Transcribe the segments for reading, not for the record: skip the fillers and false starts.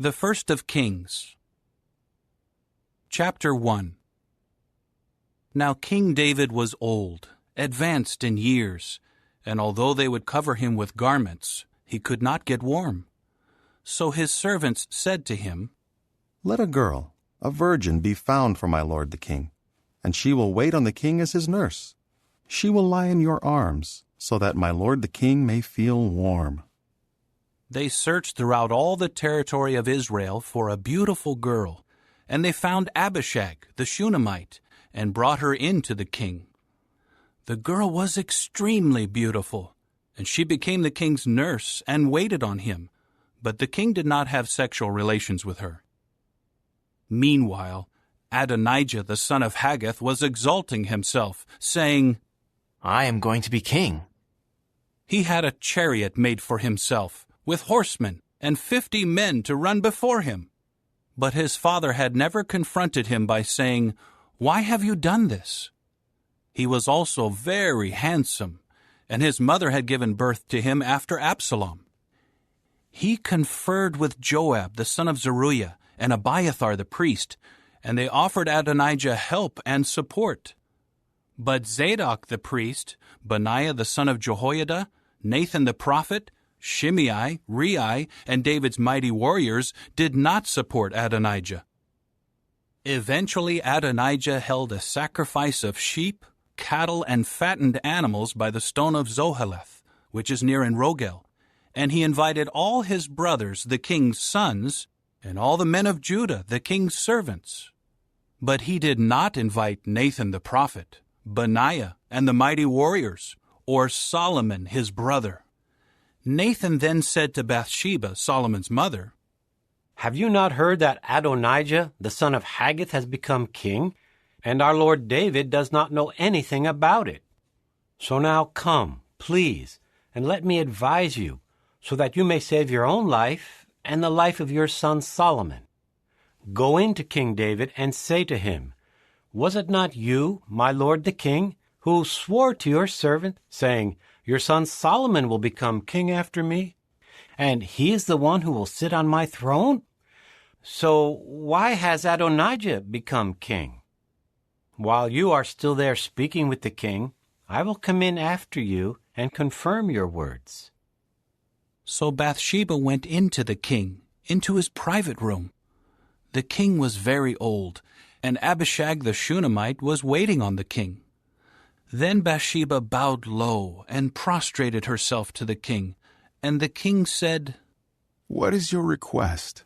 The First of Kings. Chapter 1. Now King David was old, advanced in years, and although they would cover him with garments, he could not get warm. So his servants said to him, Let a girl, a virgin, be found for my lord the king, and she will wait on the king as his nurse. She will lie in your arms, so that my lord the king may feel warm. They searched throughout all the territory of Israel for a beautiful girl, and they found Abishag, the Shunammite, and brought her in to the king. The girl was extremely beautiful, and she became the king's nurse and waited on him, but the king did not have sexual relations with her. Meanwhile, Adonijah the son of Haggith was exalting himself, saying, I am going to be king. He had a chariot made for himself, with horsemen and 50 men to run before him. But his father had never confronted him by saying, Why have you done this? He was also very handsome, and his mother had given birth to him after Absalom. He conferred with Joab the son of Zeruiah and Abiathar the priest, and they offered Adonijah help and support. But Zadok the priest, Benaiah the son of Jehoiada, Nathan the prophet, Shimei, Rei, and David's mighty warriors did not support Adonijah. Eventually Adonijah held a sacrifice of sheep, cattle, and fattened animals by the stone of Zoheleth, which is near En Rogel, and he invited all his brothers, the king's sons, and all the men of Judah, the king's servants. But he did not invite Nathan the prophet, Benaiah, and the mighty warriors, or Solomon his brother. Nathan then said to Bathsheba, Solomon's mother, Have you not heard that Adonijah, the son of Haggith, has become king, and our Lord David does not know anything about it? So now come, please, and let me advise you, so that you may save your own life and the life of your son Solomon. Go in to King David and say to him, Was it not you, my lord the king, who swore to your servant, saying, Your son Solomon will become king after me, and he is the one who will sit on my throne? So why has Adonijah become king? While you are still there speaking with the king, I will come in after you and confirm your words. So Bathsheba went into the king, into his private room. The king was very old, and Abishag the Shunammite was waiting on the king. Then Bathsheba bowed low and prostrated herself to the king, and the king said, What is your request?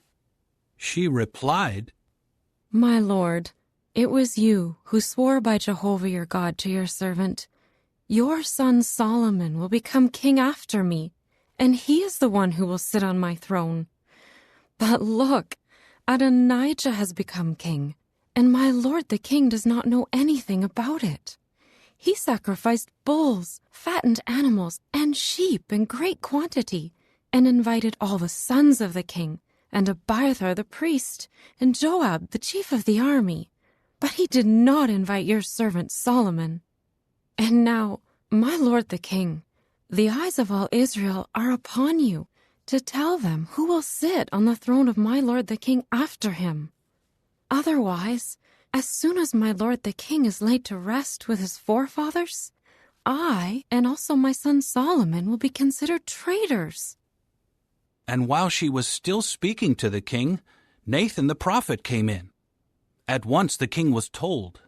She replied, My lord, it was you who swore by Jehovah your God to your servant, Your son Solomon will become king after me, and he is the one who will sit on my throne. But look, Adonijah has become king, and my lord the king does not know anything about it. He sacrificed bulls, fattened animals, and sheep in great quantity, and invited all the sons of the king, and Abiathar the priest, and Joab the chief of the army. But he did not invite your servant Solomon. And now, my lord the king, the eyes of all Israel are upon you, to tell them who will sit on the throne of my lord the king after him. Otherwise, as soon as my lord the king is laid to rest with his forefathers, I and also my son Solomon will be considered traitors. And while she was still speaking to the king, Nathan the prophet came in. At once the king was told,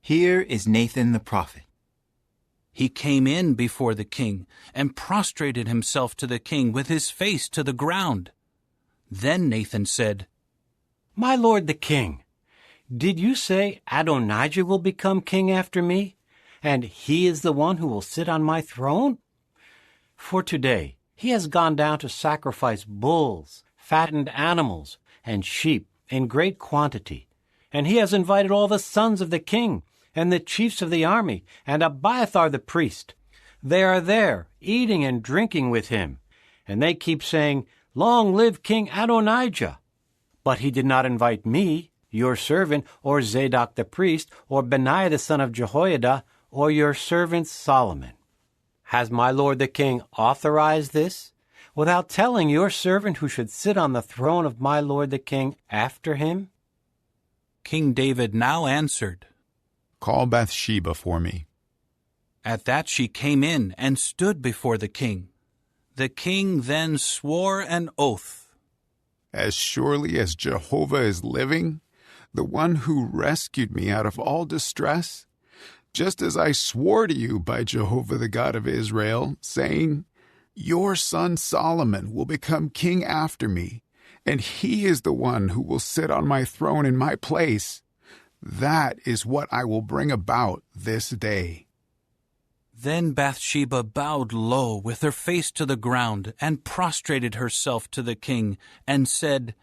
Here is Nathan the prophet. He came in before the king and prostrated himself to the king with his face to the ground. Then Nathan said, My lord the king, did you say Adonijah will become king after me, and he is the one who will sit on my throne? For today he has gone down to sacrifice bulls, fattened animals, and sheep in great quantity, and he has invited all the sons of the king, and the chiefs of the army, and Abiathar the priest. They are there, eating and drinking with him, and they keep saying, Long live King Adonijah! But he did not invite me, your servant, or Zadok the priest, or Benaiah the son of Jehoiada, or your servant Solomon. Has my lord the king authorized this? without telling your servant who should sit on the throne of my lord the king after him? King David now answered, Call Bathsheba for me. At that she came in and stood before the king. The king then swore an oath. As surely as Jehovah is living, the one who rescued me out of all distress, just as I swore to you by Jehovah the God of Israel, saying, Your son Solomon will become king after me, and he is the one who will sit on my throne in my place. That is what I will bring about this day. Then Bathsheba bowed low with her face to the ground and prostrated herself to the king and said,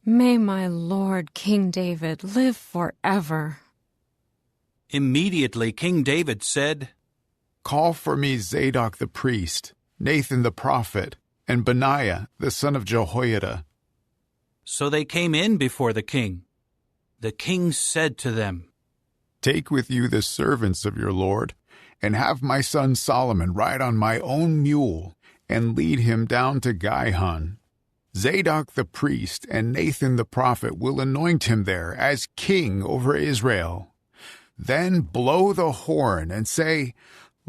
May my lord King David live forever. Immediately King David said, Call for me Zadok the priest, Nathan the prophet, and Benaiah the son of Jehoiada. So they came in before the king. The king said to them, Take with you the servants of your lord, and have my son Solomon ride on my own mule, and lead him down to Gihon. Zadok the priest and Nathan the prophet will anoint him there as king over Israel. Then blow the horn and say,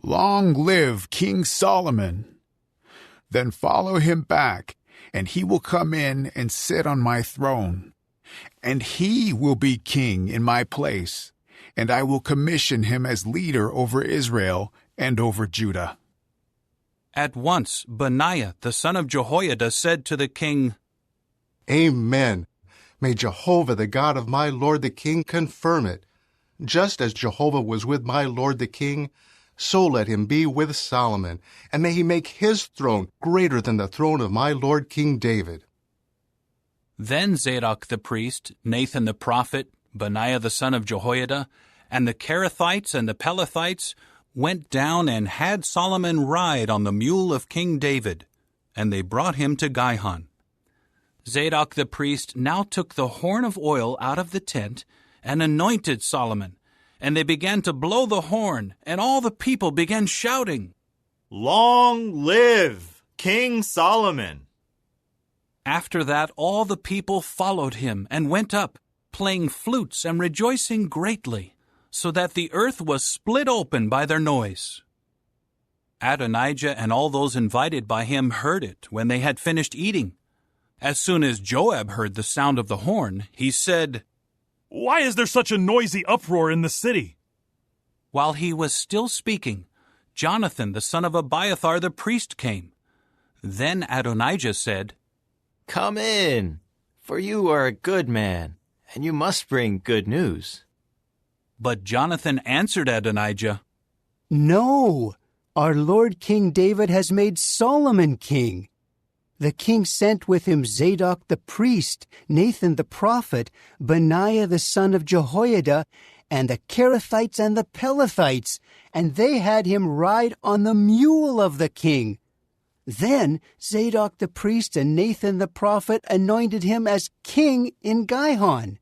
Long live King Solomon! Then follow him back, and he will come in and sit on my throne. And he will be king in my place, and I will commission him as leader over Israel and over Judah. At once Benaiah the son of Jehoiada said to the king, Amen. May Jehovah the God of my lord the king confirm it. Just as Jehovah was with my lord the king, so let him be with Solomon, and may he make his throne greater than the throne of my lord King David. Then Zadok the priest, Nathan the prophet, Benaiah the son of Jehoiada, and the Kerethites and the Pelethites went down and had Solomon ride on the mule of King David, and they brought him to Gihon. Zadok the priest now took the horn of oil out of the tent and anointed Solomon, and they began to blow the horn, and all the people began shouting, Long live King Solomon! After that all the people followed him and went up, playing flutes and rejoicing greatly, so that the earth was split open by their noise. Adonijah and all those invited by him heard it when they had finished eating. As soon as Joab heard the sound of the horn, he said, Why is there such a noisy uproar in the city? While he was still speaking, Jonathan the son of Abiathar the priest came. Then Adonijah said, Come in, for you are a good man, and you must bring good news. But Jonathan answered Adonijah, No, our Lord King David has made Solomon king. The king sent with him Zadok the priest, Nathan the prophet, Benaiah the son of Jehoiada, and the Kerethites and the Pelethites, and they had him ride on the mule of the king. Then Zadok the priest and Nathan the prophet anointed him as king in Gihon.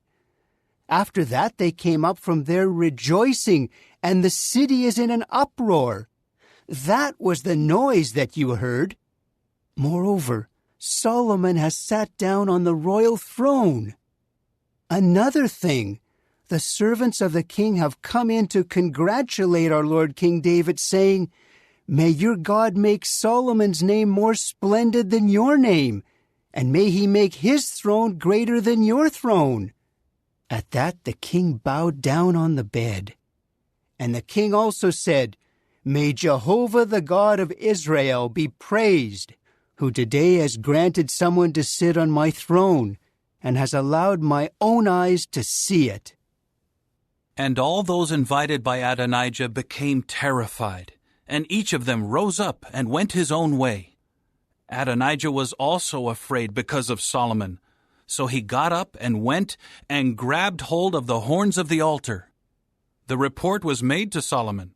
After that they came up from there rejoicing, and the city is in an uproar. That was the noise that you heard. Moreover, Solomon has sat down on the royal throne. Another thing, the servants of the king have come in to congratulate our Lord King David, saying, May your God make Solomon's name more splendid than your name, and may he make his throne greater than your throne. At that the king bowed down on the bed. And the king also said, May Jehovah the God of Israel be praised, who today has granted someone to sit on my throne, and has allowed my own eyes to see it. And all those invited by Adonijah became terrified, and each of them rose up and went his own way. Adonijah was also afraid because of Solomon, so he got up and went and grabbed hold of the horns of the altar. The report was made to Solomon.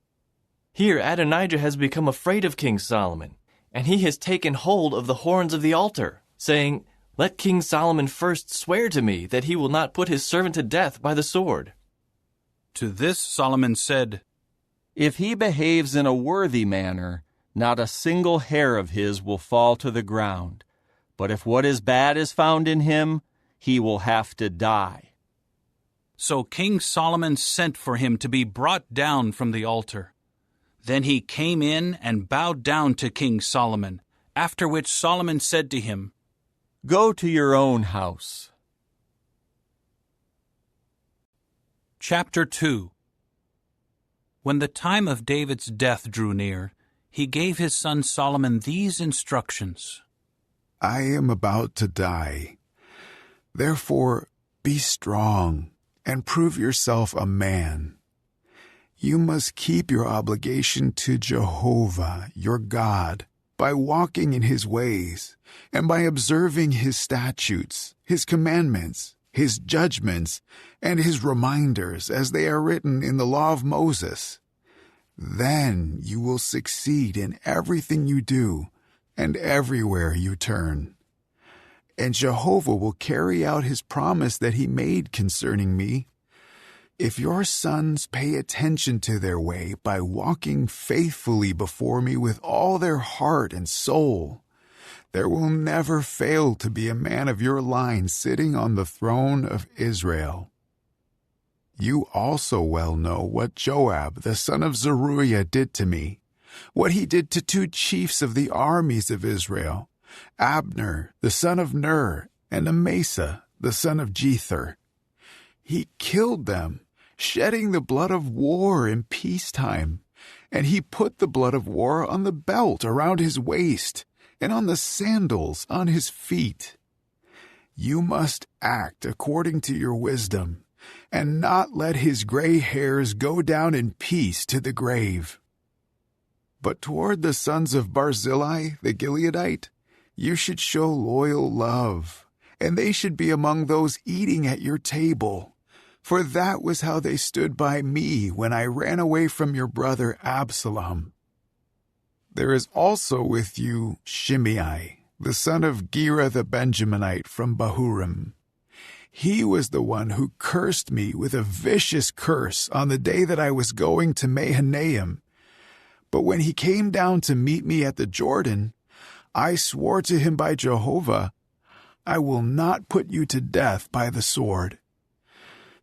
Here Adonijah has become afraid of King Solomon, and he has taken hold of the horns of the altar, saying, Let King Solomon first swear to me that he will not put his servant to death by the sword. To this Solomon said, If he behaves in a worthy manner, Not a single hair of his will fall to the ground. But if what is bad is found in him, he will have to die." So King Solomon sent for him to be brought down from the altar. Then he came in and bowed down to King Solomon, after which Solomon said to him, "Go to your own house." Chapter 2. When the time of David's death drew near, he gave his son Solomon these instructions. I am about to die. Therefore, be strong and prove yourself a man. You must keep your obligation to Jehovah, your God, by walking in his ways and by observing his statutes, his commandments, his judgments, and his reminders as they are written in the law of Moses. Then you will succeed in everything you do and everywhere you turn. And Jehovah will carry out his promise that he made concerning me. If your sons pay attention to their way by walking faithfully before me with all their heart and soul, there will never fail to be a man of your line sitting on the throne of Israel. You also well know what Joab, the son of Zeruiah, did to me, what he did to 2 chiefs of the armies of Israel, Abner, the son of Ner, and Amasa, the son of Jether. He killed them, shedding the blood of war in peacetime, and he put the blood of war on the belt around his waist and on the sandals on his feet. You must act according to your wisdom, and not let his gray hairs go down in peace to the grave. But toward the sons of Barzillai the Gileadite, you should show loyal love, and they should be among those eating at your table, for that was how they stood by me when I ran away from your brother Absalom. There is also with you Shimei, the son of Gera the Benjaminite from Bahurim. He was the one who cursed me with a vicious curse on the day that I was going to Mahanaim. But when he came down to meet me at the Jordan, I swore to him by Jehovah, I will not put you to death by the sword.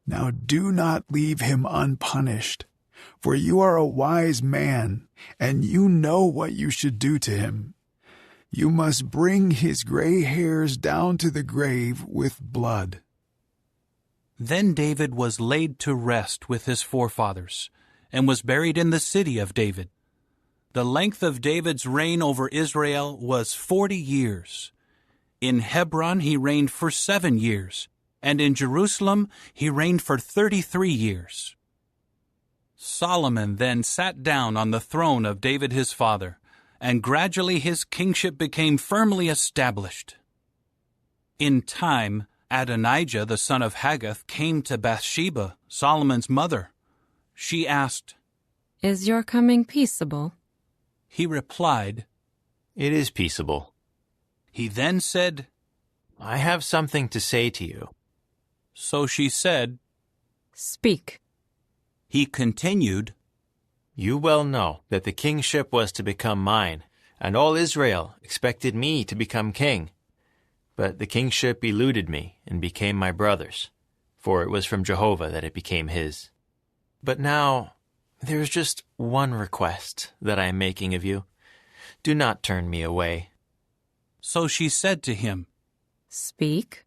Now do not leave him unpunished, for you are a wise man, and you know what you should do to him. You must bring his gray hairs down to the grave with blood. Then David was laid to rest with his forefathers, and was buried in the city of David. The length of David's reign over Israel was 40 years. In Hebron he reigned for 7 years, and in Jerusalem he reigned for 33 years. Solomon then sat down on the throne of David his father, and gradually his kingship became firmly established. In time, Adonijah the son of Haggith came to Bathsheba, Solomon's mother. She asked, "Is your coming peaceable?" He replied, "It is peaceable." He then said, "I have something to say to you." So she said, "Speak." He continued, "You well know that the kingship was to become mine, and all Israel expected me to become king. But the kingship eluded me and became my brother's, for it was from Jehovah that it became his. But now there is just one request that I am making of you. Do not turn me away." So she said to him, "Speak."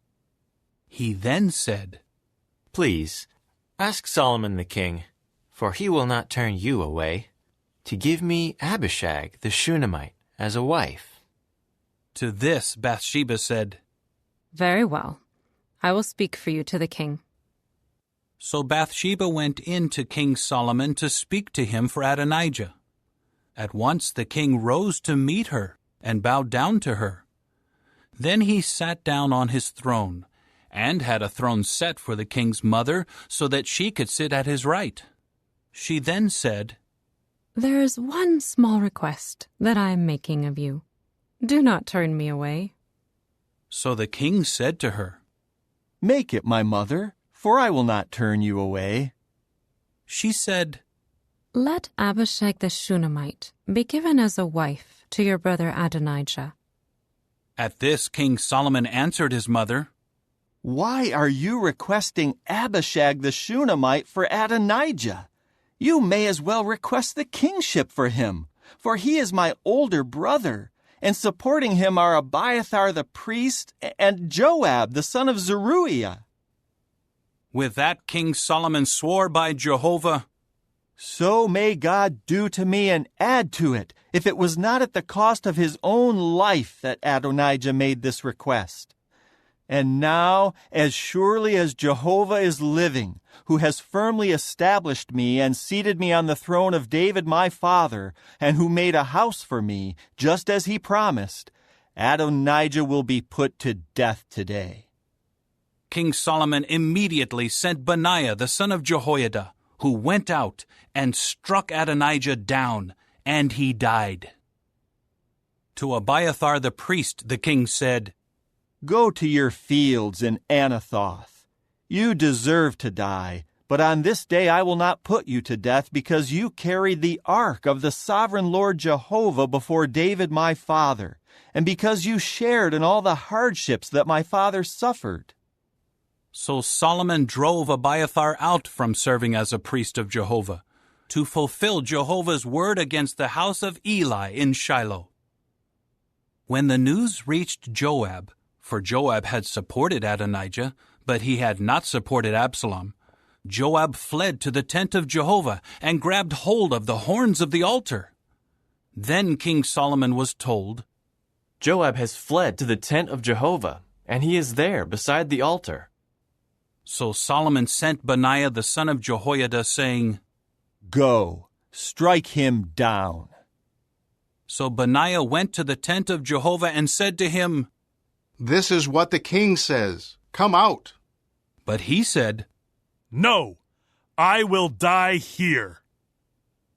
He then said, "Please, ask Solomon the king, for he will not turn you away, to give me Abishag the Shunammite as a wife." To this Bathsheba said, "Very well. I will speak for you to the king." So Bathsheba went in to King Solomon to speak to him for Adonijah. At once the king rose to meet her and bowed down to her. Then he sat down on his throne, and had a throne set for the king's mother, so that she could sit at his right. She then said, "There is one small request that I am making of you. Do not turn me away." So the king said to her, "Make it, my mother, for I will not turn you away." She said, Let Abishag the Shunammite be given as a wife to your brother Adonijah. At this, King Solomon answered his mother, Why are you requesting Abishag the Shunammite for Adonijah? You may as well request the kingship for him, for he is my older brother, and supporting him are Abiathar the priest and Joab the son of Zeruiah. With that, King Solomon swore by Jehovah, So may God do to me and add to it, if it was not at the cost of his own life that Adonijah made this request. And now, as surely as Jehovah is living, who has firmly established me and seated me on the throne of David my father, and who made a house for me, just as he promised, Adonijah will be put to death today. King Solomon immediately sent Benaiah the son of Jehoiada, who went out and struck Adonijah down, and he died. To Abiathar the priest the king said, Go to your fields in Anathoth. You deserve to die, but on this day I will not put you to death, because you carried the ark of the sovereign Lord Jehovah before David my father, and because you shared in all the hardships that my father suffered. So Solomon drove Abiathar out from serving as a priest of Jehovah, to fulfill Jehovah's word against the house of Eli in Shiloh. When the news reached Joab, for Joab had supported Adonijah, but he had not supported Absalom, Joab fled to the tent of Jehovah and grabbed hold of the horns of the altar. Then King Solomon was told, Joab has fled to the tent of Jehovah, and he is there beside the altar. So Solomon sent Benaiah the son of Jehoiada, saying, Go, strike him down. So Benaiah went to the tent of Jehovah and said to him, This is what the king says. Come out. But he said, No, I will die here.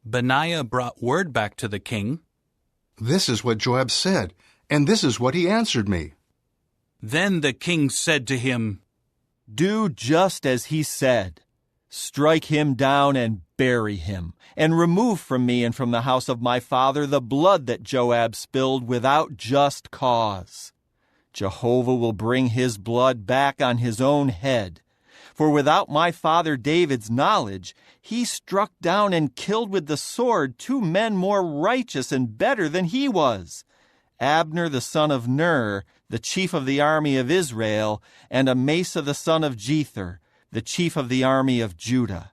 Benaiah brought word back to the king. This is what Joab said, and this is what he answered me. Then the king said to him, Do just as he said. Strike him down and bury him, and remove from me and from the house of my father the blood that Joab spilled without just cause. Jehovah will bring his blood back on his own head. For without my father David's knowledge, he struck down and killed with the sword 2 men more righteous and better than he was, Abner the son of Ner, the chief of the army of Israel, and Amasa the son of Jether, the chief of the army of Judah.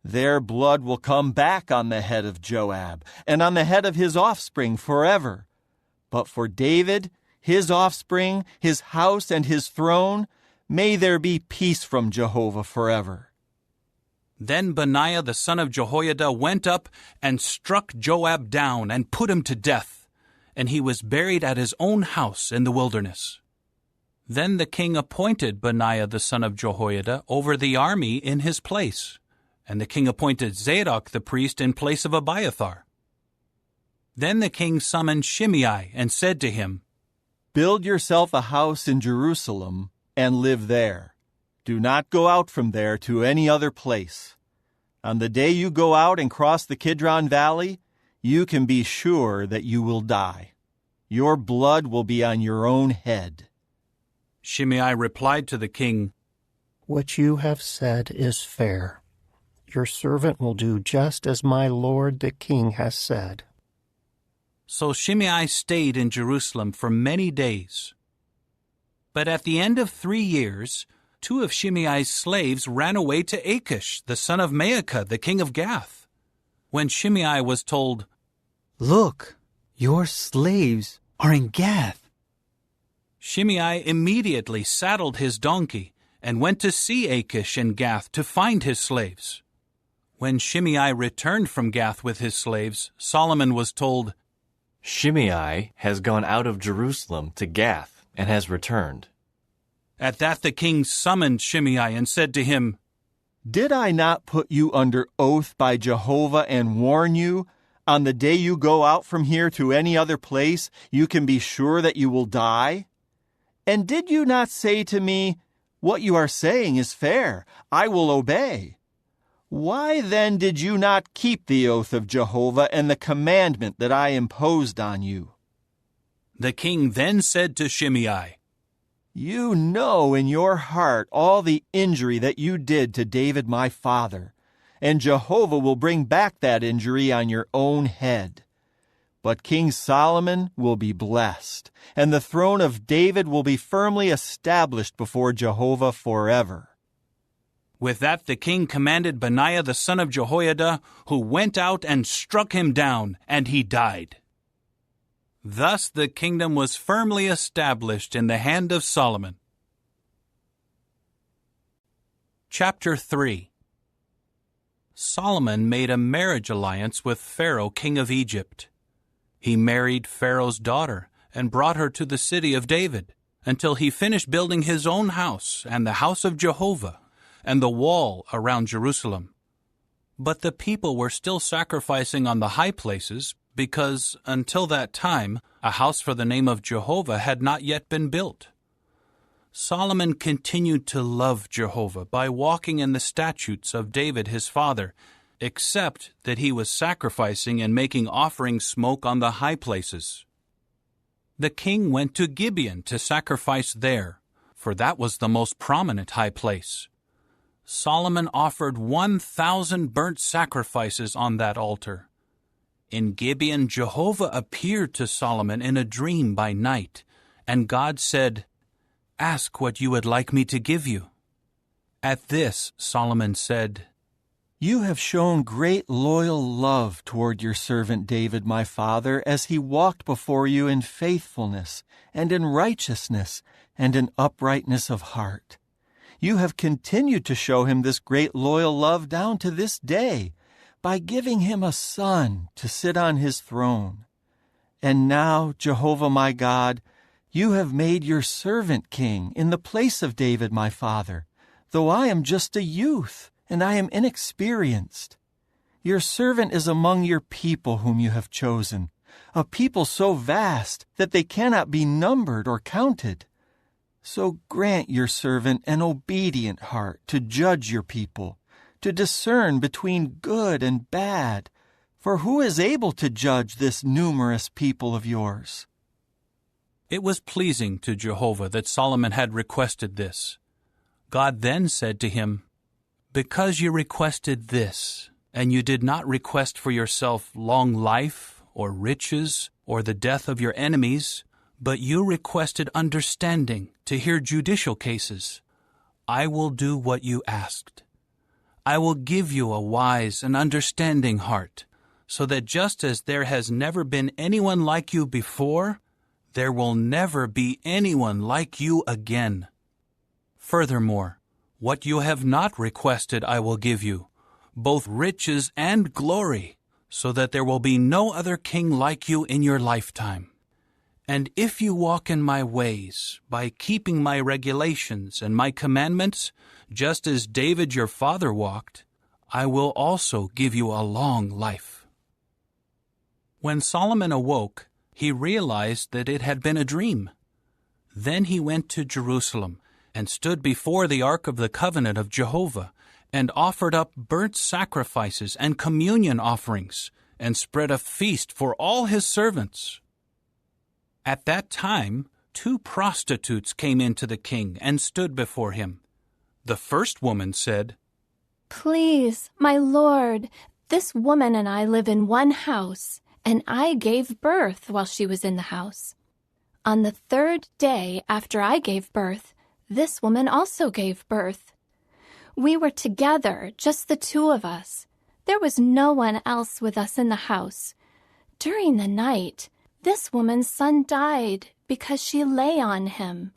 Their blood will come back on the head of Joab, and on the head of his offspring forever. But for David, his offspring, his house, and his throne, may there be peace from Jehovah forever. Then Benaiah the son of Jehoiada went up and struck Joab down and put him to death, and he was buried at his own house in the wilderness. Then the king appointed Benaiah the son of Jehoiada over the army in his place, and the king appointed Zadok the priest in place of Abiathar. Then the king summoned Shimei and said to him, Build yourself a house in Jerusalem and live there. Do not go out from there to any other place. On the day you go out and cross the Kidron Valley, you can be sure that you will die. Your blood will be on your own head. Shimei replied to the king, What you have said is fair. Your servant will do just as my lord the king has said. So Shimei stayed in Jerusalem for many days. But at the end of 3 years, 2 of Shimei's slaves ran away to Achish, the son of Maacah, the king of Gath. When Shimei was told, Look, your slaves are in Gath. Shimei immediately saddled his donkey and went to see Achish in Gath to find his slaves. When Shimei returned from Gath with his slaves, Solomon was told, Shimei has gone out of Jerusalem to Gath and has returned. At that the king summoned Shimei and said to him, Did I not put you under oath by Jehovah and warn you, on the day you go out from here to any other place, you can be sure that you will die? And did you not say to me, What you are saying is fair, I will obey? Why then did you not keep the oath of Jehovah and the commandment that I imposed on you? The king then said to Shimei, You know in your heart all the injury that you did to David my father, and Jehovah will bring back that injury on your own head. But King Solomon will be blessed, and the throne of David will be firmly established before Jehovah forever. With that the king commanded Benaiah the son of Jehoiada, who went out and struck him down, and he died. Thus the kingdom was firmly established in the hand of Solomon. Chapter 3. Solomon made a marriage alliance with Pharaoh, king of Egypt. He married Pharaoh's daughter and brought her to the city of David, until he finished building his own house and the house of Jehovah and the wall around Jerusalem. But the people were still sacrificing on the high places, because until that time a house for the name of Jehovah had not yet been built. Solomon continued to love Jehovah by walking in the statutes of David his father, except that he was sacrificing and making offering smoke on the high places. The king went to Gibeon to sacrifice there, for that was the most prominent high place. Solomon offered 1,000 burnt sacrifices on that altar. In Gibeon, Jehovah appeared to Solomon in a dream by night, and God said, Ask what you would like me to give you. At this, Solomon said, You have shown great loyal love toward your servant David my father, as he walked before you in faithfulness and in righteousness and in uprightness of heart. You have continued to show him this great loyal love down to this day, by giving him a son to sit on his throne. And now, Jehovah my God, you have made your servant king in the place of David my father, though I am just a youth, and I am inexperienced. Your servant is among your people whom you have chosen, a people so vast that they cannot be numbered or counted. So grant your servant an obedient heart to judge your people, to discern between good and bad, for who is able to judge this numerous people of yours? It was pleasing to Jehovah that Solomon had requested this. God then said to him, Because you requested this, and you did not request for yourself long life, or riches, or the death of your enemies, but you requested understanding to hear judicial cases, I will do what you asked. I will give you a wise and understanding heart, so that just as there has never been anyone like you before, there will never be anyone like you again. Furthermore, what you have not requested I will give you, both riches and glory, so that there will be no other king like you in your lifetime. And if you walk in my ways, by keeping my regulations and my commandments, just as David your father walked, I will also give you a long life. When Solomon awoke, he realized that it had been a dream. Then he went to Jerusalem and stood before the ark of the covenant of Jehovah, and offered up burnt sacrifices and communion offerings, and spread a feast for all his servants. At that time, 2 prostitutes came in to the king and stood before him. The first woman said, Please, my lord, this woman and I live in one house, and I gave birth while she was in the house. On the 3rd day after I gave birth, this woman also gave birth. We were together, just the 2 of us. There was no one else with us in the house. During the night, this woman's son died because she lay on him.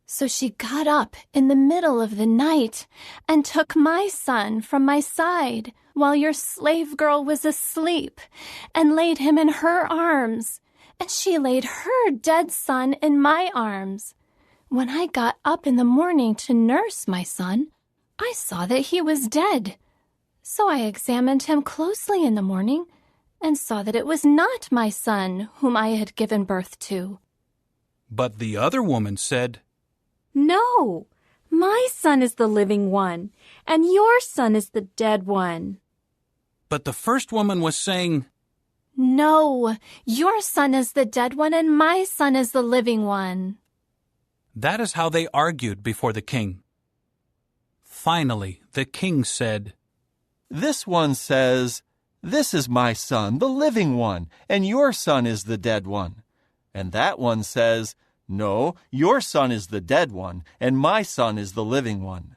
So she got up in the middle of the night and took my son from my side while your slave girl was asleep, and laid him in her arms, and she laid her dead son in my arms. When I got up in the morning to nurse my son, I saw that he was dead. So I examined him closely in the morning and saw that it was not my son whom I had given birth to. But the other woman said, No, My son is the living one, and your son is the dead one. But the first woman was saying, No, your son is the dead one, and my son is the living one. That is how they argued before the king. Finally, the king said, This one says, This is my son, the living one, and your son is the dead one. And that one says, No, your son is the dead one, and my son is the living one.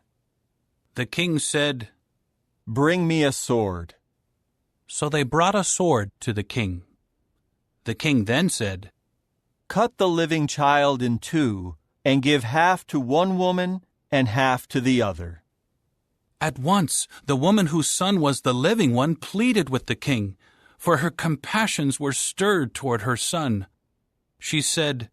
The king said, Bring me a sword. So they brought a sword to the king. The king then said, Cut the living child in two, and give half to one woman and half to the other. At once, the woman whose son was the living one pleaded with the king, for her compassions were stirred toward her son. She said,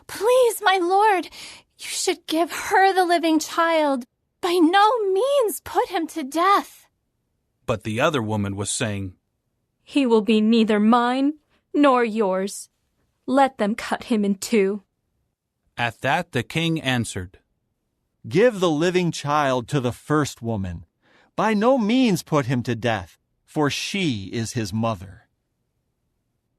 Please, my lord, you should give her the living child. By no means put him to death. But the other woman was saying, He will be neither mine nor yours. Let them cut him in two. At that the king answered, Give the living child to the first woman. By no means put him to death, for she is his mother.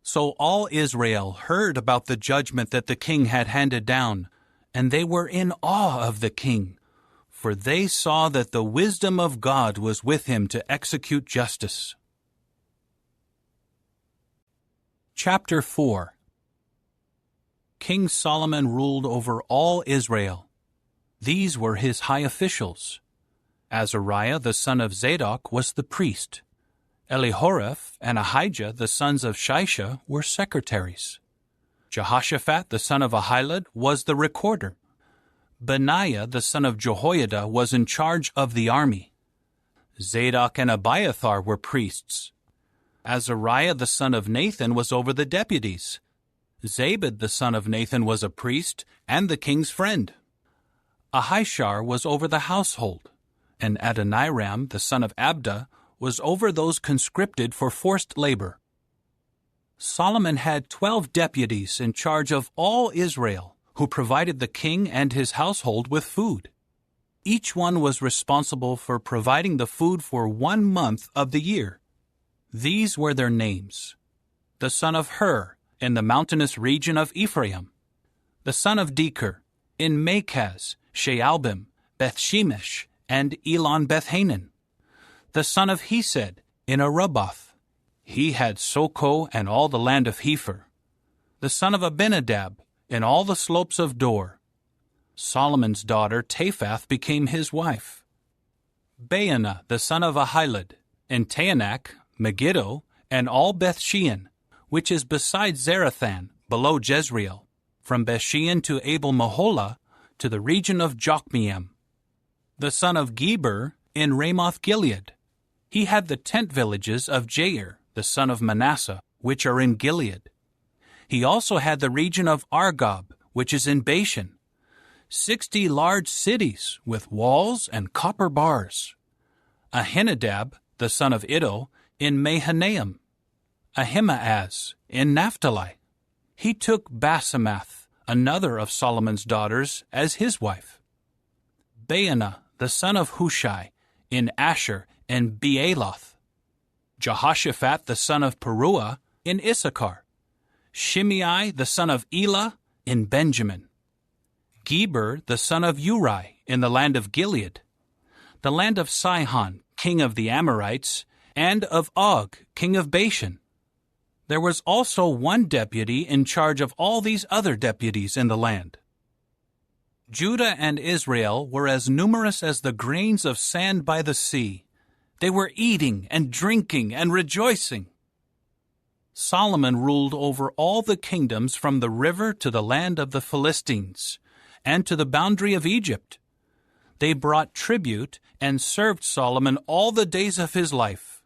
So all Israel heard about the judgment that the king had handed down, and they were in awe of the king, for they saw that the wisdom of God was with him to execute justice. Chapter 4. King Solomon ruled over all Israel. These were his high officials. Azariah the son of Zadok was the priest. Elihoreph and Ahijah the sons of Shisha were secretaries. Jehoshaphat the son of Ahilud was the recorder. Benaiah the son of Jehoiada was in charge of the army. Zadok and Abiathar were priests. Azariah the son of Nathan was over the deputies. Zabad the son of Nathan was a priest and the king's friend. Ahishar was over the household, and Adoniram the son of Abda was over those conscripted for forced labor. Solomon had 12 deputies in charge of all Israel, who provided the king and his household with food. Each one was responsible for providing the food for 1 month of the year. These were their names: the son of Hur, in the mountainous region of Ephraim; the son of Deker, in Makaz, Shaalbim, Bethshemesh, and Elon Bethhanan; the son of Hesed, in Arubboth. He had Soko and all the land of Hepher; the son of Abinadab, in all the slopes of Dor. Solomon's daughter Taphath became his wife. Baana the son of Ahilud, in Taanach, Megiddo, and all Bethshean, which is beside Zarathan, below Jezreel, from Bethshean to Abel-Meholah, to the region of Jokmeam. The son of Geber, in Ramoth-Gilead. He had the tent villages of Jair, the son of Manasseh, which are in Gilead. He also had the region of Argob, which is in Bashan, 60 large cities with walls and copper bars. Ahinadab, the son of Iddo, in Mahanaim. Ahimaaz, in Naphtali. He took Basemath, another of Solomon's daughters, as his wife. Baana, the son of Hushai, in Asher and Bealoth. Jehoshaphat, the son of Peruah, in Issachar. Shimei, the son of Elah, in Benjamin. Geber, the son of Uri, in the land of Gilead. The land of Sihon, king of the Amorites, and of Og, king of Bashan. There was also one deputy in charge of all these other deputies in the land. Judah and Israel were as numerous as the grains of sand by the sea. They were eating and drinking and rejoicing. Solomon ruled over all the kingdoms from the river to the land of the Philistines, and to the boundary of Egypt. They brought tribute and served Solomon all the days of his life.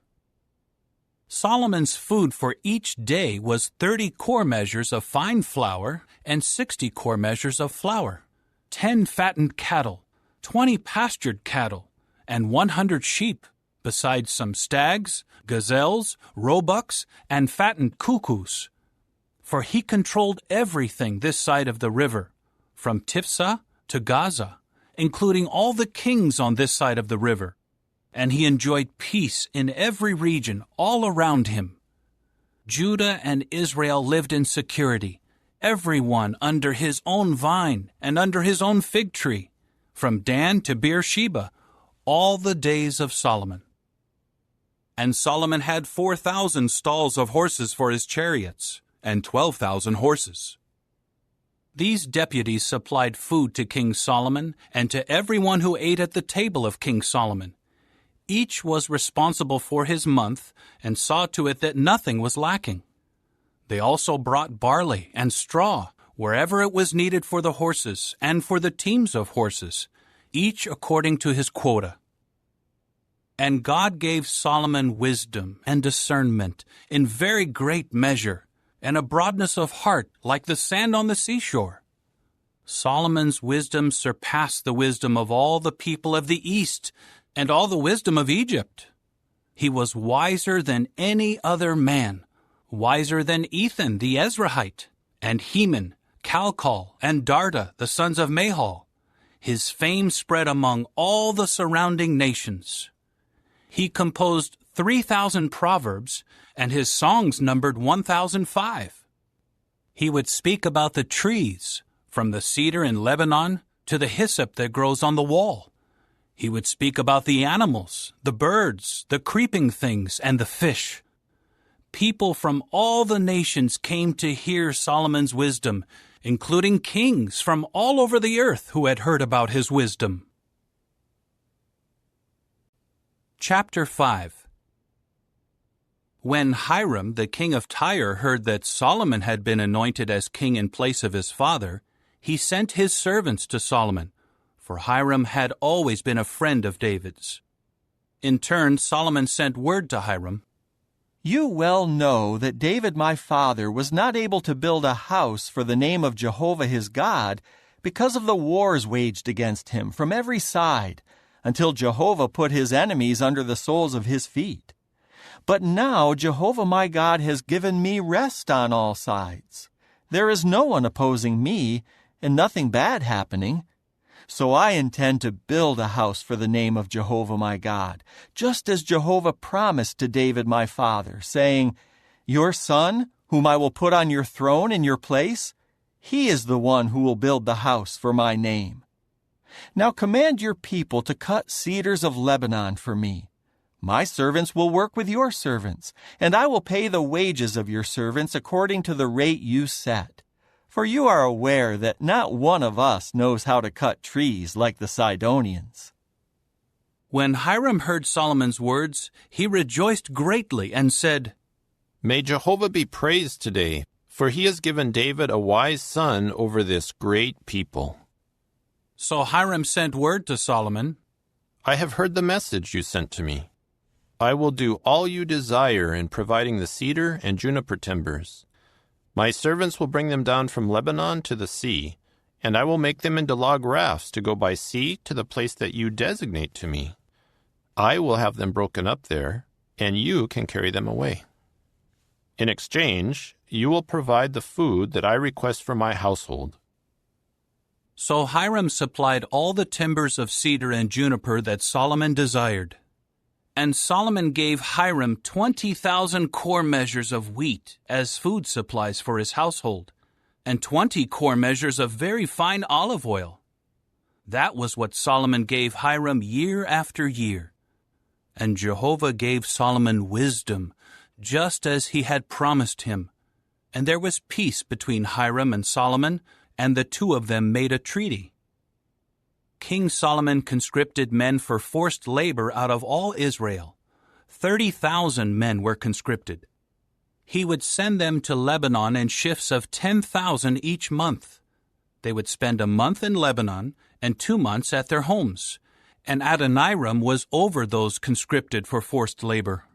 Solomon's food for each day was 30 quart measures of fine flour and 60 quart measures of flour, 10 fattened cattle, 20 pastured cattle, and 100 sheep, besides some stags, gazelles, roebucks, and fattened cuckoos. For he controlled everything this side of the river, from Tiphsah to Gaza, including all the kings on this side of the river, and he enjoyed peace in every region all around him. Judah and Israel lived in security, everyone under his own vine and under his own fig tree, from Dan to Beersheba, all the days of Solomon. And Solomon had 4,000 stalls of horses for his chariots, and 12,000 horses. These deputies supplied food to King Solomon and to everyone who ate at the table of King Solomon. Each was responsible for his month and saw to it that nothing was lacking. They also brought barley and straw wherever it was needed for the horses and for the teams of horses, each according to his quota. And God gave Solomon wisdom and discernment in very great measure, and a broadness of heart like the sand on the seashore. Solomon's wisdom surpassed the wisdom of all the people of the East and all the wisdom of Egypt. He was wiser than any other man, wiser than Ethan the Ezrahite, and Heman, Calcol, and Darda, the sons of Mahol. His fame spread among all the surrounding nations. He composed 3,000 proverbs, and his songs numbered 1,005. He would speak about the trees, from the cedar in Lebanon to the hyssop that grows on the wall. He would speak about the animals, the birds, the creeping things, and the fish. People from all the nations came to hear Solomon's wisdom, including kings from all over the earth who had heard about his wisdom. Chapter 5. When Hiram, the king of Tyre, heard that Solomon had been anointed as king in place of his father, he sent his servants to Solomon, for Hiram had always been a friend of David's. In turn, Solomon sent word to Hiram, "You well know that David my father was not able to build a house for the name of Jehovah his God because of the wars waged against him from every side, until Jehovah put his enemies under the soles of his feet. But now Jehovah my God has given me rest on all sides. There is no one opposing me, and nothing bad happening. So I intend to build a house for the name of Jehovah my God, just as Jehovah promised to David my father, saying, 'Your son, whom I will put on your throne in your place, he is the one who will build the house for my name.' Now command your people to cut cedars of Lebanon for me. My servants will work with your servants, and I will pay the wages of your servants according to the rate you set. For you are aware that not one of us knows how to cut trees like the Sidonians." When Hiram heard Solomon's words, he rejoiced greatly and said, "May Jehovah be praised today, for he has given David a wise son over this great people." So Hiram sent word to Solomon, "I have heard the message you sent to me. I will do all you desire in providing the cedar and juniper timbers. My servants will bring them down from Lebanon to the sea, and I will make them into log rafts to go by sea to the place that you designate to me. I will have them broken up there, and you can carry them away. In exchange, you will provide the food that I request for my household." So Hiram supplied all the timbers of cedar and juniper that Solomon desired. And Solomon gave Hiram 20,000 core measures of wheat as food supplies for his household, and 20 core measures of very fine olive oil. That was what Solomon gave Hiram year after year. And Jehovah gave Solomon wisdom, just as he had promised him. And there was peace between Hiram and Solomon, and the two of them made a treaty. King Solomon conscripted men for forced labor out of all Israel. 30,000 men were conscripted. He would send them to Lebanon in shifts of 10,000 each month. They would spend a month in Lebanon and 2 months at their homes, and Adoniram was over those conscripted for forced labor.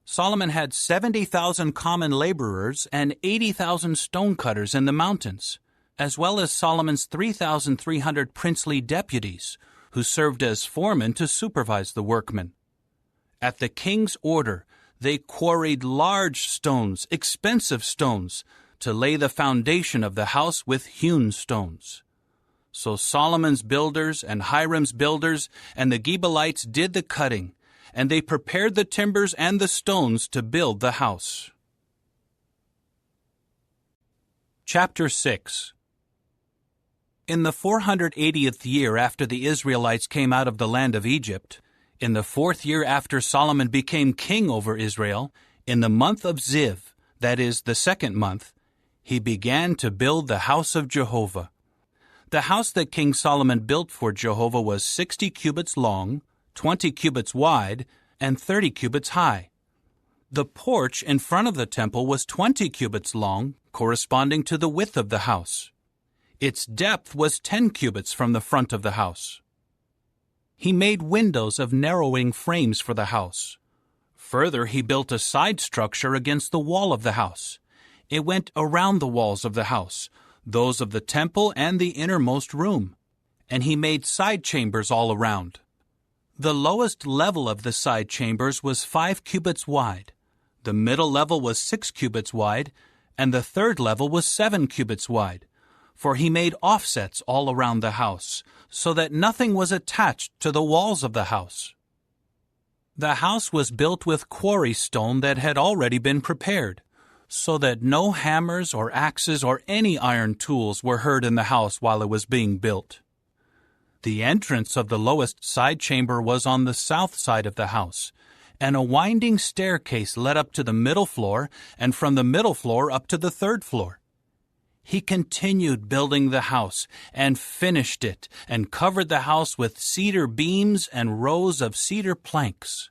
Solomon had 70,000 common laborers and 80,000 stonecutters in the mountains, as well as Solomon's 3,300 princely deputies, who served as foremen to supervise the workmen. At the king's order, they quarried large stones, expensive stones, to lay the foundation of the house with hewn stones. So Solomon's builders and Hiram's builders and the Gibeonites did the cutting, and they prepared the timbers and the stones to build the house. Chapter 6. In the 480th year after the Israelites came out of the land of Egypt, in the 4th year after Solomon became king over Israel, in the month of Ziv, that is, the 2nd month, he began to build the house of Jehovah. The house that King Solomon built for Jehovah was 60 cubits long, 20 cubits wide, and 30 cubits high. The porch in front of the temple was 20 cubits long, corresponding to the width of the house. Its depth was 10 cubits from the front of the house. He made windows of narrowing frames for the house. Further, he built a side structure against the wall of the house. It went around the walls of the house, those of the temple and the innermost room, and he made side chambers all around. The lowest level of the side chambers was 5 cubits wide, the middle level was 6 cubits wide, and the third level was 7 cubits wide, for he made offsets all around the house, so that nothing was attached to the walls of the house. The house was built with quarry stone that had already been prepared, so that no hammers or axes or any iron tools were heard in the house while it was being built. The entrance of the lowest side chamber was on the south side of the house, and a winding staircase led up to the middle floor, and from the middle floor up to the 3rd floor. He continued building the house, and finished it, and covered the house with cedar beams and rows of cedar planks.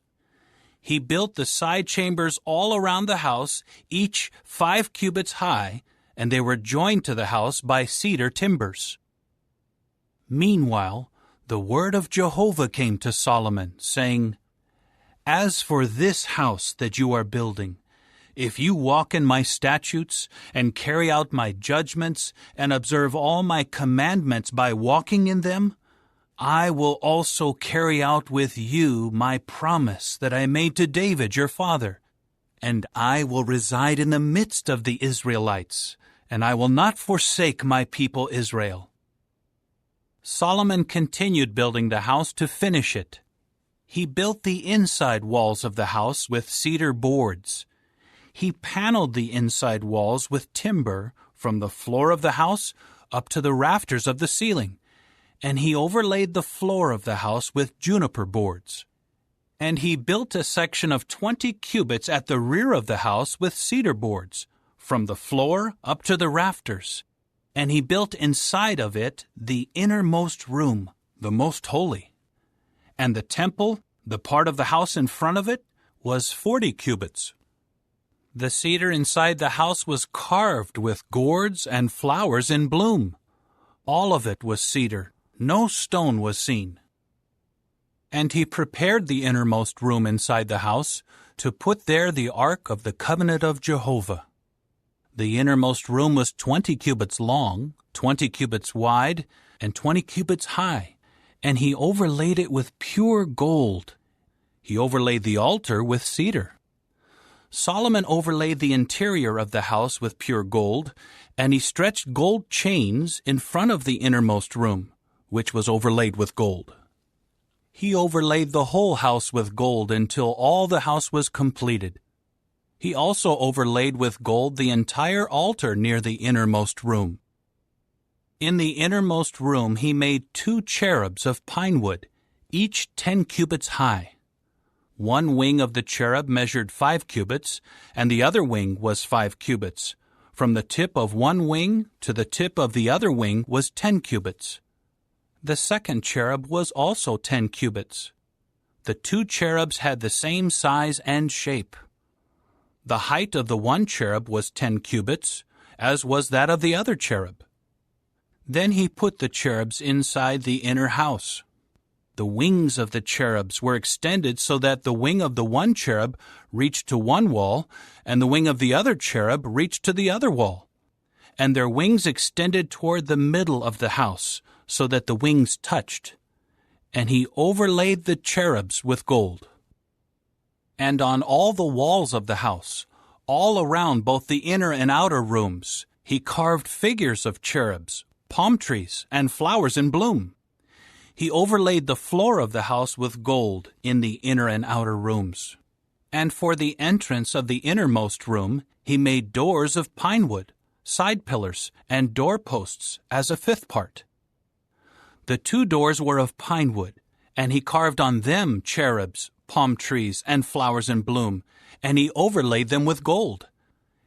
He built the side chambers all around the house, each 5 cubits high, and they were joined to the house by cedar timbers. Meanwhile, the word of Jehovah came to Solomon, saying, "As for this house that you are building, if you walk in my statutes, and carry out my judgments, and observe all my commandments by walking in them, I will also carry out with you my promise that I made to David your father, and I will reside in the midst of the Israelites, and I will not forsake my people Israel." Solomon continued building the house to finish it. He built the inside walls of the house with cedar boards. He paneled the inside walls with timber from the floor of the house up to the rafters of the ceiling, and he overlaid the floor of the house with juniper boards. And he built a section of 20 cubits at the rear of the house with cedar boards, from the floor up to the rafters. And he built inside of it the innermost room, the most holy. And the temple, the part of the house in front of it, was 40 cubits. The cedar inside the house was carved with gourds and flowers in bloom. All of it was cedar. No stone was seen. And he prepared the innermost room inside the house to put there the ark of the covenant of Jehovah. The innermost room was 20 cubits long, 20 cubits wide, and 20 cubits high, and he overlaid it with pure gold. He overlaid the altar with cedar. Solomon overlaid the interior of the house with pure gold, and he stretched gold chains in front of the innermost room, which was overlaid with gold. He overlaid the whole house with gold until all the house was completed. He also overlaid with gold the entire altar near the innermost room. In the innermost room he made 2 cherubs of pine wood, each 10 cubits high. One wing of the cherub measured 5 cubits, and the other wing was 5 cubits. From the tip of one wing to the tip of the other wing was 10 cubits. The second cherub was also 10 cubits. The 2 cherubs had the same size and shape. The height of the one cherub was 10 cubits, as was that of the other cherub. Then he put the cherubs inside the inner house. The wings of the cherubs were extended so that the wing of the one cherub reached to one wall, and the wing of the other cherub reached to the other wall. And their wings extended toward the middle of the house, so that the wings touched. And he overlaid the cherubs with gold. And on all the walls of the house, all around both the inner and outer rooms, he carved figures of cherubs, palm trees, and flowers in bloom. He overlaid the floor of the house with gold in the inner and outer rooms. And for the entrance of the innermost room, he made doors of pine wood, side pillars, and doorposts as a fifth part. The 2 doors were of pine wood, and he carved on them cherubs, palm trees, and flowers in bloom, and he overlaid them with gold.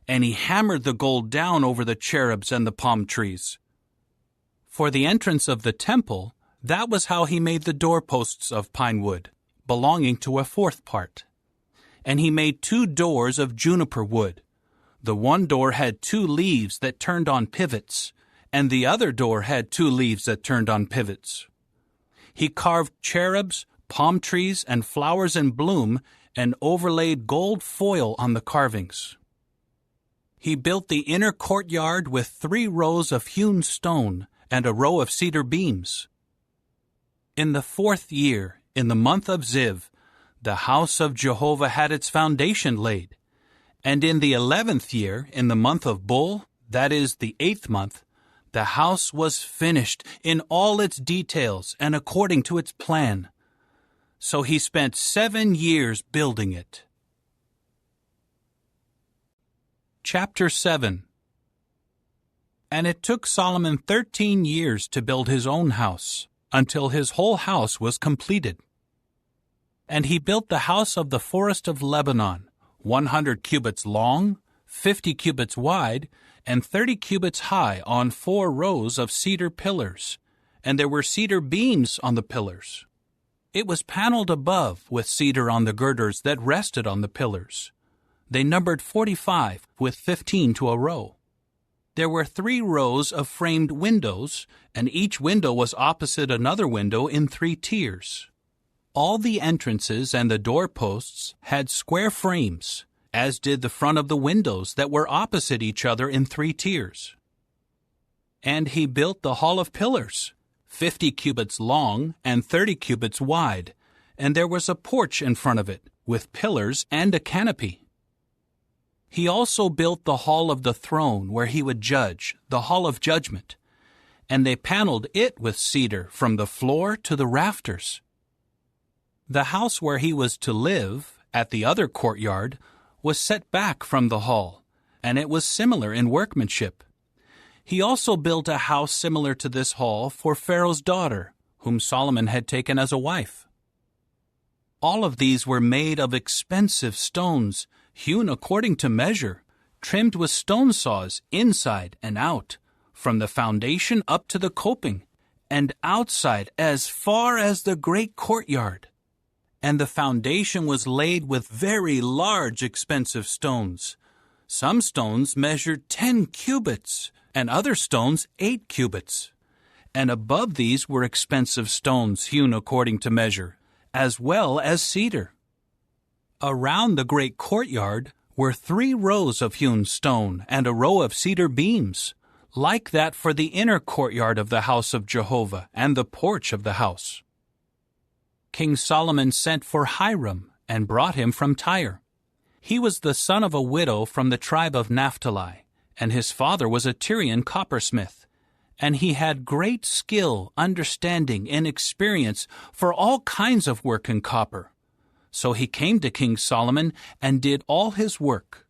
And he hammered the gold down over the cherubs and the palm trees. For the entrance of the temple, that was how he made the doorposts of pine wood, belonging to a 4th part. And he made 2 doors of juniper wood. The one door had 2 leaves that turned on pivots, and the other door had 2 leaves that turned on pivots. He carved cherubs, palm trees, and flowers in bloom, and overlaid gold foil on the carvings. He built the inner courtyard with 3 rows of hewn stone and a row of cedar beams. In the 4th year, in the month of Ziv, the house of Jehovah had its foundation laid. And in the 11th year, in the month of Bul, that is the 8th month, the house was finished in all its details and according to its plan. So he spent 7 years building it. Chapter 7. And it took Solomon 13 years to build his own house, until his whole house was completed. And he built the house of the forest of Lebanon, 100 cubits long, 50 cubits wide, and 30 cubits high on 4 rows of cedar pillars, and there were cedar beams on the pillars. It was paneled above with cedar on the girders that rested on the pillars. They numbered 45, with 15 to a row. There were 3 rows of framed windows, and each window was opposite another window in 3 tiers. All the entrances and the doorposts had square frames, as did the front of the windows that were opposite each other in 3 tiers. And he built the hall of pillars, 50 cubits long and 30 cubits wide, and there was a porch in front of it, with pillars and a canopy. He also built the hall of the throne where he would judge, the hall of judgment, and they paneled it with cedar from the floor to the rafters. The house where he was to live, at the other courtyard, was set back from the hall, and it was similar in workmanship. He also built a house similar to this hall for Pharaoh's daughter, whom Solomon had taken as a wife. All of these were made of expensive stones, hewn according to measure, trimmed with stone saws inside and out, from the foundation up to the coping, and outside as far as the great courtyard. And the foundation was laid with very large expensive stones. Some stones measured 10 cubits, and other stones 8 cubits. And above these were expensive stones hewn according to measure, as well as cedar. Around the great courtyard were 3 rows of hewn stone and a row of cedar beams, like that for the inner courtyard of the house of Jehovah and the porch of the house. King Solomon sent for Hiram and brought him from Tyre. He was the son of a widow from the tribe of Naphtali, and his father was a Tyrian coppersmith, and he had great skill, understanding, and experience for all kinds of work in copper. So he came to King Solomon and did all his work.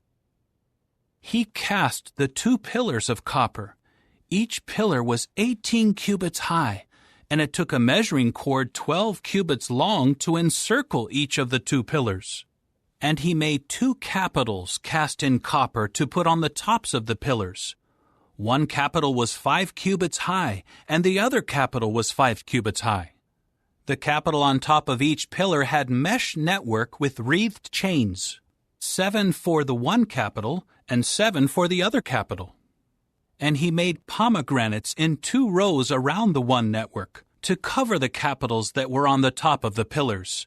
He cast the 2 pillars of copper. Each pillar was 18 cubits high, and it took a measuring cord 12 cubits long to encircle each of the 2 pillars. And he made 2 capitals cast in copper to put on the tops of the pillars. One capital was 5 cubits high, and the other capital was 5 cubits high. The capital on top of each pillar had mesh network with wreathed chains, 7 for the one capital and 7 for the other capital. And he made pomegranates in 2 rows around the one network to cover the capitals that were on the top of the pillars.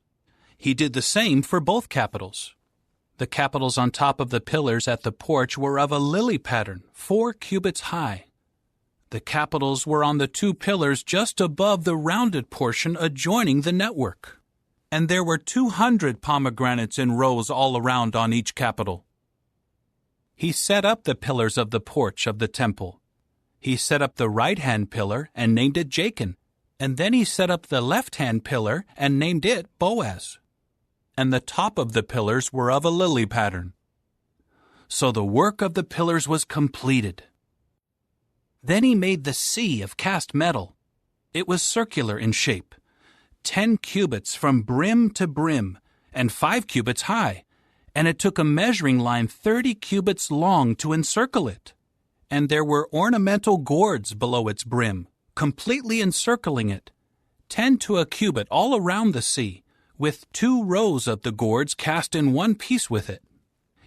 He did the same for both capitals. The capitals on top of the pillars at the porch were of a lily pattern, 4 cubits high. The capitals were on the 2 pillars just above the rounded portion adjoining the network. And there were 200 pomegranates in rows all around on each capital. He set up the pillars of the porch of the temple. He set up the right-hand pillar and named it Jachin, and then he set up the left-hand pillar and named it Boaz. And the top of the pillars were of a lily pattern. So the work of the pillars was completed. Then he made the sea of cast metal. It was circular in shape, 10 cubits from brim to brim, and 5 cubits high, and it took a measuring line 30 cubits long to encircle it. And there were ornamental gourds below its brim, completely encircling it, 10 to a cubit all around the sea, with 2 rows of the gourds cast in one piece with it.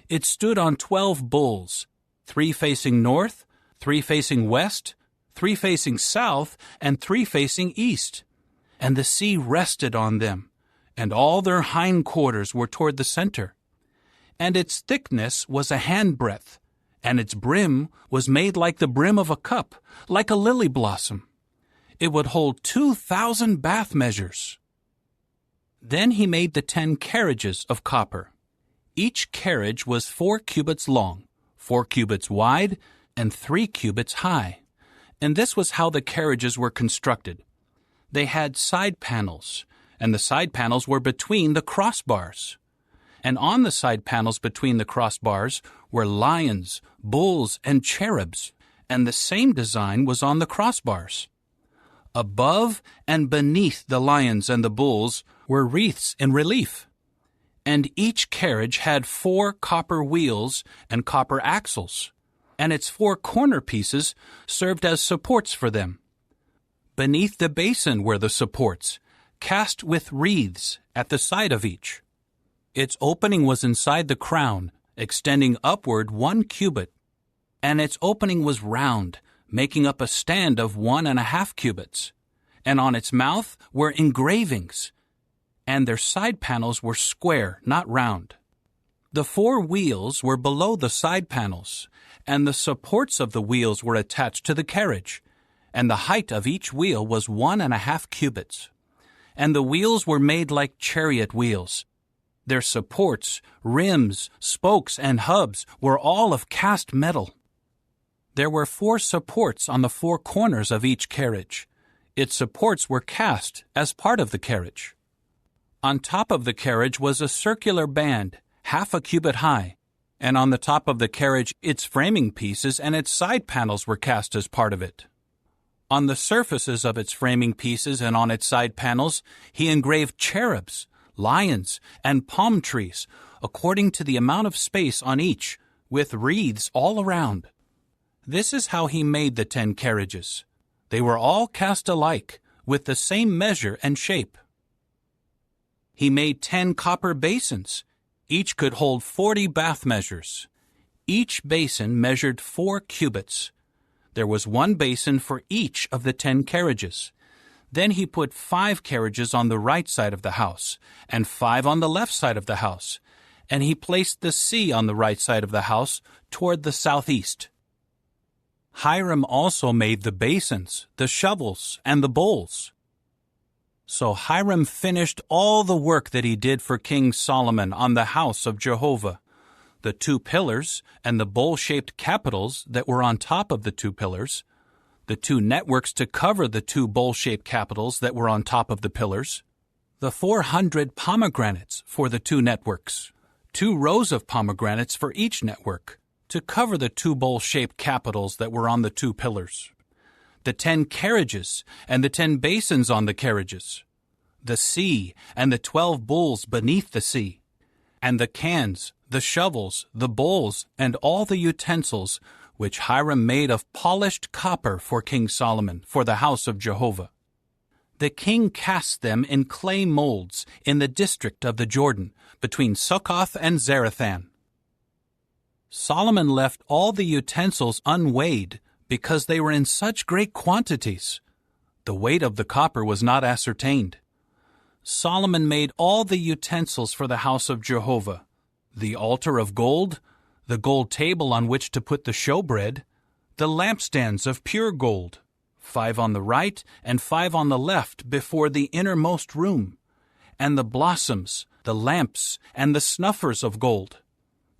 It stood on 12 bulls, 3 facing north, 3 facing west, 3 facing south, and 3 facing east. And the sea rested on them, and all their hindquarters were toward the center. And its thickness was a handbreadth, and its brim was made like the brim of a cup, like a lily blossom. It would hold 2,000 bath measures. Then he made the 10 carriages of copper. Each carriage was 4 cubits long, 4 cubits wide, and 3 cubits high. And this was how the carriages were constructed. They had side panels, and the side panels were between the crossbars. And on the side panels between the crossbars were lions, bulls, and cherubs, and the same design was on the crossbars. Above and beneath the lions and the bulls were wreaths in relief. And each carriage had 4 copper wheels and copper axles, and its 4 corner pieces served as supports for them. Beneath the basin were the supports, cast with wreaths at the side of each. Its opening was inside the crown, extending upward 1 cubit, and its opening was round, making up a stand of 1.5 cubits, and on its mouth were engravings, and their side panels were square, not round. The 4 wheels were below the side panels, and the supports of the wheels were attached to the carriage, and the height of each wheel was 1.5 cubits. And the wheels were made like chariot wheels. Their supports, rims, spokes, and hubs were all of cast metal. There were 4 supports on the 4 corners of each carriage. Its supports were cast as part of the carriage. On top of the carriage was a circular band, 1/2 cubit high, and on the top of the carriage its framing pieces and its side panels were cast as part of it. On the surfaces of its framing pieces and on its side panels he engraved cherubs, lions, and palm trees, according to the amount of space on each, with wreaths all around. This is how he made the 10 carriages. They were all cast alike, with the same measure and shape. He made 10 copper basins. Each could hold 40 bath measures. Each basin measured 4 cubits. There was 1 basin for each of the 10 carriages. Then he put 5 carriages on the right side of the house, and 5 on the left side of the house, and he placed the sea on the right side of the house toward the southeast. Hiram also made the basins, the shovels, and the bowls. So Hiram finished all the work that he did for King Solomon on the house of Jehovah. The 2 pillars and the bowl-shaped capitals that were on top of the 2 pillars, the 2 networks to cover the 2 bowl-shaped capitals that were on top of the pillars, the 400 pomegranates for the 2 networks, 2 rows of pomegranates for each network, to cover the 2 bowl-shaped capitals that were on the 2 pillars, the 10 carriages and the 10 basins on the carriages, the sea and the 12 bowls beneath the sea, and the cans, the shovels, the bowls, and all the utensils which Hiram made of polished copper for King Solomon for the house of Jehovah. The king cast them in clay molds in the district of the Jordan, between Succoth and Zarethan. Solomon left all the utensils unweighed because they were in such great quantities. The weight of the copper was not ascertained. Solomon made all the utensils for the house of Jehovah, the altar of gold, the gold table on which to put the showbread, the lampstands of pure gold, 5 on the right and 5 on the left before the innermost room, and the blossoms, the lamps, and the snuffers of gold,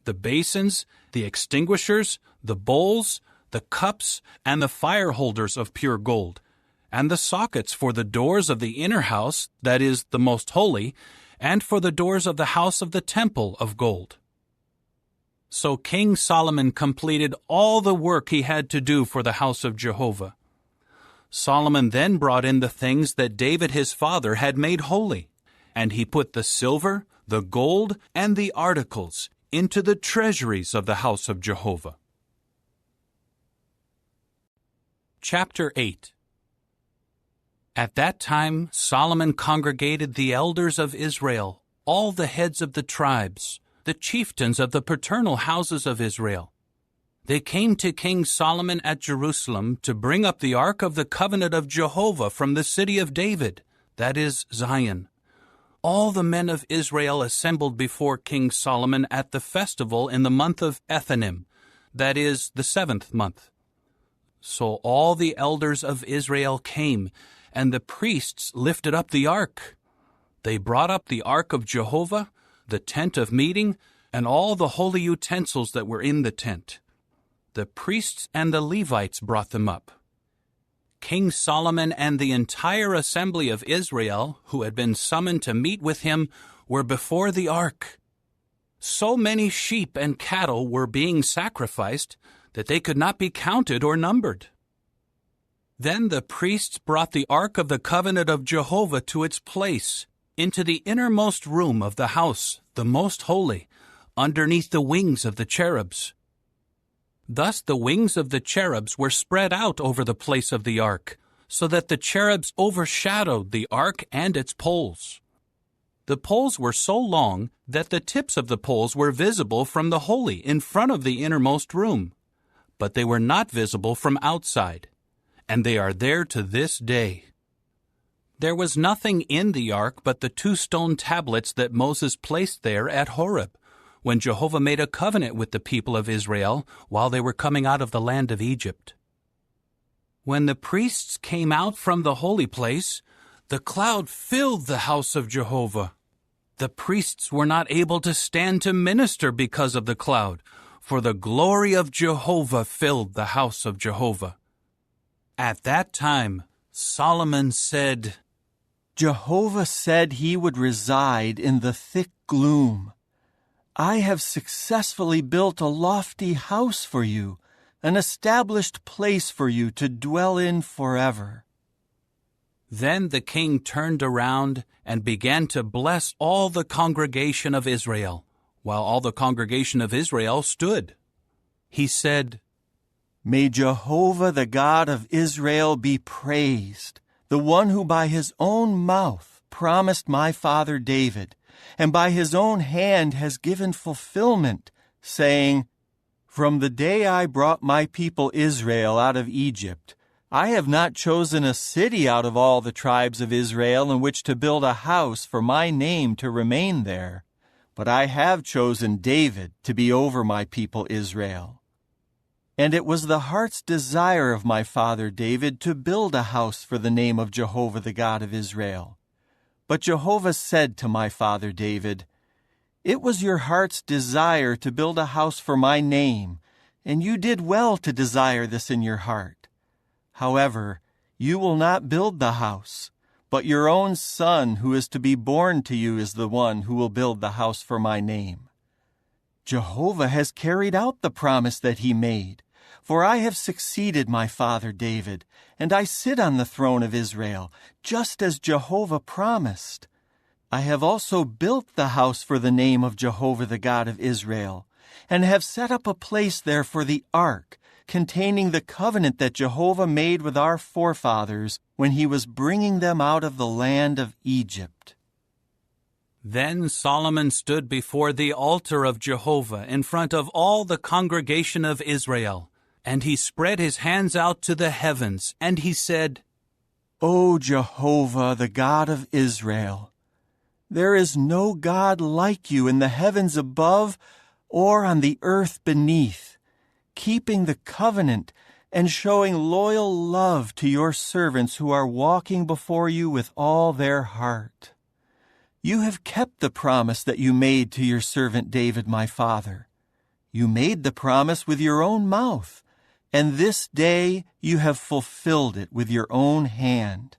the basins, the extinguishers, the bowls, the cups, and the fire holders of pure gold, and the sockets for the doors of the inner house, that is, the most holy, and for the doors of the house of the temple of gold. So King Solomon completed all the work he had to do for the house of Jehovah. Solomon then brought in the things that David his father had made holy, and he put the silver, the gold, and the articles into the treasuries of the house of Jehovah. Chapter 8. At that time Solomon congregated the elders of Israel, all the heads of the tribes, the chieftains of the paternal houses of Israel. They came to King Solomon at Jerusalem to bring up the ark of the covenant of Jehovah from the city of David, that is, Zion. All the men of Israel assembled before King Solomon at the festival in the month of Ethanim, that is, the 7th month. So all the elders of Israel came, and the priests lifted up the ark. They brought up the ark of Jehovah, the tent of meeting, and all the holy utensils that were in the tent. The priests and the Levites brought them up. King Solomon and the entire assembly of Israel, who had been summoned to meet with him, were before the ark. So many sheep and cattle were being sacrificed that they could not be counted or numbered. Then the priests brought the ark of the covenant of Jehovah to its place, into the innermost room of the house, the most holy, underneath the wings of the cherubs. Thus the wings of the cherubs were spread out over the place of the ark, so that the cherubs overshadowed the ark and its poles. The poles were so long that the tips of the poles were visible from the holy in front of the innermost room, but they were not visible from outside, and they are there to this day. There was nothing in the ark but the 2 stone tablets that Moses placed there at Horeb, when Jehovah made a covenant with the people of Israel while they were coming out of the land of Egypt. When the priests came out from the holy place, the cloud filled the house of Jehovah. The priests were not able to stand to minister because of the cloud, for the glory of Jehovah filled the house of Jehovah. At that time, Solomon said, Jehovah said he would reside in the thick gloom. I have successfully built a lofty house for you, an established place for you to dwell in forever. Then the king turned around and began to bless all the congregation of Israel, while all the congregation of Israel stood. He said, May Jehovah the God of Israel be praised, the one who by his own mouth promised my father David, and by his own hand has given fulfillment, saying, From the day I brought my people Israel out of Egypt, I have not chosen a city out of all the tribes of Israel in which to build a house for my name to remain there, but I have chosen David to be over my people Israel. And it was the heart's desire of my father David to build a house for the name of Jehovah the God of Israel. But Jehovah said to my father David, It was your heart's desire to build a house for my name, and you did well to desire this in your heart. However, you will not build the house, but your own son who is to be born to you is the one who will build the house for my name. Jehovah has carried out the promise that he made, for I have succeeded my father David, and I sit on the throne of Israel, just as Jehovah promised. I have also built the house for the name of Jehovah the God of Israel, and have set up a place there for the ark, containing the covenant that Jehovah made with our forefathers when he was bringing them out of the land of Egypt. Then Solomon stood before the altar of Jehovah in front of all the congregation of Israel, and he spread his hands out to the heavens, and he said, O Jehovah, the God of Israel, there is no God like you in the heavens above or on the earth beneath, keeping the covenant and showing loyal love to your servants who are walking before you with all their heart. You have kept the promise that you made to your servant David my father. You made the promise with your own mouth, and this day you have fulfilled it with your own hand.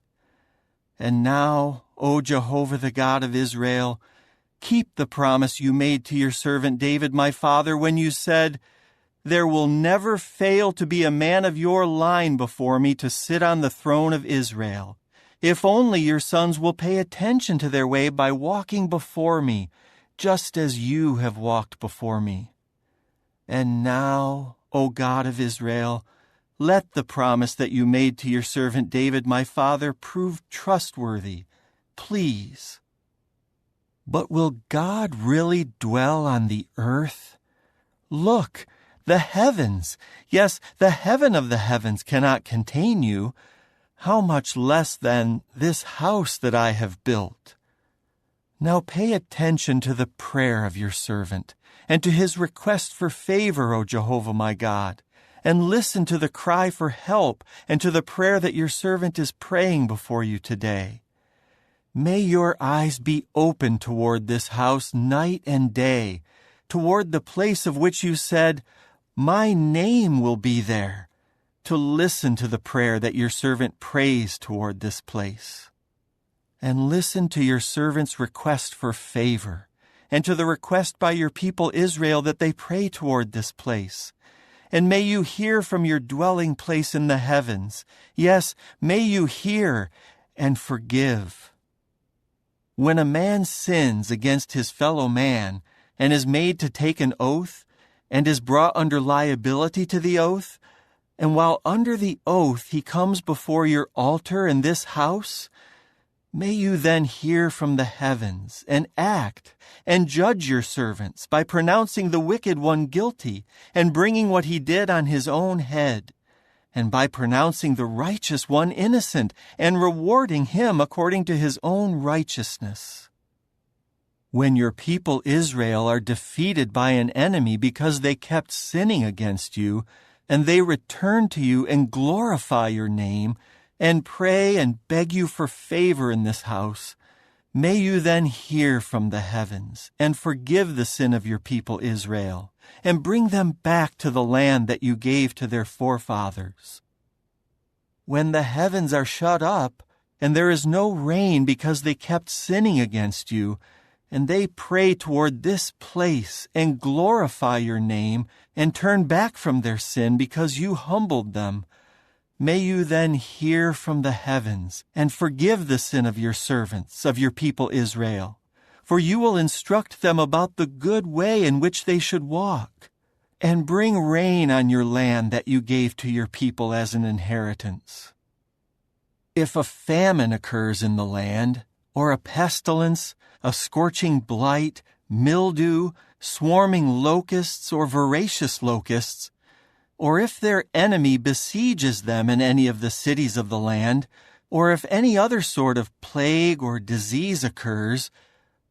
And now, O Jehovah, the God of Israel, keep the promise you made to your servant David, my father, when you said, 'There will never fail to be a man of your line before me to sit on the throne of Israel, if only your sons will pay attention to their way by walking before me, just as you have walked before me.' And now, O God of Israel, let the promise that you made to your servant David, my father, prove trustworthy, please." But will God really dwell on the earth? Look, the heavens, yes, the heaven of the heavens cannot contain you. How much less, then, this house that I have built? Now pay attention to the prayer of your servant, and to his request for favor, O Jehovah my God, and listen to the cry for help and to the prayer that your servant is praying before you today. May your eyes be open toward this house night and day, toward the place of which you said, 'My name will be there,' to listen to the prayer that your servant prays toward this place. And listen to your servant's request for favor, and to the request by your people Israel that they pray toward this place. And may you hear from your dwelling place in the heavens. Yes, may you hear and forgive. When a man sins against his fellow man and is made to take an oath and is brought under liability to the oath, and while under the oath he comes before your altar in this house, may you then hear from the heavens and act and judge your servants by pronouncing the wicked one guilty and bringing what he did on his own head, and by pronouncing the righteous one innocent and rewarding him according to his own righteousness. When your people Israel are defeated by an enemy because they kept sinning against you, and they return to you and glorify your name, and pray and beg you for favor in this house, may you then hear from the heavens and forgive the sin of your people Israel, and bring them back to the land that you gave to their forefathers. When the heavens are shut up, and there is no rain because they kept sinning against you, and they pray toward this place and glorify your name and turn back from their sin because you humbled them, may you then hear from the heavens and forgive the sin of your servants, of your people Israel, for you will instruct them about the good way in which they should walk, and bring rain on your land that you gave to your people as an inheritance. If a famine occurs in the land, or a pestilence, a scorching blight, mildew, swarming locusts, or voracious locusts, or if their enemy besieges them in any of the cities of the land, or if any other sort of plague or disease occurs,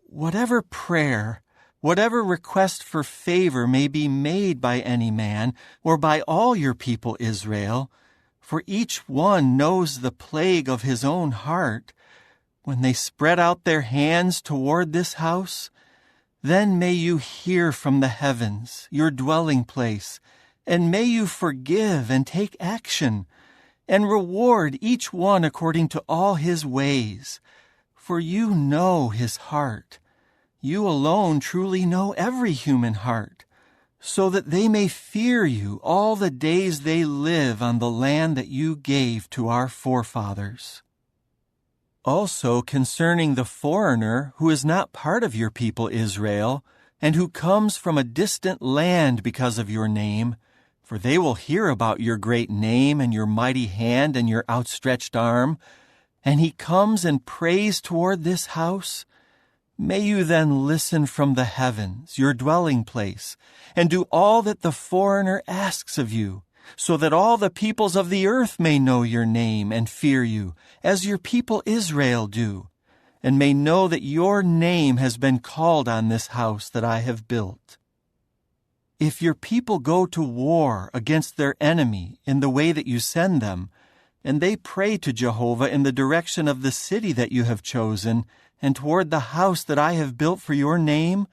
whatever prayer, whatever request for favor may be made by any man or by all your people Israel, for each one knows the plague of his own heart, when they spread out their hands toward this house, then may you hear from the heavens, your dwelling place, and may you forgive and take action, and reward each one according to all his ways. For you know his heart. You alone truly know every human heart, so that they may fear you all the days they live on the land that you gave to our forefathers. Also concerning the foreigner who is not part of your people Israel, and who comes from a distant land because of your name, for they will hear about your great name and your mighty hand and your outstretched arm, and he comes and prays toward this house, may you then listen from the heavens, your dwelling place, and do all that the foreigner asks of you, so that all the peoples of the earth may know your name and fear you, as your people Israel do, and may know that your name has been called on this house that I have built. If your people go to war against their enemy in the way that you send them, and they pray to Jehovah in the direction of the city that you have chosen, and toward the house that I have built for your name,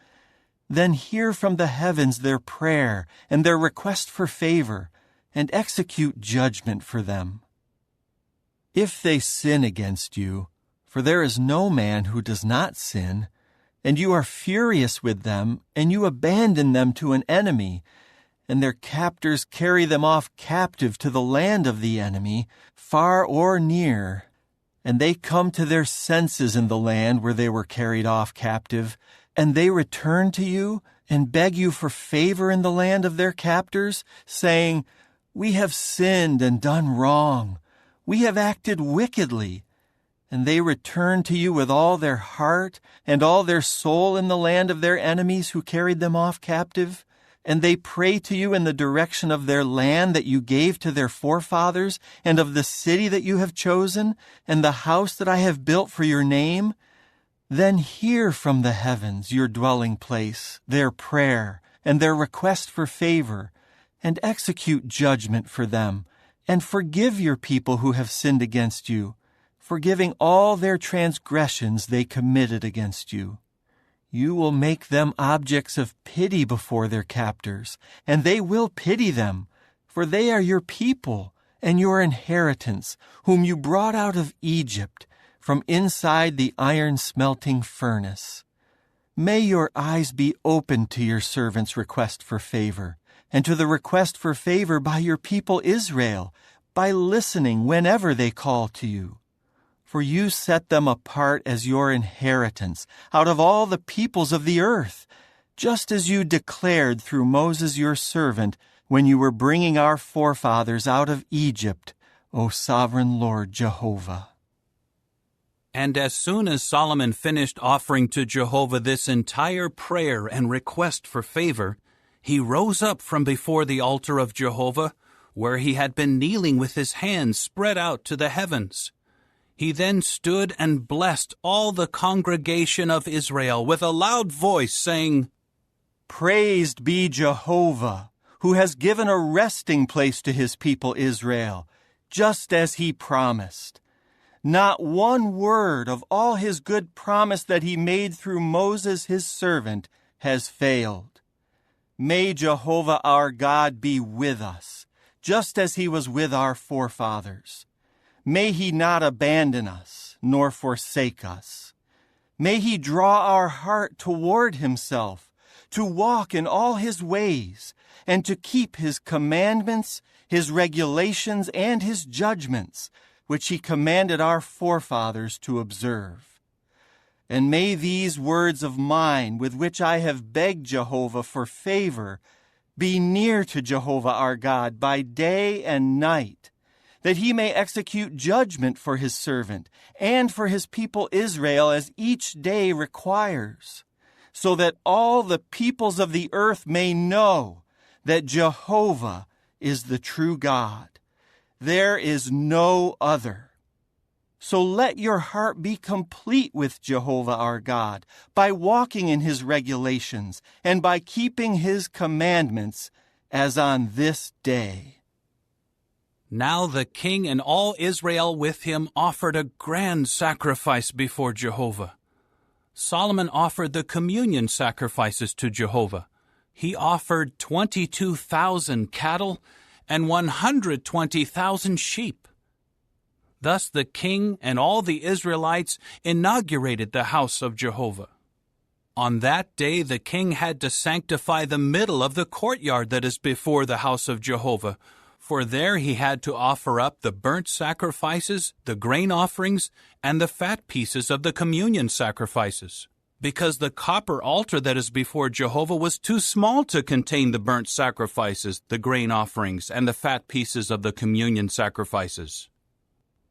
then hear from the heavens their prayer and their request for favor, and execute judgment for them. If they sin against you, for there is no man who does not sin, and you are furious with them, and you abandon them to an enemy, and their captors carry them off captive to the land of the enemy, far or near, and they come to their senses in the land where they were carried off captive, and they return to you and beg you for favor in the land of their captors, saying, "We have sinned and done wrong. We have acted wickedly." And they return to you with all their heart and all their soul in the land of their enemies who carried them off captive, and they pray to you in the direction of their land that you gave to their forefathers, and of the city that you have chosen, and the house that I have built for your name, then hear from the heavens, your dwelling place, their prayer and their request for favor, and execute judgment for them, and forgive your people who have sinned against you, forgiving all their transgressions they committed against you. You will make them objects of pity before their captors, and they will pity them, for they are your people and your inheritance, whom you brought out of Egypt, from inside the iron-smelting furnace. May your eyes be open to your servant's request for favor, and to the request for favor by your people Israel, by listening whenever they call to you. For you set them apart as your inheritance out of all the peoples of the earth, just as you declared through Moses your servant when you were bringing our forefathers out of Egypt, O sovereign Lord Jehovah. And as soon as Solomon finished offering to Jehovah this entire prayer and request for favor, he rose up from before the altar of Jehovah, where he had been kneeling with his hands spread out to the heavens. He then stood and blessed all the congregation of Israel with a loud voice, saying, "Praised be Jehovah, who has given a resting place to his people Israel, just as he promised. Not one word of all his good promise that he made through Moses his servant has failed. May Jehovah our God be with us, just as he was with our forefathers. May he not abandon us, nor forsake us. May he draw our heart toward himself, to walk in all his ways, and to keep his commandments, his regulations, and his judgments, which he commanded our forefathers to observe. And may these words of mine, with which I have begged Jehovah for favor, be near to Jehovah our God by day and night, that he may execute judgment for his servant and for his people Israel as each day requires, so that all the peoples of the earth may know that Jehovah is the true God. There is no other. So let your heart be complete with Jehovah our God by walking in his regulations and by keeping his commandments as on this day." Now the king and all Israel with him offered a grand sacrifice before Jehovah. Solomon offered the communion sacrifices to Jehovah. He offered 22,000 cattle and 120,000 sheep. Thus the king and all the Israelites inaugurated the house of Jehovah. On that day the king had to sanctify the middle of the courtyard that is before the house of Jehovah, for there he had to offer up the burnt sacrifices, the grain offerings, and the fat pieces of the communion sacrifices, because the copper altar that is before Jehovah was too small to contain the burnt sacrifices, the grain offerings, and the fat pieces of the communion sacrifices.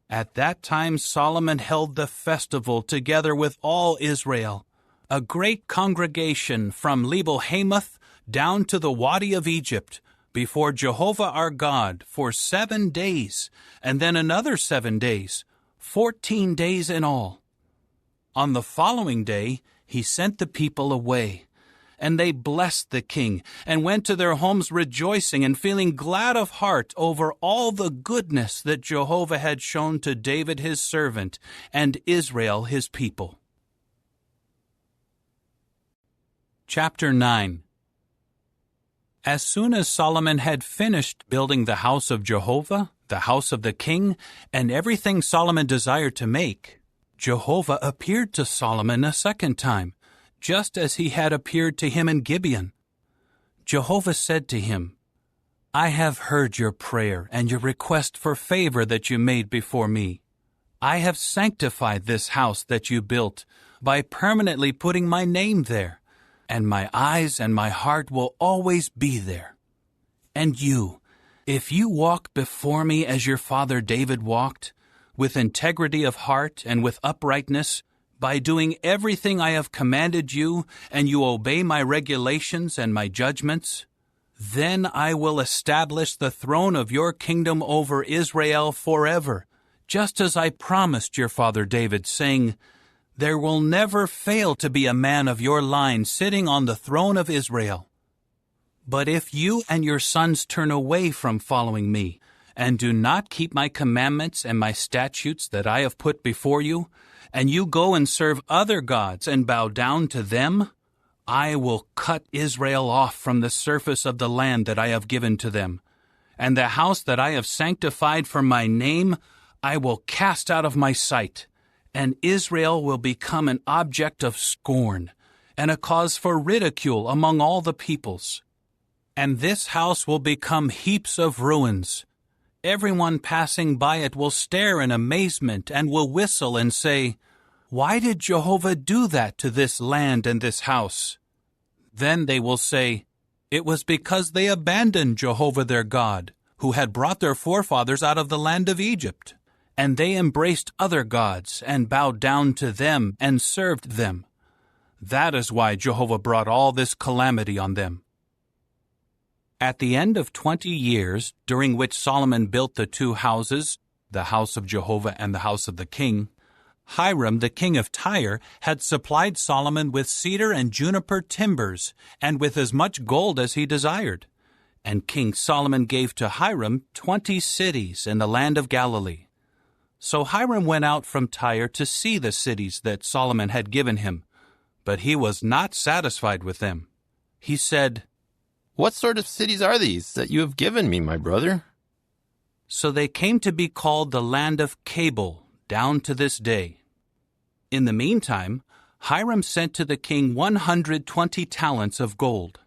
At that time Solomon held the festival together with all Israel, a great congregation from Lebo-Hamath down to the Wadi of Egypt, before Jehovah our God for 7 days, and then another 7 days, 14 days in all. On the following day he sent the people away, and they blessed the king, and went to their homes rejoicing and feeling glad of heart over all the goodness that Jehovah had shown to David his servant, and Israel his people. Chapter 9. As soon as Solomon had finished building the house of Jehovah, the house of the king, and everything Solomon desired to make, Jehovah appeared to Solomon a second time, just as he had appeared to him in Gibeon. Jehovah said to him, I have heard your prayer and your request for favor that you made before me. I have sanctified this house that you built by permanently putting my name there, and my eyes and my heart will always be there. And you, if you walk before me as your father David walked, with integrity of heart and with uprightness, by doing everything I have commanded you, and you obey my regulations and my judgments, then I will establish the throne of your kingdom over Israel forever, just as I promised your father David, saying, There will never fail to be a man of your line sitting on the throne of Israel. But if you and your sons turn away from following me, and do not keep my commandments and my statutes that I have put before you, and you go and serve other gods and bow down to them, I will cut Israel off from the surface of the land that I have given to them, and the house that I have sanctified for my name I will cast out of my sight, and Israel will become an object of scorn, and a cause for ridicule among all the peoples. And this house will become heaps of ruins. Everyone passing by it will stare in amazement and will whistle and say, Why did Jehovah do that to this land and this house? Then they will say, It was because they abandoned Jehovah their God, who had brought their forefathers out of the land of Egypt, and they embraced other gods and bowed down to them and served them. That is why Jehovah brought all this calamity on them. At the end of 20 years, during which Solomon built the two houses, the house of Jehovah and the house of the king, Hiram, the king of Tyre, had supplied Solomon with cedar and juniper timbers, and with as much gold as he desired. And King Solomon gave to Hiram 20 cities in the land of Galilee. So Hiram went out from Tyre to see the cities that Solomon had given him, but he was not satisfied with them. He said, What sort of cities are these that you have given me, my brother? So they came to be called the land of Cabul, down to this day. In the meantime, Hiram sent to the king 120 talents of gold.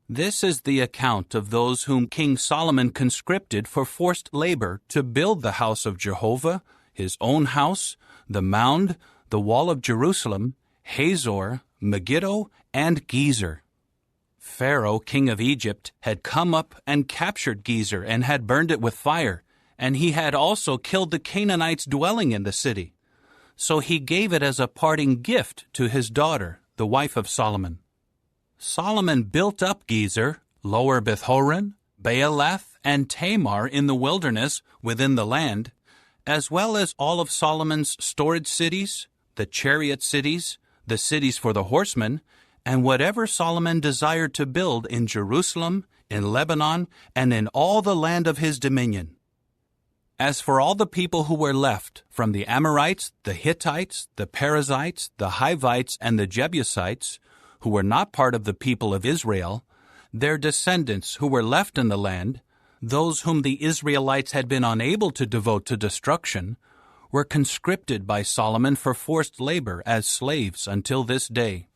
This is the account of those whom King Solomon conscripted for forced labor to build the house of Jehovah, his own house, the mound, the wall of Jerusalem, Hazor, Megiddo, and Gezer. Pharaoh, king of Egypt, had come up and captured Gezer and had burned it with fire, and he had also killed the Canaanites dwelling in the city. So he gave it as a parting gift to his daughter, the wife of Solomon. Solomon built up Gezer, Lower Beth-horon, Baalath, and Tamar in the wilderness within the land, as well as all of Solomon's storage cities, the chariot cities, the cities for the horsemen, and whatever Solomon desired to build in Jerusalem, in Lebanon, and in all the land of his dominion. As for all the people who were left, from the Amorites, the Hittites, the Perizzites, the Hivites, and the Jebusites, who were not part of the people of Israel, their descendants who were left in the land, those whom the Israelites had been unable to devote to destruction, were conscripted by Solomon for forced labor as slaves until this day.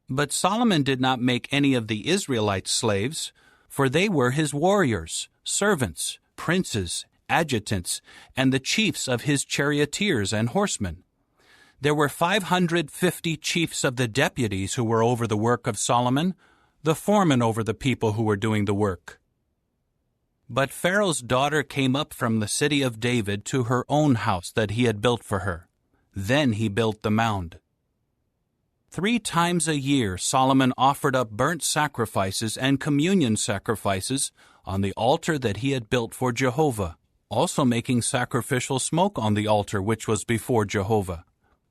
But Solomon did not make any of the Israelites slaves, for they were his warriors, servants, princes, adjutants, and the chiefs of his charioteers and horsemen. There were 550 chiefs of the deputies who were over the work of Solomon, the foremen over the people who were doing the work. But Pharaoh's daughter came up from the city of David to her own house that he had built for her. Then he built the mound. 3 times a year Solomon offered up burnt sacrifices and communion sacrifices on the altar that he had built for Jehovah, also making sacrificial smoke on the altar which was before Jehovah.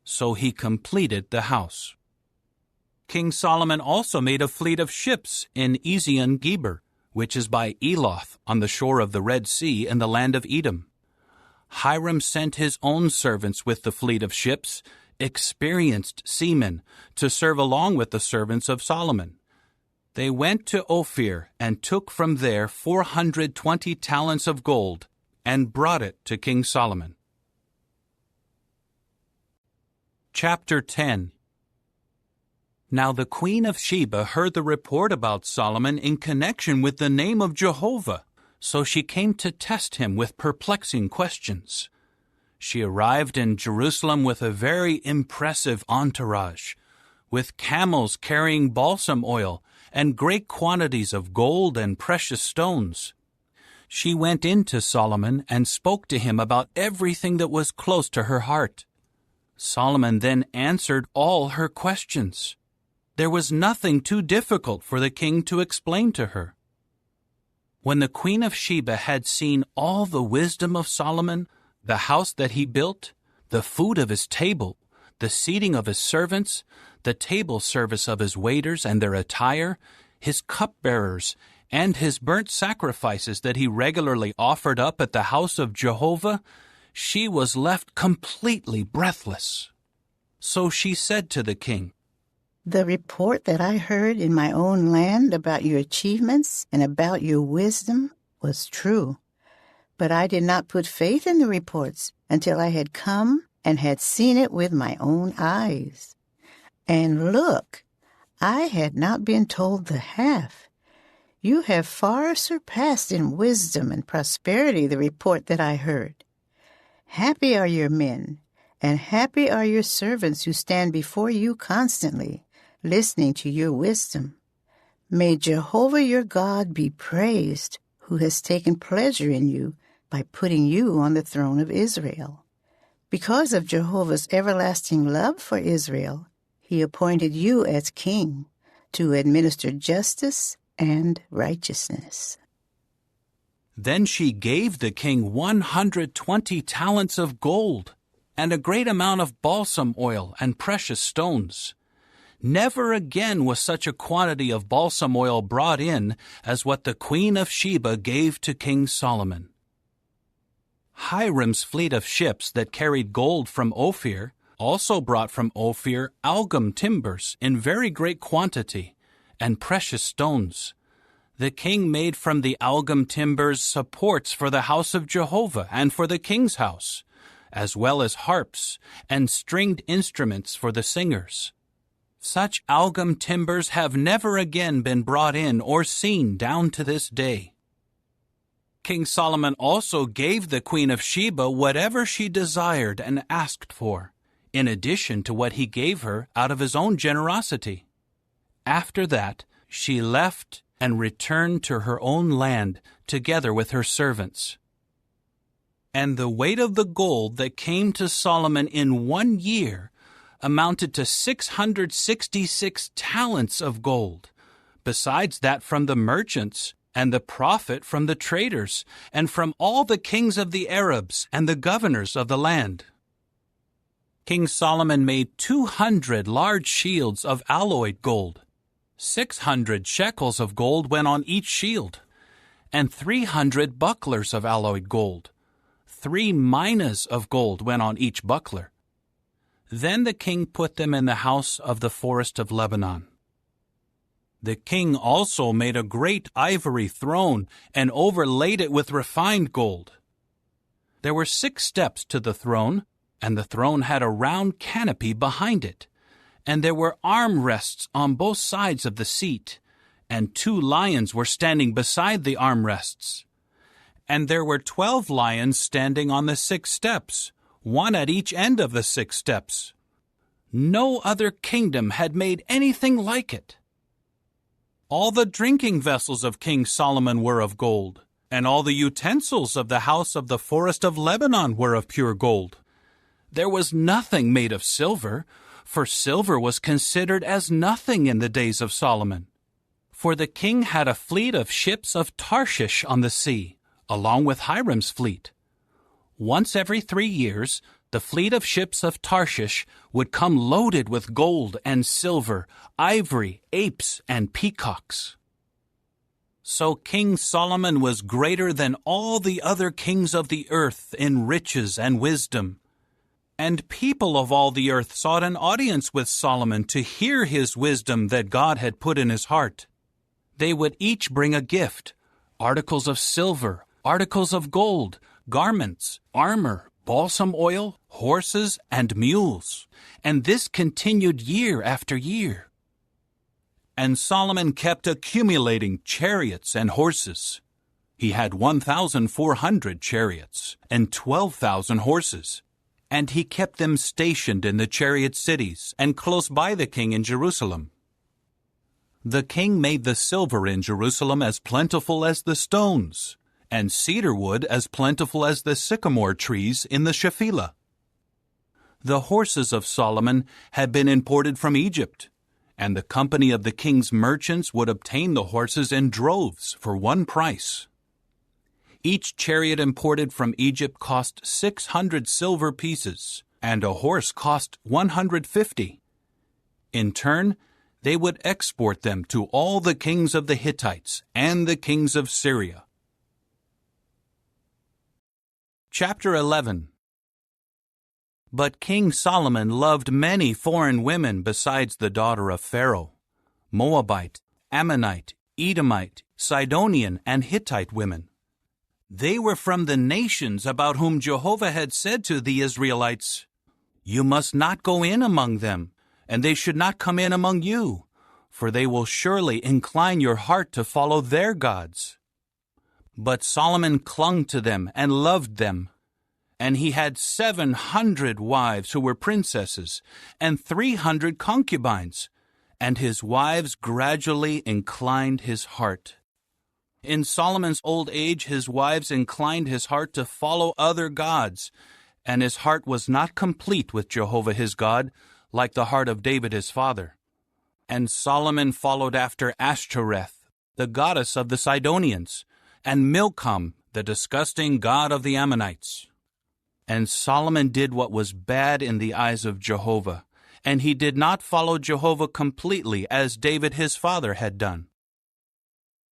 So he completed the house. King Solomon also made a fleet of ships in Ezion-Geber, which is by Eloth on the shore of the Red Sea in the land of Edom. Hiram sent his own servants with the fleet of ships, experienced seamen, to serve along with the servants of Solomon. They went to Ophir and took from there 420 talents of gold and brought it to King Solomon. Chapter 10. Now the queen of Sheba heard the report about Solomon in connection with the name of Jehovah, so she came to test him with perplexing questions. She arrived in Jerusalem with a very impressive entourage, with camels carrying balsam oil and great quantities of gold and precious stones. She went in to Solomon and spoke to him about everything that was close to her heart. Solomon then answered all her questions. There was nothing too difficult for the king to explain to her. When the queen of Sheba had seen all the wisdom of Solomon, the house that he built, the food of his table, the seating of his servants, the table service of his waiters and their attire, his cupbearers, and his burnt sacrifices that he regularly offered up at the house of Jehovah, she was left completely breathless. So she said to the king, "The report that I heard in my own land about your achievements and about your wisdom was true. But I did not put faith in the reports until I had come and had seen it with my own eyes. And look, I had not been told the half. You have far surpassed in wisdom and prosperity the report that I heard. Happy are your men, and happy are your servants who stand before you constantly, listening to your wisdom. May Jehovah your God be praised, who has taken pleasure in you by putting you on the throne of Israel. Because of Jehovah's everlasting love for Israel, he appointed you as king to administer justice and righteousness." Then she gave the king 120 talents of gold and a great amount of balsam oil and precious stones. Never again was such a quantity of balsam oil brought in as what the queen of Sheba gave to King Solomon. Hiram's fleet of ships that carried gold from Ophir also brought from Ophir algum timbers in very great quantity and precious stones. The king made from the algum timbers supports for the house of Jehovah and for the king's house, as well as harps and stringed instruments for the singers. Such algum timbers have never again been brought in or seen down to this day. King Solomon also gave the queen of Sheba whatever she desired and asked for, in addition to what he gave her out of his own generosity. After that, she left and returned to her own land together with her servants. And the weight of the gold that came to Solomon in 1 year amounted to 666 talents of gold, besides that from the merchants and the profit from the traders and from all the kings of the Arabs and the governors of the land. King Solomon made 200 large shields of alloyed gold. 600 shekels of gold went on each shield, and 300 bucklers of alloyed gold. 3 minas of gold went on each buckler. Then the king put them in the house of the forest of Lebanon. The king also made a great ivory throne and overlaid it with refined gold. There were 6 steps to the throne, and the throne had a round canopy behind it, and there were armrests on both sides of the seat, and 2 lions were standing beside the armrests. And there were 12 lions standing on the 6 steps, one at each end of the 6 steps. No other kingdom had made anything like it. All the drinking vessels of King Solomon were of gold, and all the utensils of the house of the forest of Lebanon were of pure gold. There was nothing made of silver, for silver was considered as nothing in the days of Solomon. For the king had a fleet of ships of Tarshish on the sea, along with Hiram's fleet. Once every 3 years, the fleet of ships of Tarshish would come loaded with gold and silver, ivory, apes, and peacocks. So King Solomon was greater than all the other kings of the earth in riches and wisdom. And people of all the earth sought an audience with Solomon to hear his wisdom that God had put in his heart. They would each bring a gift: articles of silver, articles of gold, garments, armor, balsam oil, horses, and mules. And this continued year after year. And Solomon kept accumulating chariots and horses. He had 1,400 chariots and 12,000 horses. And he kept them stationed in the chariot cities and close by the king in Jerusalem. The king made the silver in Jerusalem as plentiful as the stones, and cedar wood as plentiful as the sycamore trees in the Shephelah. The horses of Solomon had been imported from Egypt, and the company of the king's merchants would obtain the horses in droves for one price. Each chariot imported from Egypt cost 600 silver pieces, and a horse cost 150. In turn, they would export them to all the kings of the Hittites and the kings of Syria. Chapter 11. But King Solomon loved many foreign women besides the daughter of Pharaoh: Moabite, Ammonite, Edomite, Sidonian, and Hittite women. They were from the nations about whom Jehovah had said to the Israelites, "You must not go in among them, and they should not come in among you, for they will surely incline your heart to follow their gods." But Solomon clung to them and loved them. And he had 700 wives who were princesses, and 300 concubines, and his wives gradually inclined his heart. In Solomon's old age, his wives inclined his heart to follow other gods, and his heart was not complete with Jehovah his God, like the heart of David his father. And Solomon followed after Ashtoreth, the goddess of the Sidonians, and Milcom, the disgusting god of the Ammonites. And Solomon did what was bad in the eyes of Jehovah, and he did not follow Jehovah completely as David his father had done.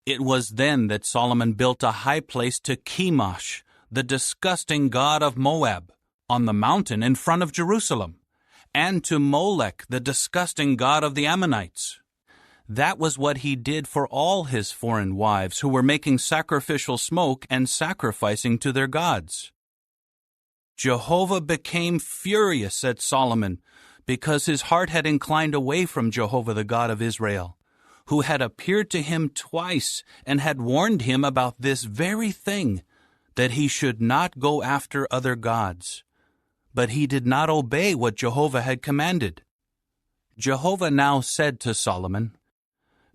It was then that Solomon built a high place to Chemosh, the disgusting god of Moab, on the mountain in front of Jerusalem, and to Molech, the disgusting god of the Ammonites. That was what he did for all his foreign wives who were making sacrificial smoke and sacrificing to their gods. Jehovah became furious at Solomon because his heart had inclined away from Jehovah the God of Israel, who had appeared to him twice and had warned him about this very thing, that he should not go after other gods. But he did not obey what Jehovah had commanded. Jehovah now said to Solomon,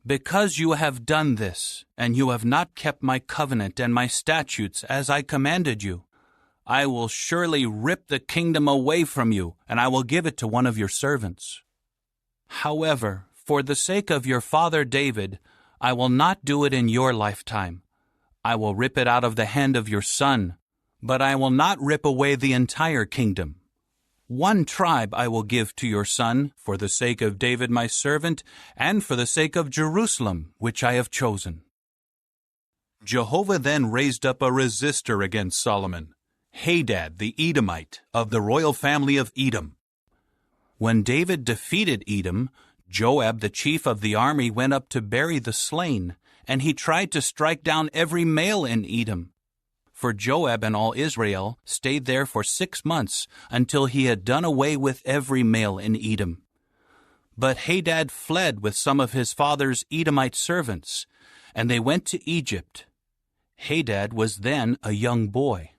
"Because you have done this, and you have not kept my covenant and my statutes as I commanded you, I will surely rip the kingdom away from you, and I will give it to one of your servants. However, for the sake of your father David, I will not do it in your lifetime. I will rip it out of the hand of your son, but I will not rip away the entire kingdom. One tribe I will give to your son, for the sake of David my servant, and for the sake of Jerusalem, which I have chosen." Jehovah then raised up a resistor against Solomon, Hadad the Edomite, of the royal family of Edom. When David defeated Edom, Joab, the chief of the army, went up to bury the slain, and he tried to strike down every male in Edom. For Joab and all Israel stayed there for 6 months until he had done away with every male in Edom. But Hadad fled with some of his father's Edomite servants, and they went to Egypt. Hadad was then a young boy.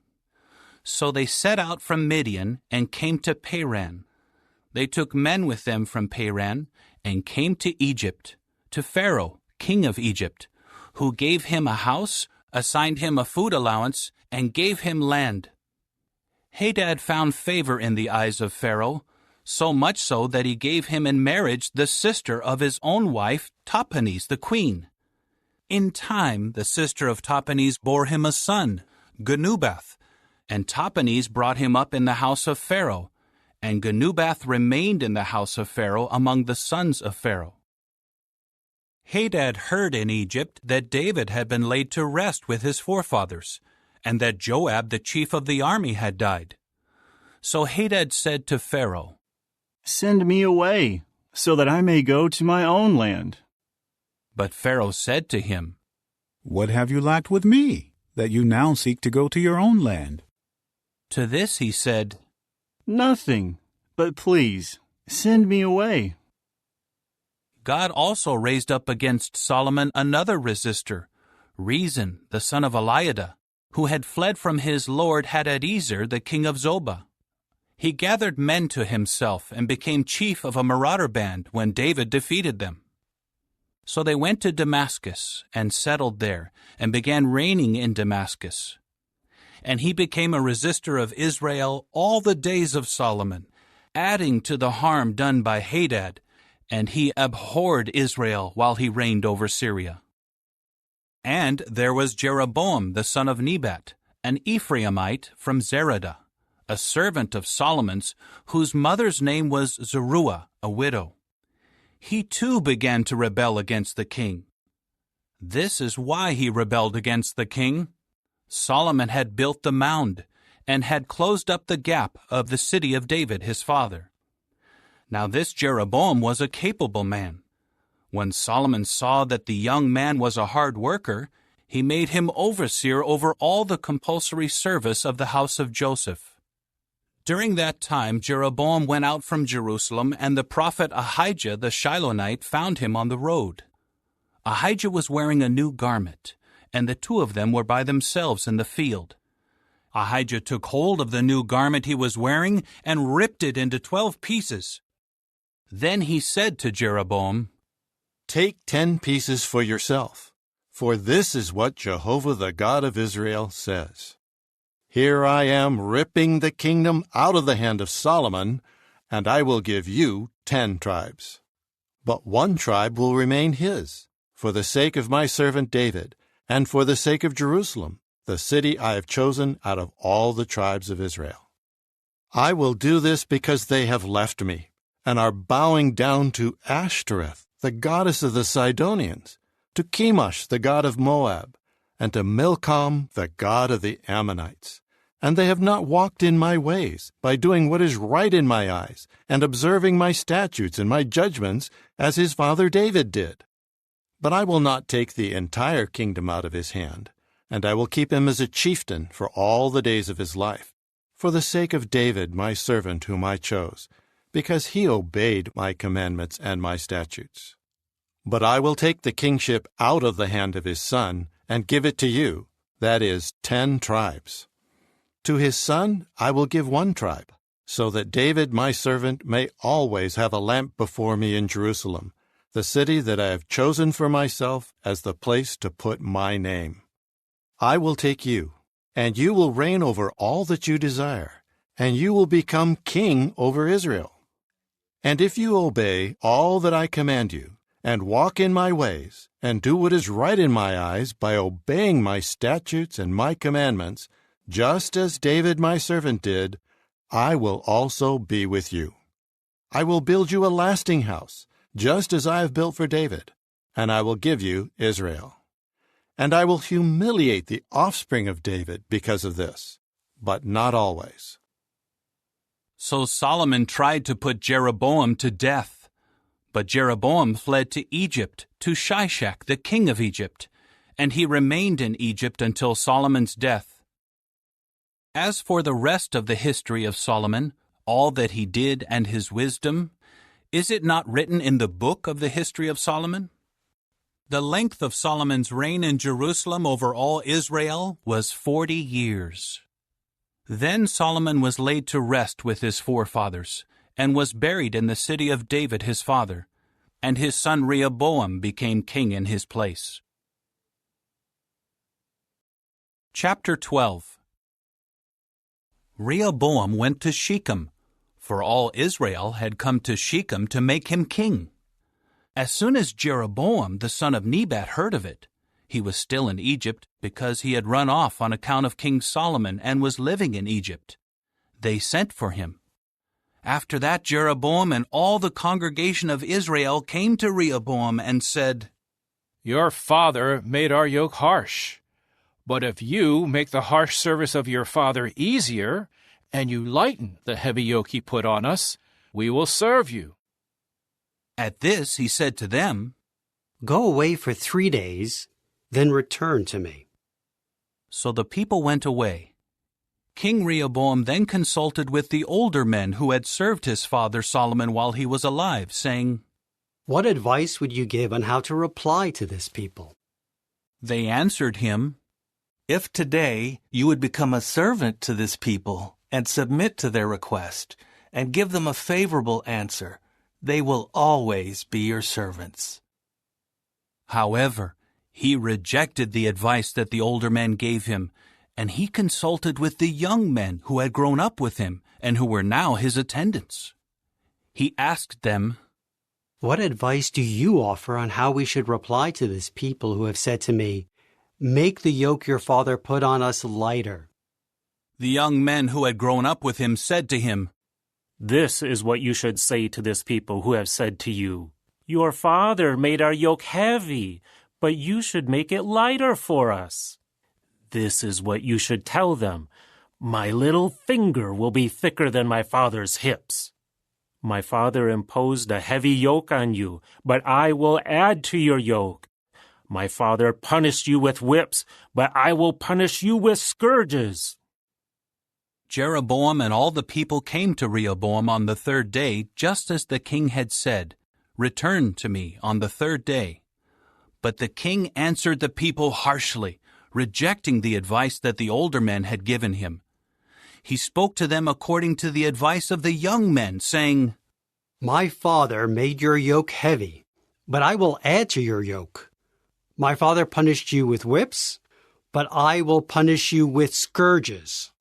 So they set out from Midian and came to Paran. They took men with them from Paran and came to Egypt, to Pharaoh, king of Egypt, who gave him a house, assigned him a food allowance, and gave him land. Hadad found favor in the eyes of Pharaoh, so much so that he gave him in marriage the sister of his own wife, Tahpenes the queen. In time, the sister of Tahpenes bore him a son, Genubath, and Tahpenes brought him up in the house of Pharaoh, and Genubath remained in the house of Pharaoh among the sons of Pharaoh. Hadad heard in Egypt that David had been laid to rest with his forefathers, and that Joab, the chief of the army, had died. So Hadad said to Pharaoh, "Send me away, so that I may go to my own land." But Pharaoh said to him, "What have you lacked with me, that you now seek to go to your own land?" To this he said, "Nothing, but please, send me away." God also raised up against Solomon another resistor, Rezin, the son of Eliada, who had fled from his lord Hadadezer, the king of Zobah. He gathered men to himself and became chief of a marauder band when David defeated them. So they went to Damascus and settled there and began reigning in Damascus. And he became a resistor of Israel all the days of Solomon, adding to the harm done by Hadad, and he abhorred Israel while he reigned over Syria. And there was Jeroboam the son of Nebat, an Ephraimite from Zeradah, a servant of Solomon's, whose mother's name was Zeruiah, a widow. He too began to rebel against the king. This is why he rebelled against the king. Solomon had built the mound and had closed up the gap of the city of David his father. Now this Jeroboam was a capable man. When Solomon saw that the young man was a hard worker, he made him overseer over all the compulsory service of the house of Joseph. During that time Jeroboam went out from Jerusalem, and the prophet Ahijah the Shilonite found him on the road. Ahijah was wearing a new garment, and the two of them were by themselves in the field. Ahijah took hold of the new garment he was wearing and ripped it into 12 pieces. Then he said to Jeroboam, "Take 10 pieces for yourself, for this is what Jehovah the God of Israel says. Here I am ripping the kingdom out of the hand of Solomon, and I will give you 10 tribes. But 1 tribe will remain his, for the sake of my servant David, and for the sake of Jerusalem, the city I have chosen out of all the tribes of Israel. I will do this because they have left me, and are bowing down to Ashtoreth, the goddess of the Sidonians, to Chemosh, the god of Moab, and to Milcom, the god of the Ammonites. And they have not walked in my ways, by doing what is right in my eyes, and observing my statutes and my judgments, as his father David did. But I will not take the entire kingdom out of his hand, and I will keep him as a chieftain for all the days of his life, for the sake of David my servant whom I chose, because he obeyed my commandments and my statutes. But I will take the kingship out of the hand of his son, and give it to you, that is, 10 tribes. To his son I will give 1 tribe, so that David my servant may always have a lamp before me in Jerusalem, the city that I have chosen for myself as the place to put my name. I will take you, and you will reign over all that you desire, and you will become king over Israel. And if you obey all that I command you, and walk in my ways, and do what is right in my eyes by obeying my statutes and my commandments, just as David my servant did, I will also be with you. I will build you a lasting house, just as I have built for David, and I will give you Israel. And I will humiliate the offspring of David because of this, but not always." So Solomon tried to put Jeroboam to death, but Jeroboam fled to Egypt, to Shishak, the king of Egypt, and he remained in Egypt until Solomon's death. As for the rest of the history of Solomon, all that he did and his wisdom, is it not written in the book of the history of Solomon? The length of Solomon's reign in Jerusalem over all Israel was 40 years. Then Solomon was laid to rest with his forefathers, and was buried in the city of David his father, and his son Rehoboam became king in his place. Chapter 12. Rehoboam went to Shechem, for all Israel had come to Shechem to make him king. As soon as Jeroboam the son of Nebat heard of it, he was still in Egypt because he had run off on account of King Solomon and was living in Egypt. They sent for him. After that, Jeroboam and all the congregation of Israel came to Rehoboam and said, "Your father made our yoke harsh. But if you make the harsh service of your father easier, and you lighten the heavy yoke he put on us, we will serve you." At this he said to them, Go away for 3 days, then return to me. So the people went away. King Rehoboam then consulted with the older men who had served his father Solomon while he was alive, saying, What advice would you give on how to reply to this people? They answered him, If today you would become a servant to this people and submit to their request and give them a favorable answer, they will always be your servants. However, he rejected the advice that the older men gave him, and he consulted with the young men who had grown up with him and who were now his attendants. He asked them, What advice do you offer on how we should reply to this people who have said to me, Make the yoke your father put on us lighter? The young men who had grown up with him said to him, This is what you should say to this people who have said to you, Your father made our yoke heavy, but you should make it lighter for us. This is what you should tell them. My little finger will be thicker than my father's hips. My father imposed a heavy yoke on you, but I will add to your yoke. My father punished you with whips, but I will punish you with scourges. Jeroboam and all the people came to Rehoboam on the 3rd day, just as the king had said, Return to me on the 3rd day. But the king answered the people harshly, rejecting the advice that the older men had given him. He spoke to them according to the advice of the young men, saying, My father made your yoke heavy, but I will add to your yoke. My father punished you with whips, but I will punish you with scourges.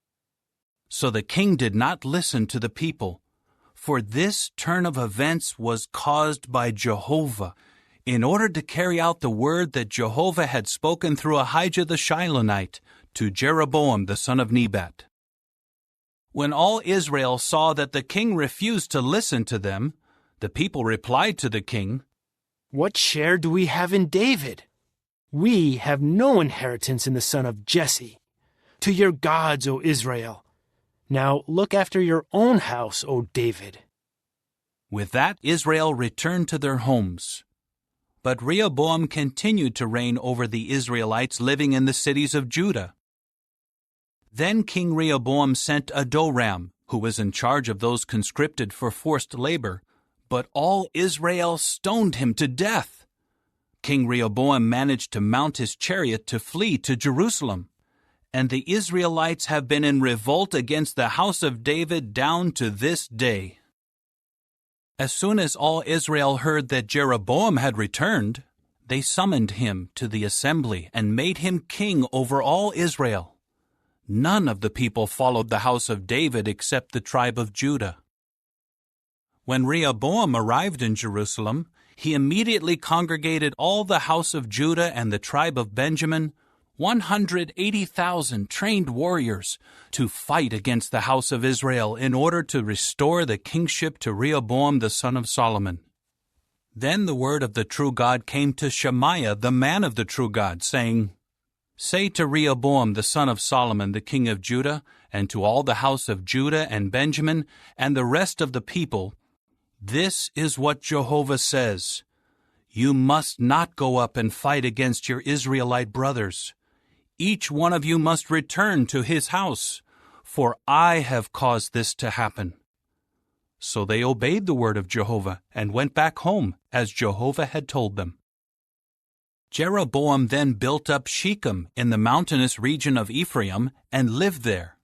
So the king did not listen to the people, for this turn of events was caused by Jehovah, in order to carry out the word that Jehovah had spoken through Ahijah the Shilonite to Jeroboam the son of Nebat. When all Israel saw that the king refused to listen to them, the people replied to the king, What share do we have in David? We have no inheritance in the son of Jesse. To your gods, O Israel. Now look after your own house, O David. With that, Israel returned to their homes. But Rehoboam continued to reign over the Israelites living in the cities of Judah. Then King Rehoboam sent Adoram, who was in charge of those conscripted for forced labor, but all Israel stoned him to death. King Rehoboam managed to mount his chariot to flee to Jerusalem, and the Israelites have been in revolt against the house of David down to this day. As soon as all Israel heard that Jeroboam had returned, they summoned him to the assembly and made him king over all Israel. None of the people followed the house of David except the tribe of Judah. When Rehoboam arrived in Jerusalem, he immediately congregated all the house of Judah and the tribe of Benjamin, 180,000 trained warriors, to fight against the house of Israel in order to restore the kingship to Rehoboam the son of Solomon. Then the word of the true God came to Shemaiah, the man of the true God, saying, Say to Rehoboam the son of Solomon, the king of Judah, and to all the house of Judah and Benjamin, and the rest of the people, This is what Jehovah says, You must not go up and fight against your Israelite brothers. Each one of you must return to his house, for I have caused this to happen. So they obeyed the word of Jehovah and went back home, as Jehovah had told them. Jeroboam then built up Shechem in the mountainous region of Ephraim and lived there.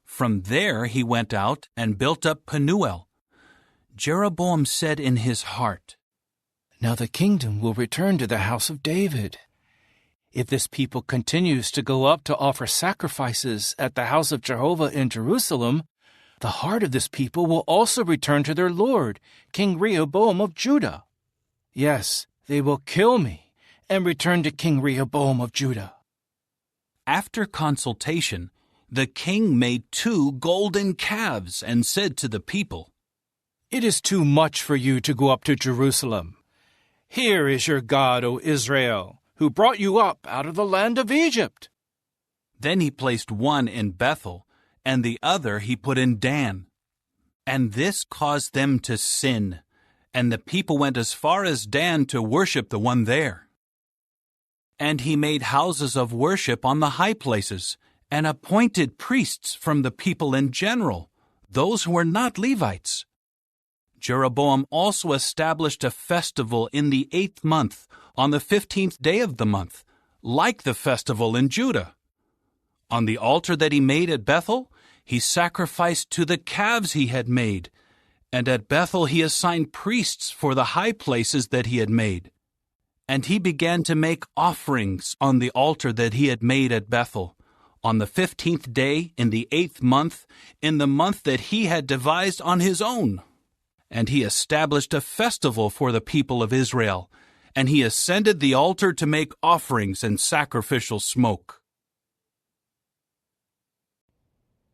From there he went out and built up Penuel. Jeroboam said in his heart, Now the kingdom will return to the house of David. If this people continues to go up to offer sacrifices at the house of Jehovah in Jerusalem, the heart of this people will also return to their lord, King Rehoboam of Judah. Yes, they will kill me and return to King Rehoboam of Judah. After consultation, the king made 2 golden calves and said to the people, It is too much for you to go up to Jerusalem. Here is your God, O Israel, who brought you up out of the land of Egypt. Then he placed one in Bethel, and the other he put in Dan. And this caused them to sin, and the people went as far as Dan to worship the one there. And he made houses of worship on the high places, and appointed priests from the people in general, those who were not Levites. Jeroboam also established a festival in the 8th month, on the 15th day of the month, like the festival in Judah. On the altar that he made at Bethel, he sacrificed to the calves he had made, and at Bethel he assigned priests for the high places that he had made. And he began to make offerings on the altar that he had made at Bethel, on the 15th day in the 8th month, in the month that he had devised on his own. And he established a festival for the people of Israel, and he ascended the altar to make offerings and sacrificial smoke.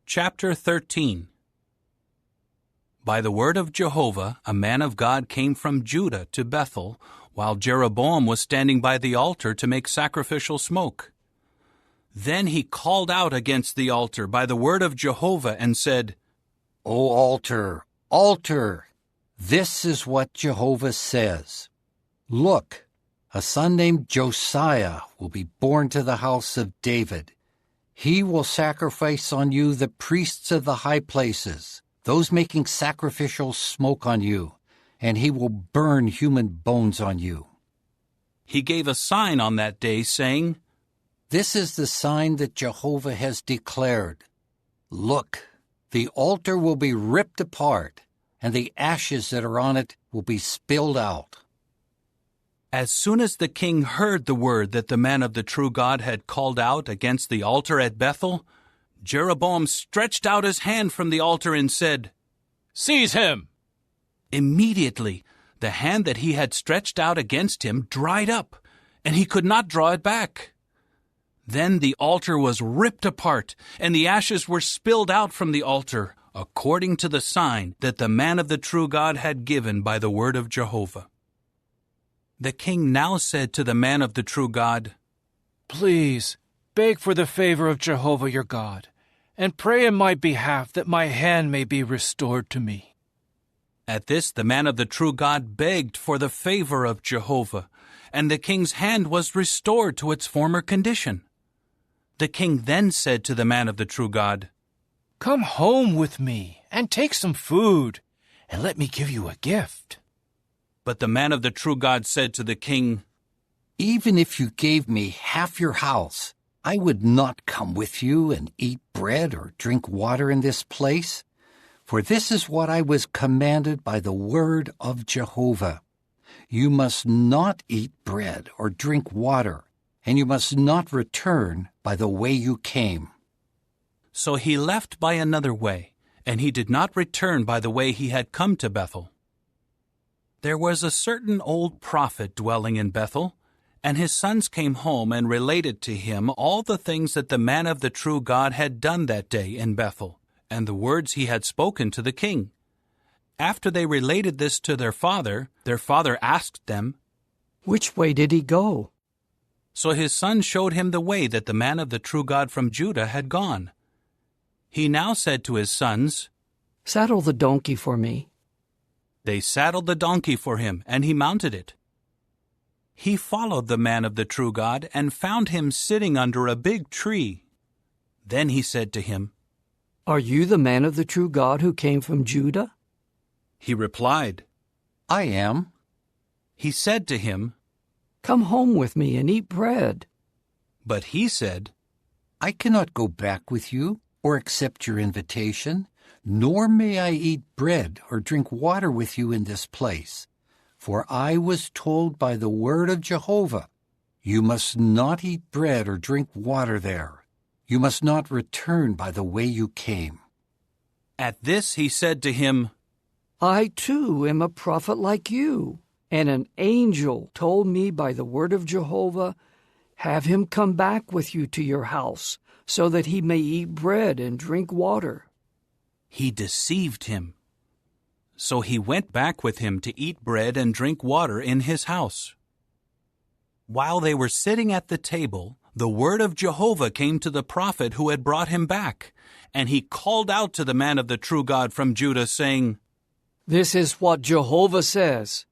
Chapter 13. By the word of Jehovah, a man of God came from Judah to Bethel, while Jeroboam was standing by the altar to make sacrificial smoke. Then he called out against the altar by the word of Jehovah and said, O altar, altar, this is what Jehovah says. Look, a son named Josiah will be born to the house of David. He will sacrifice on you the priests of the high places, those making sacrificial smoke on you, and he will burn human bones on you. He gave a sign on that day, saying, This is the sign that Jehovah has declared. Look, the altar will be ripped apart, and the ashes that are on it will be spilled out. As soon as the king heard the word that the man of the true God had called out against the altar at Bethel, Jeroboam stretched out his hand from the altar and said, Seize him! Immediately, the hand that he had stretched out against him dried up, and he could not draw it back. Then the altar was ripped apart, and the ashes were spilled out from the altar, according to the sign that the man of the true God had given by the word of Jehovah. The king now said to the man of the true God, Please, beg for the favor of Jehovah your God, and pray in my behalf that my hand may be restored to me. At this the man of the true God begged for the favor of Jehovah, and the king's hand was restored to its former condition. The king then said to the man of the true God, Come home with me, and take some food, and let me give you a gift. But the man of the true God said to the king, Even if you gave me half your house, I would not come with you and eat bread or drink water in this place. For this is what I was commanded by the word of Jehovah. You must not eat bread or drink water, and you must not return by the way you came. So he left by another way, and he did not return by the way he had come to Bethel. There was a certain old prophet dwelling in Bethel, and his sons came home and related to him all the things that the man of the true God had done that day in Bethel, and the words he had spoken to the king. After they related this to their father asked them, Which way did he go? So his son showed him the way that the man of the true God from Judah had gone. He now said to his sons, Saddle the donkey for me. They saddled the donkey for him, and he mounted it. He followed the man of the true God and found him sitting under a big tree. Then he said to him, Are you the man of the true God who came from Judah? He replied, I am. He said to him, Come home with me and eat bread. But he said, I cannot go back with you or accept your invitation, nor may I eat bread or drink water with you in this place. For I was told by the word of Jehovah, you must not eat bread or drink water there. You must not return by the way you came. At this he said to him, I too am a prophet like you, and an angel told me by the word of Jehovah, have him come back with you to your house, so that he may eat bread and drink water. He deceived him. So he went back with him to eat bread and drink water in his house. While they were sitting at the table, the word of Jehovah came to the prophet who had brought him back, and he called out to the man of the true God from Judah, saying, This is what Jehovah says.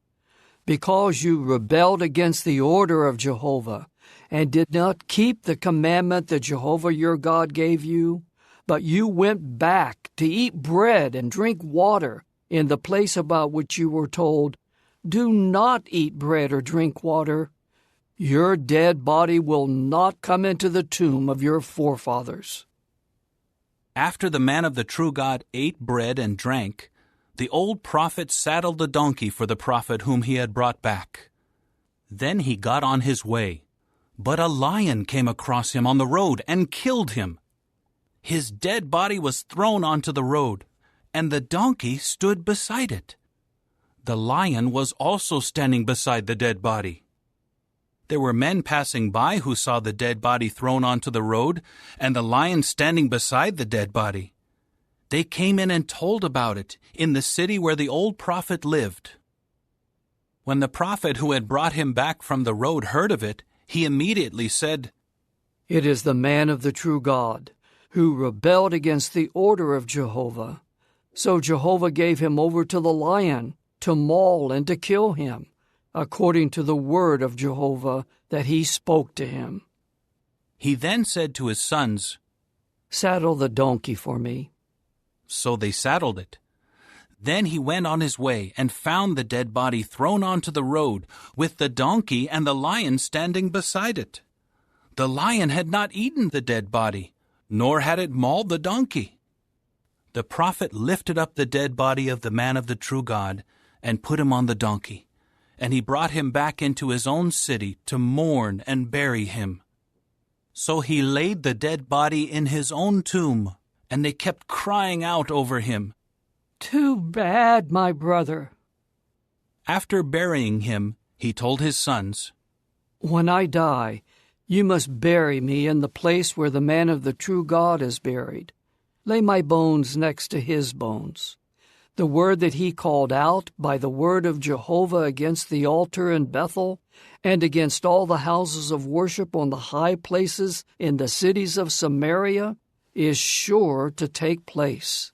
Because you rebelled against the order of Jehovah and did not keep the commandment that Jehovah your God gave you, but you went back to eat bread and drink water in the place about which you were told, do not eat bread or drink water, your dead body will not come into the tomb of your forefathers. After the man of the true God ate bread and drank, the old prophet saddled the donkey for the prophet whom he had brought back. Then he got on his way, but a lion came across him on the road and killed him. His dead body was thrown onto the road, and the donkey stood beside it. The lion was also standing beside the dead body. There were men passing by who saw the dead body thrown onto the road, and the lion standing beside the dead body. They came in and told about it in the city where the old prophet lived. When the prophet who had brought him back from the road heard of it, he immediately said, It is the man of the true God, who rebelled against the order of Jehovah. So Jehovah gave him over to the lion to maul and to kill him, according to the word of Jehovah that he spoke to him. He then said to his sons, Saddle the donkey for me. So they saddled it. Then he went on his way and found the dead body thrown onto the road, with the donkey and the lion standing beside it. The lion had not eaten the dead body, nor had it mauled the donkey. The prophet lifted up the dead body of the man of the true God and put him on the donkey, and he brought him back into his own city to mourn and bury him. So he laid the dead body in his own tomb, and they kept crying out over him, Too bad, my brother. After burying him, he told his sons, When I die, you must bury me in the place where the man of the true God is buried. Lay my bones next to his bones. The word that he called out by the word of Jehovah against the altar in Bethel and against all the houses of worship on the high places in the cities of Samaria is sure to take place.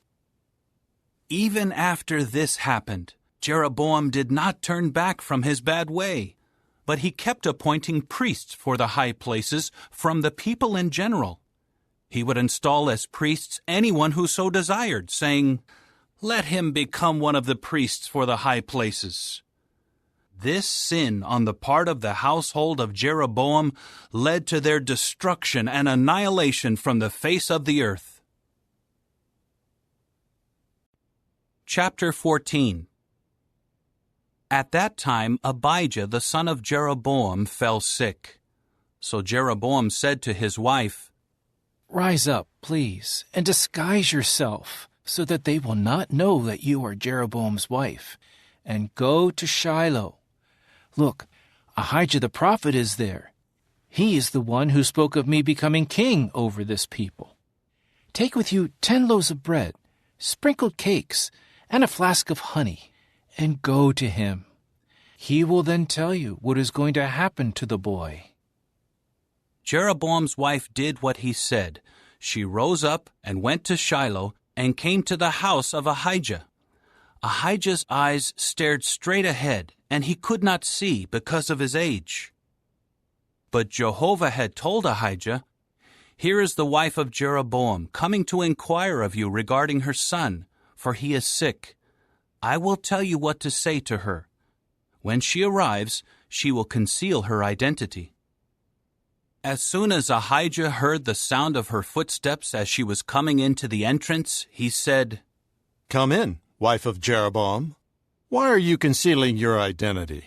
Even after this happened, Jeroboam did not turn back from his bad way, but he kept appointing priests for the high places from the people in general. He would install as priests anyone who so desired, saying, Let him become one of the priests for the high places. This sin on the part of the household of Jeroboam led to their destruction and annihilation from the face of the earth. Chapter 14. At that time Abijah the son of Jeroboam fell sick. So Jeroboam said to his wife, Rise up, please, and disguise yourself, so that they will not know that you are Jeroboam's wife, and go to Shiloh. Look, Ahijah the prophet is there. He is the one who spoke of me becoming king over this people. Take with you 10 loaves of bread, sprinkled cakes, and a flask of honey, and go to him. He will then tell you what is going to happen to the boy. Jeroboam's wife did what he said. She rose up and went to Shiloh and came to the house of Ahijah. Ahijah's eyes stared straight ahead, and he could not see because of his age. But Jehovah had told Ahijah, Here is the wife of Jeroboam coming to inquire of you regarding her son, for he is sick. I will tell you what to say to her. When she arrives, she will conceal her identity. As soon as Ahijah heard the sound of her footsteps as she was coming into the entrance, he said, Come in, wife of Jeroboam. Why are you concealing your identity?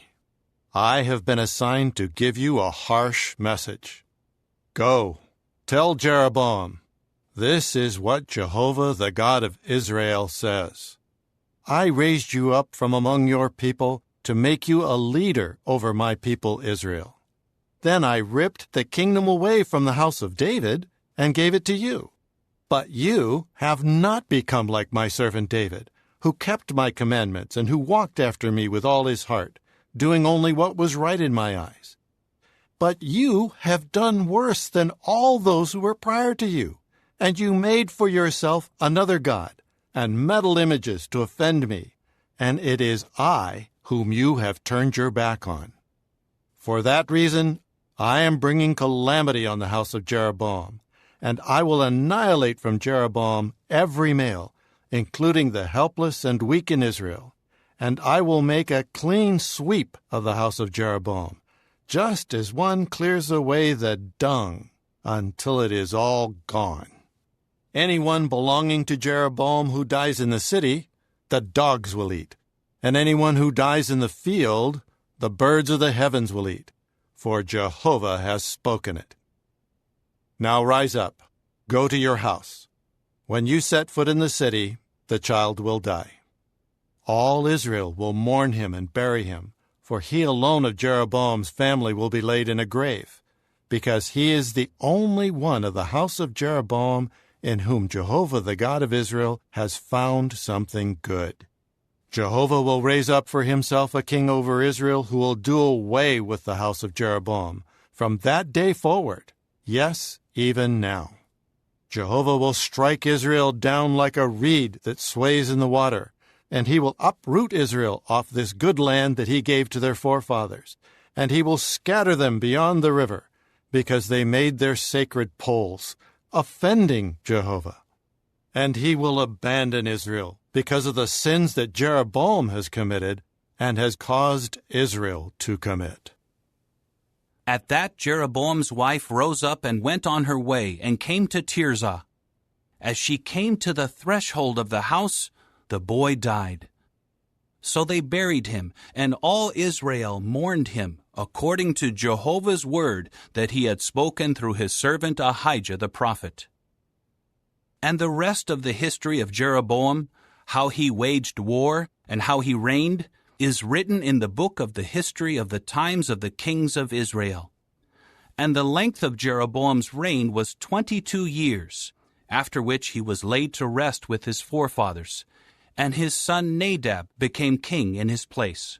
I have been assigned to give you a harsh message. Go, tell Jeroboam, this is what Jehovah the God of Israel says. I raised you up from among your people to make you a leader over my people Israel. Then I ripped the kingdom away from the house of David and gave it to you. But you have not become like my servant David, who kept my commandments and who walked after me with all his heart, doing only what was right in my eyes. But you have done worse than all those who were prior to you, and you made for yourself another god and metal images to offend me, and it is I whom you have turned your back on. For that reason, I am bringing calamity on the house of Jeroboam, and I will annihilate from Jeroboam every male, including the helpless and weak in Israel, and I will make a clean sweep of the house of Jeroboam, just as one clears away the dung until it is all gone. Anyone belonging to Jeroboam who dies in the city, the dogs will eat, and anyone who dies in the field, the birds of the heavens will eat, for Jehovah has spoken it. Now rise up, go to your house. When you set foot in the city, the child will die. All Israel will mourn him and bury him, for he alone of Jeroboam's family will be laid in a grave, because he is the only one of the house of Jeroboam in whom Jehovah the God of Israel has found something good. Jehovah will raise up for himself a king over Israel who will do away with the house of Jeroboam from that day forward, yes, even now. Jehovah will strike Israel down like a reed that sways in the water, and he will uproot Israel off this good land that he gave to their forefathers, and he will scatter them beyond the river, because they made their sacred poles, offending Jehovah. And he will abandon Israel because of the sins that Jeroboam has committed and has caused Israel to commit. At that Jeroboam's wife rose up and went on her way and came to Tirzah. As she came to the threshold of the house, the boy died. So they buried him, and all Israel mourned him, according to Jehovah's word that he had spoken through his servant Ahijah the prophet. And the rest of the history of Jeroboam, how he waged war and how he reigned, is written in the book of the history of the times of the kings of Israel. And the length of Jeroboam's reign was 22 years, after which he was laid to rest with his forefathers, and his son Nadab became king in his place.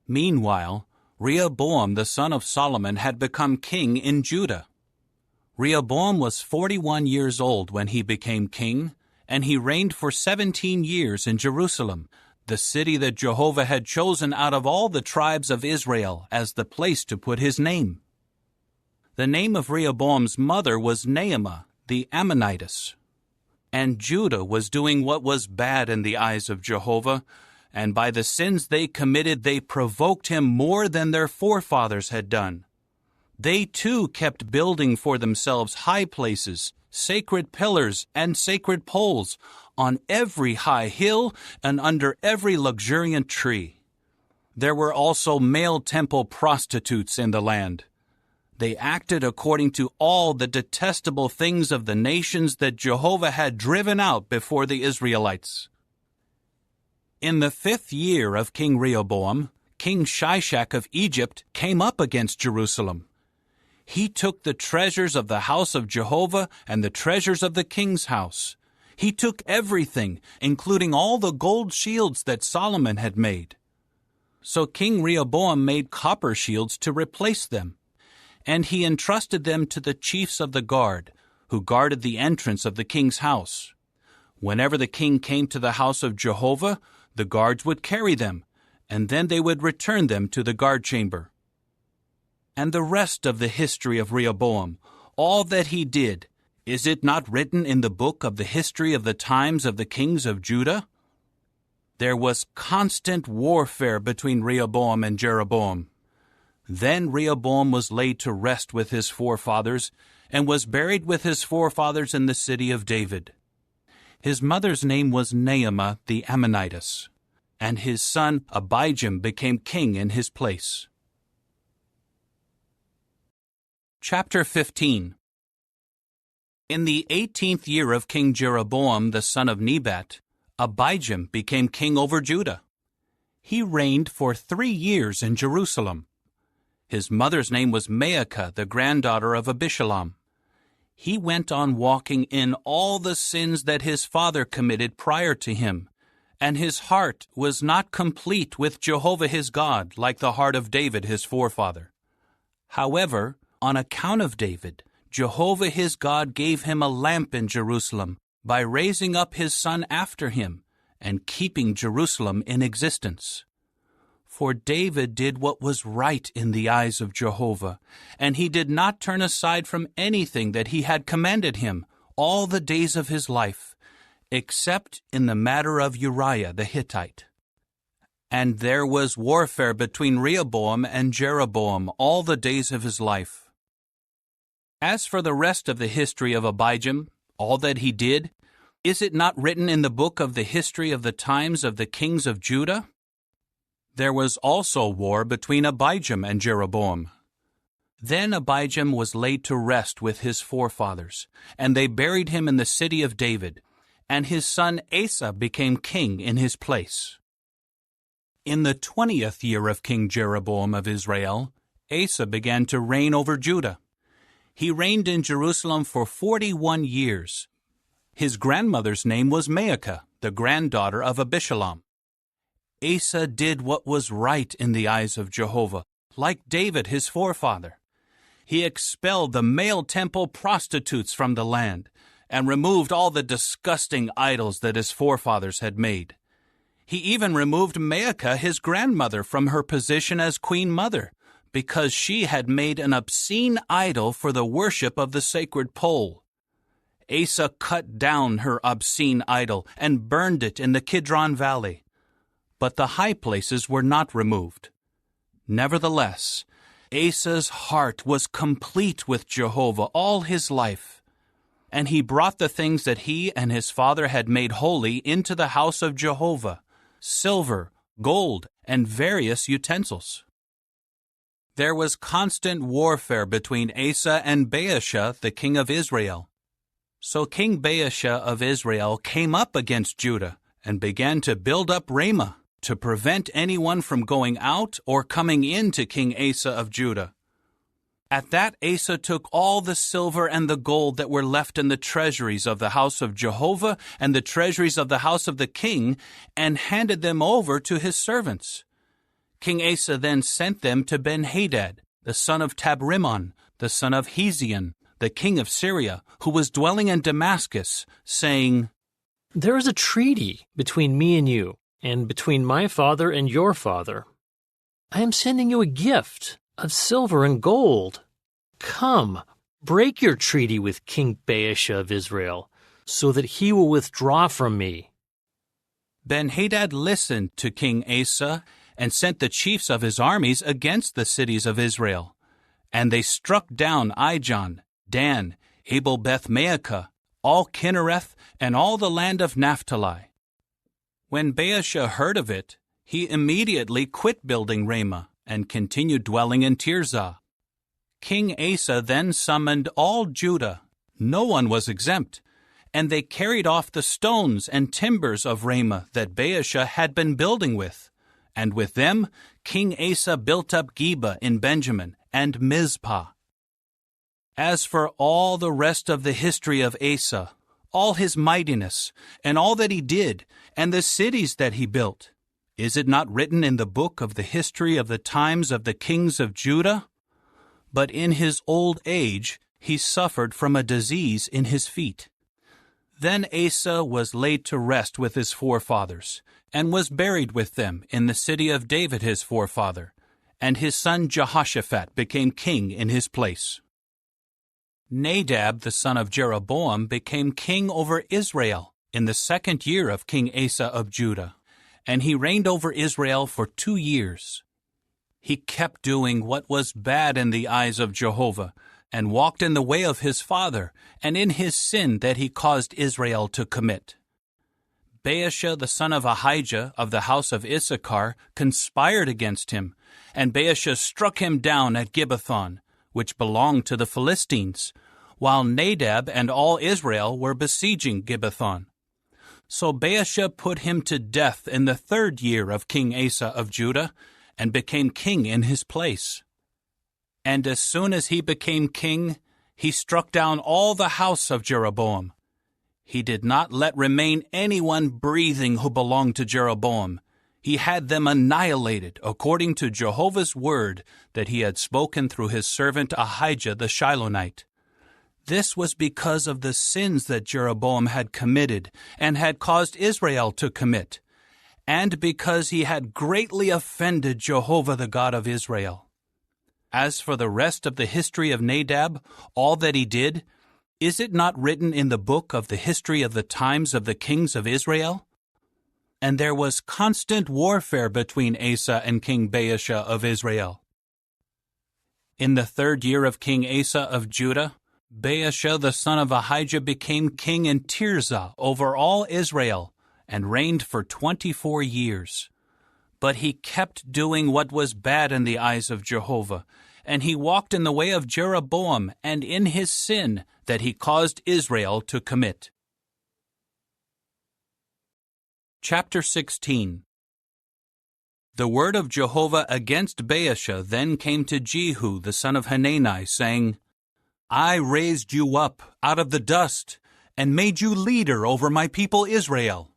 Meanwhile, Rehoboam the son of Solomon had become king in Judah. Rehoboam was 41 years old when he became king, and he reigned for 17 years in Jerusalem, the city that Jehovah had chosen out of all the tribes of Israel as the place to put his name. The name of Rehoboam's mother was Naamah, the Ammonitess. And Judah was doing what was bad in the eyes of Jehovah, and by the sins they committed they provoked him more than their forefathers had done. They too kept building for themselves high places, sacred pillars, and sacred poles on every high hill and under every luxuriant tree. There were also male temple prostitutes in the land. They acted according to all the detestable things of the nations that Jehovah had driven out before the Israelites. In the 5th year of King Rehoboam, King Shishak of Egypt came up against Jerusalem. He took the treasures of the house of Jehovah and the treasures of the king's house. He took everything, including all the gold shields that Solomon had made. So King Rehoboam made copper shields to replace them, and he entrusted them to the chiefs of the guard, who guarded the entrance of the king's house. Whenever the king came to the house of Jehovah, the guards would carry them, and then they would return them to the guard chamber. And the rest of the history of Rehoboam, all that he did, is it not written in the book of the history of the times of the kings of Judah? There was constant warfare between Rehoboam and Jeroboam. Then Rehoboam was laid to rest with his forefathers, and was buried with his forefathers in the city of David. His mother's name was Naamah the Ammonitess, and his son Abijam became king in his place. Chapter 15. In the 18th year of King Jeroboam the son of Nebat, Abijam became king over Judah. He reigned for 3 years in Jerusalem. His mother's name was Maacah, the granddaughter of Abishalom. He went on walking in all the sins that his father committed prior to him, and his heart was not complete with Jehovah his God like the heart of David his forefather. However, on account of David, Jehovah his God gave him a lamp in Jerusalem by raising up his son after him, and keeping Jerusalem in existence. For David did what was right in the eyes of Jehovah, and he did not turn aside from anything that he had commanded him all the days of his life, except in the matter of Uriah the Hittite. And there was warfare between Rehoboam and Jeroboam all the days of his life. As for the rest of the history of Abijam, all that he did, is it not written in the book of the history of the times of the kings of Judah? There was also war between Abijam and Jeroboam. Then Abijam was laid to rest with his forefathers, and they buried him in the city of David, and his son Asa became king in his place. In the 20th year of King Jeroboam of Israel, Asa began to reign over Judah. He reigned in Jerusalem for 41 years. His grandmother's name was Maacah, the granddaughter of Abishalom. Asa did what was right in the eyes of Jehovah, like David his forefather. He expelled the male temple prostitutes from the land, and removed all the disgusting idols that his forefathers had made. He even removed Maacah, his grandmother, from her position as queen mother, because she had made an obscene idol for the worship of the sacred pole. Asa cut down her obscene idol and burned it in the Kidron Valley. But the high places were not removed. Nevertheless, Asa's heart was complete with Jehovah all his life, and he brought the things that he and his father had made holy into the house of Jehovah, silver, gold, and various utensils. There was constant warfare between Asa and Baasha, the king of Israel. So King Baasha of Israel came up against Judah and began to build up Ramah, to prevent anyone from going out or coming in to King Asa of Judah. At that Asa took all the silver and the gold that were left in the treasuries of the house of Jehovah and the treasuries of the house of the king, and handed them over to his servants. King Asa then sent them to Ben-Hadad, the son of Tabrimon, the son of Hezion, the king of Syria, who was dwelling in Damascus, saying, "There is a treaty between me and you, and between my father and your father. I am sending you a gift of silver and gold. Come, break your treaty with King Baasha of Israel, so that he will withdraw from me." Ben-Hadad listened to King Asa and sent the chiefs of his armies against the cities of Israel. And they struck down Ijon, Dan, Abel-Beth-Maacah, all Kinnereth, and all the land of Naphtali. When Baasha heard of it, he immediately quit building Ramah and continued dwelling in Tirzah. King Asa then summoned all Judah. No one was exempt, and they carried off the stones and timbers of Ramah that Baasha had been building with. And with them, King Asa built up Geba in Benjamin and Mizpah. As for all the rest of the history of Asa, all his mightiness, and all that he did, and the cities that he built, is it not written in the book of the history of the times of the kings of Judah? But in his old age he suffered from a disease in his feet. Then Asa was laid to rest with his forefathers, and was buried with them in the city of David his forefather, and his son Jehoshaphat became king in his place. Nadab the son of Jeroboam became king over Israel in the 2nd year of King Asa of Judah, and he reigned over Israel for 2 years. He kept doing what was bad in the eyes of Jehovah, and walked in the way of his father, and in his sin that he caused Israel to commit. Baasha the son of Ahijah of the house of Issachar conspired against him, and Baasha struck him down at Gibbethon, which belonged to the Philistines, while Nadab and all Israel were besieging Gibbethon. So Baasha put him to death in the 3rd year of King Asa of Judah, and became king in his place. And as soon as he became king, he struck down all the house of Jeroboam. He did not let remain anyone breathing who belonged to Jeroboam. He had them annihilated according to Jehovah's word that he had spoken through his servant Ahijah the Shilonite. This was because of the sins that Jeroboam had committed and had caused Israel to commit, and because he had greatly offended Jehovah the God of Israel. As for the rest of the history of Nadab, all that he did, is it not written in the book of the history of the times of the kings of Israel? And there was constant warfare between Asa and King Baasha of Israel. In the 3rd year of King Asa of Judah, Baasha the son of Ahijah became king in Tirzah over all Israel, and reigned for 24 years. But he kept doing what was bad in the eyes of Jehovah, and he walked in the way of Jeroboam and in his sin that he caused Israel to commit. Chapter 16. The word of Jehovah against Baasha then came to Jehu the son of Hanani, saying, I raised you up out of the dust, and made you leader over my people Israel.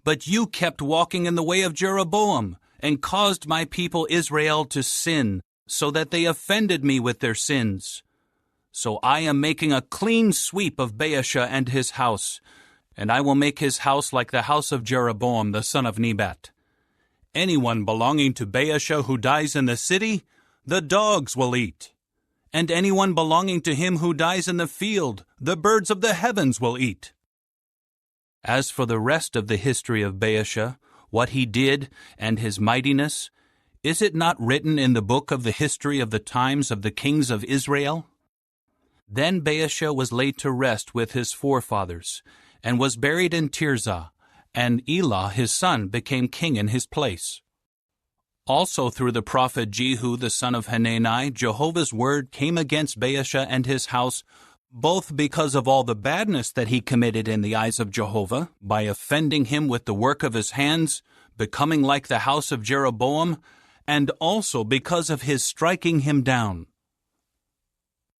But you kept walking in the way of Jeroboam, and caused my people Israel to sin, so that they offended me with their sins. So I am making a clean sweep of Baasha and his house, and I will make his house like the house of Jeroboam the son of Nebat. Anyone belonging to Baasha who dies in the city, the dogs will eat. And anyone belonging to him who dies in the field, the birds of the heavens will eat. As for the rest of the history of Baasha, what he did, and his mightiness, is it not written in the book of the history of the times of the kings of Israel? Then Baasha was laid to rest with his forefathers, and was buried in Tirzah, and Elah his son became king in his place. Also through the prophet Jehu the son of Hanani, Jehovah's word came against Baasha and his house, both because of all the badness that he committed in the eyes of Jehovah, by offending him with the work of his hands, becoming like the house of Jeroboam, and also because of his striking him down.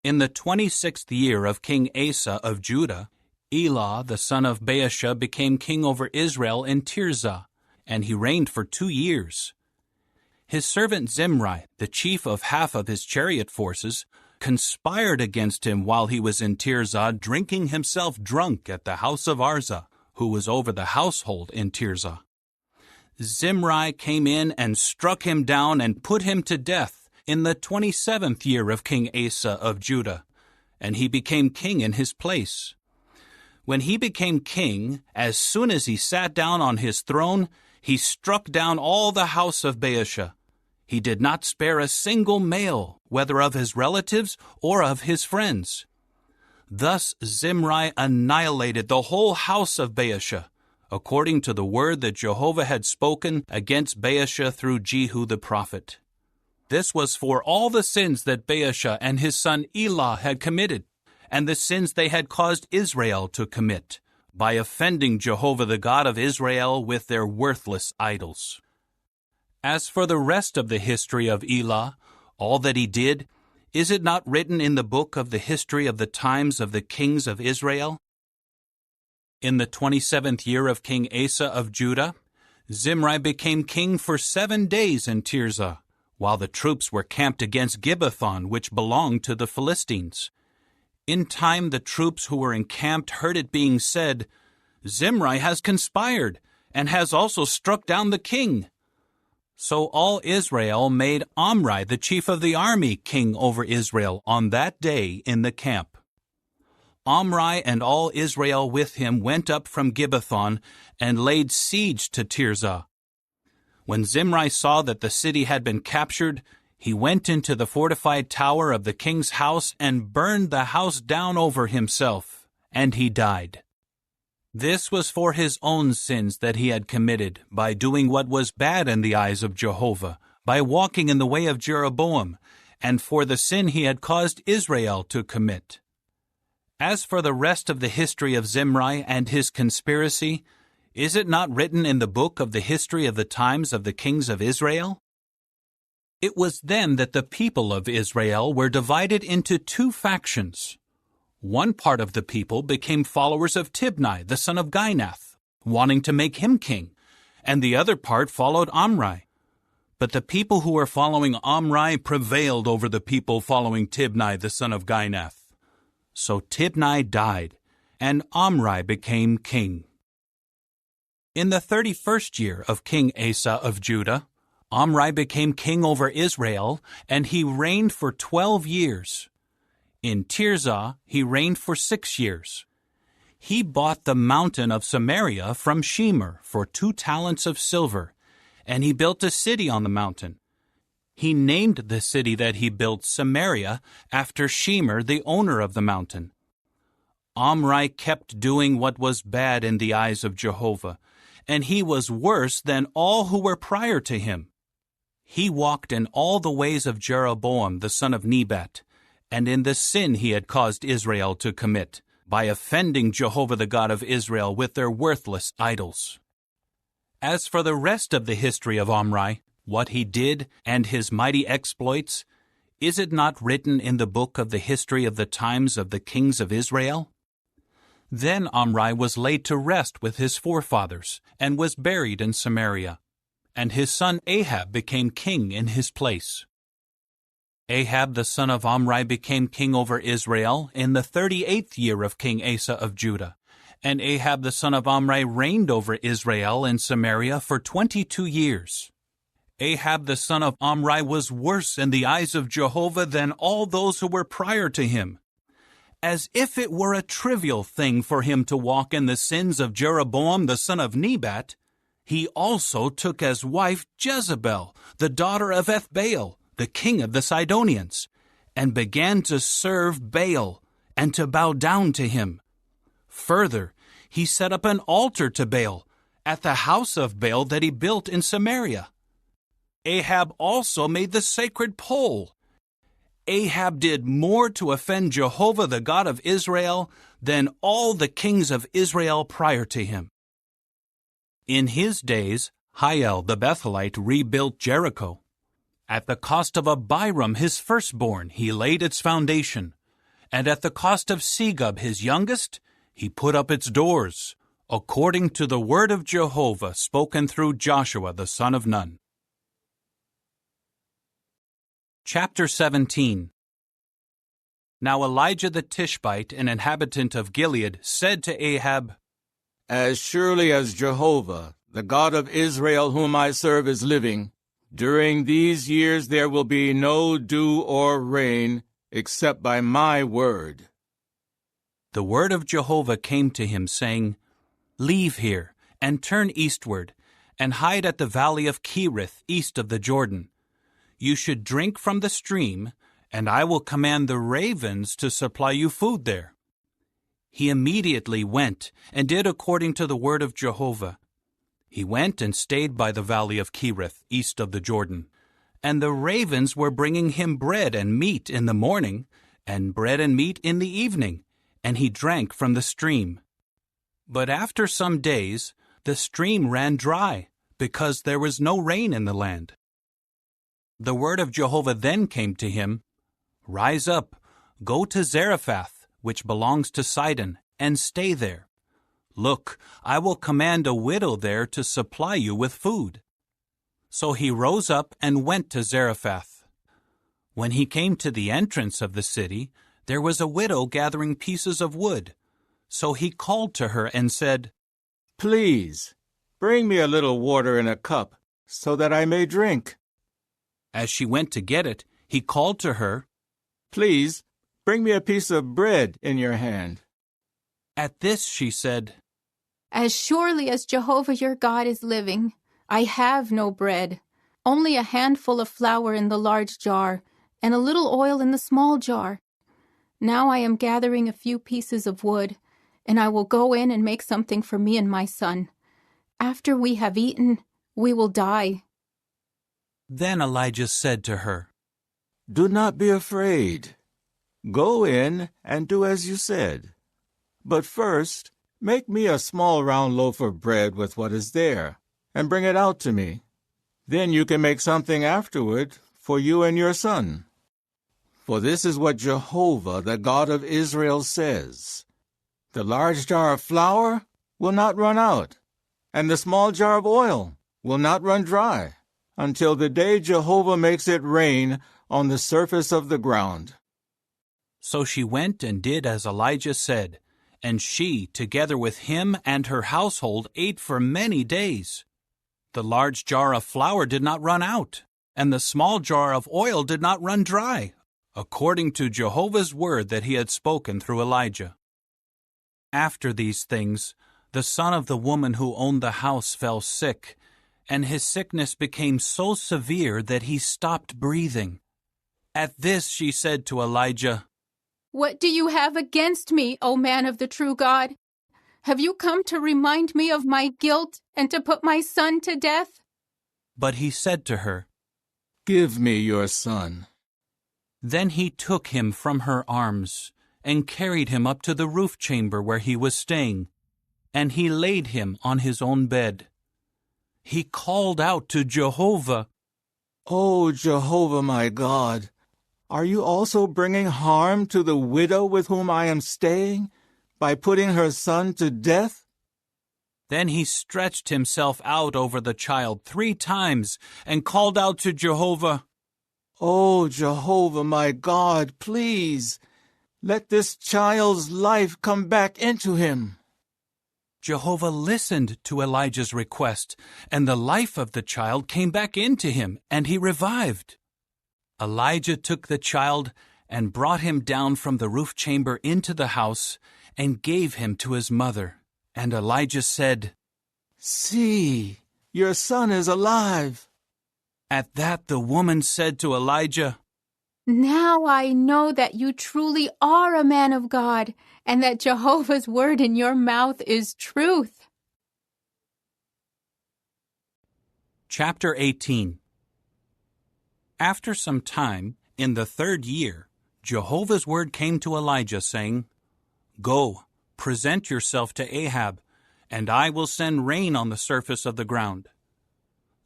In the 26th year of King Asa of Judah, Elah the son of Baasha became king over Israel in Tirzah, and he reigned for 2 years. His servant Zimri, the chief of half of his chariot forces, conspired against him while he was in Tirzah, drinking himself drunk at the house of Arza, who was over the household in Tirzah. Zimri came in and struck him down and put him to death in the 27th year of King Asa of Judah, and he became king in his place. When he became king, as soon as he sat down on his throne, he struck down all the house of Baasha. He did not spare a single male, whether of his relatives or of his friends. Thus Zimri annihilated the whole house of Baasha, according to the word that Jehovah had spoken against Baasha through Jehu the prophet. This was for all the sins that Baasha and his son Elah had committed, and the sins they had caused Israel to commit, by offending Jehovah the God of Israel with their worthless idols. As for the rest of the history of Elah, all that he did, is it not written in the book of the history of the times of the kings of Israel? In the 27th year of King Asa of Judah, Zimri became king for 7 days in Tirzah, while the troops were camped against Gibbethon, which belonged to the Philistines. In time the troops who were encamped heard it being said, Zimri has conspired, and has also struck down the king. So all Israel made Omri, the chief of the army, king over Israel on that day in the camp. Omri and all Israel with him went up from Gibbethon and laid siege to Tirzah. When Zimri saw that the city had been captured, he went into the fortified tower of the king's house and burned the house down over himself, and he died. This was for his own sins that he had committed by doing what was bad in the eyes of Jehovah, by walking in the way of Jeroboam, and for the sin he had caused Israel to commit. As for the rest of the history of Zimri and his conspiracy, is it not written in the book of the history of the times of the kings of Israel? It was then that the people of Israel were divided into 2 factions. One part of the people became followers of Tibni, the son of Ginath, wanting to make him king, and the other part followed Omri. But the people who were following Omri prevailed over the people following Tibni, the son of Ginath. So Tibni died, and Omri became king. In the 31st year of King Asa of Judah, Omri became king over Israel, and he reigned for 12 years. In Tirzah he reigned for 6 years. He bought the mountain of Samaria from Shemer for 2 talents of silver, and he built a city on the mountain. He named the city that he built Samaria after Shemer, the owner of the mountain. Omri kept doing what was bad in the eyes of Jehovah, and he was worse than all who were prior to him. He walked in all the ways of Jeroboam the son of Nebat, and in the sin he had caused Israel to commit, by offending Jehovah the God of Israel with their worthless idols. As for the rest of the history of Omri, what he did and his mighty exploits, is it not written in the book of the history of the times of the kings of Israel? Then Omri was laid to rest with his forefathers, and was buried in Samaria, and his son Ahab became king in his place. Ahab the son of Omri became king over Israel in the 38th year of King Asa of Judah, and Ahab the son of Omri reigned over Israel in Samaria for 22 years. Ahab the son of Omri was worse in the eyes of Jehovah than all those who were prior to him. As if it were a trivial thing for him to walk in the sins of Jeroboam the son of Nebat, he also took as wife Jezebel, the daughter of Ethbaal, the king of the Sidonians, and began to serve Baal and to bow down to him. Further, he set up an altar to Baal at the house of Baal that he built in Samaria. Ahab also made the sacred pole. Ahab did more to offend Jehovah the God of Israel than all the kings of Israel prior to him. In his days, Hiel the Bethelite rebuilt Jericho. At the cost of Abiram his firstborn he laid its foundation, and at the cost of Segub his youngest he put up its doors, according to the word of Jehovah spoken through Joshua the son of Nun. Chapter 17. Now Elijah the Tishbite, an inhabitant of Gilead, said to Ahab, As surely as Jehovah, the God of Israel whom I serve, is living, during these years there will be no dew or rain, except by my word. The word of Jehovah came to him, saying, Leave here, and turn eastward, and hide at the valley of Cherith, east of the Jordan. You should drink from the stream, and I will command the ravens to supply you food there. He immediately went and did according to the word of Jehovah. He went and stayed by the valley of Cherith, east of the Jordan. And the ravens were bringing him bread and meat in the morning, and bread and meat in the evening, and he drank from the stream. But after some days the stream ran dry, because there was no rain in the land. The word of Jehovah then came to him, Rise up, go to Zarephath, which belongs to Sidon, and stay there. Look, I will command a widow there to supply you with food. So he rose up and went to Zarephath. When he came to the entrance of the city, there was a widow gathering pieces of wood. So he called to her and said, Please, bring me a little water in a cup, so that I may drink. As she went to get it, he called to her, Please, bring me a piece of bread in your hand. At this she said, As surely as Jehovah your God is living, I have no bread, only a handful of flour in the large jar, and a little oil in the small jar. Now I am gathering a few pieces of wood, and I will go in and make something for me and my son. After we have eaten, we will die. Then Elijah said to her, Do not be afraid. Go in and do as you said. But first, make me a small round loaf of bread with what is there, and bring it out to me. Then you can make something afterward for you and your son. For this is what Jehovah, the God of Israel, says. The large jar of flour will not run out, and the small jar of oil will not run dry, until the day Jehovah makes it rain on the surface of the ground. So she went and did as Elijah said, and she, together with him and her household, ate for many days. The large jar of flour did not run out, and the small jar of oil did not run dry, according to Jehovah's word that he had spoken through Elijah. After these things, the son of the woman who owned the house fell sick, and his sickness became so severe that he stopped breathing. At this she said to Elijah, "What do you have against me, O man of the true God? Have you come to remind me of my guilt and to put my son to death?" But he said to her, "Give me your son." Then he took him from her arms and carried him up to the roof chamber where he was staying, and he laid him on his own bed. He called out to Jehovah, "O Jehovah my God, are you also bringing harm to the widow with whom I am staying by putting her son to death?" Then he stretched himself out over the child 3 times and called out to Jehovah, "O Jehovah my God, please, let this child's life come back into him." Jehovah listened to Elijah's request, and the life of the child came back into him, and he revived. Elijah took the child and brought him down from the roof chamber into the house and gave him to his mother. And Elijah said, "See, your son is alive." At that the woman said to Elijah, "Now I know that you truly are a man of God, and that Jehovah's word in your mouth is truth." Chapter 18. After some time, in the 3rd year, Jehovah's word came to Elijah, saying, "Go, present yourself to Ahab, and I will send rain on the surface of the ground."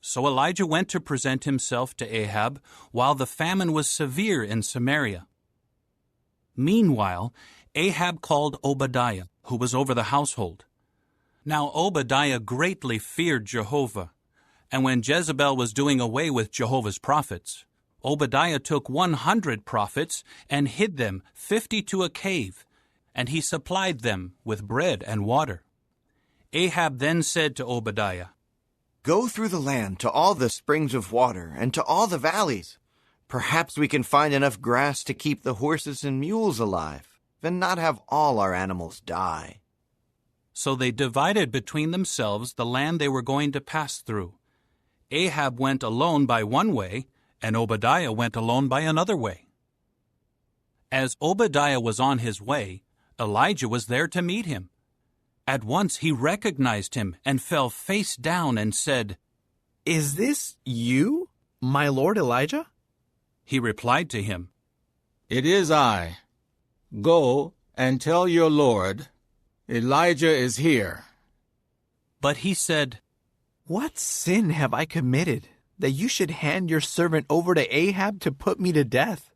So Elijah went to present himself to Ahab while the famine was severe in Samaria. Meanwhile, Ahab called Obadiah, who was over the household. Now Obadiah greatly feared Jehovah, and when Jezebel was doing away with Jehovah's prophets, Obadiah took 100 prophets and hid them 50 to a cave, and he supplied them with bread and water. Ahab then said to Obadiah, "Go through the land to all the springs of water and to all the valleys. Perhaps we can find enough grass to keep the horses and mules alive, and not have all our animals die." So they divided between themselves the land they were going to pass through. Ahab went alone by one way, and Obadiah went alone by another way. As Obadiah was on his way, Elijah was there to meet him. At once he recognized him and fell face down and said, "Is this you, my lord Elijah?" He replied to him, "It is I. Go and tell your lord, Elijah is here." But he said, "What sin have I committed, that you should hand your servant over to Ahab to put me to death?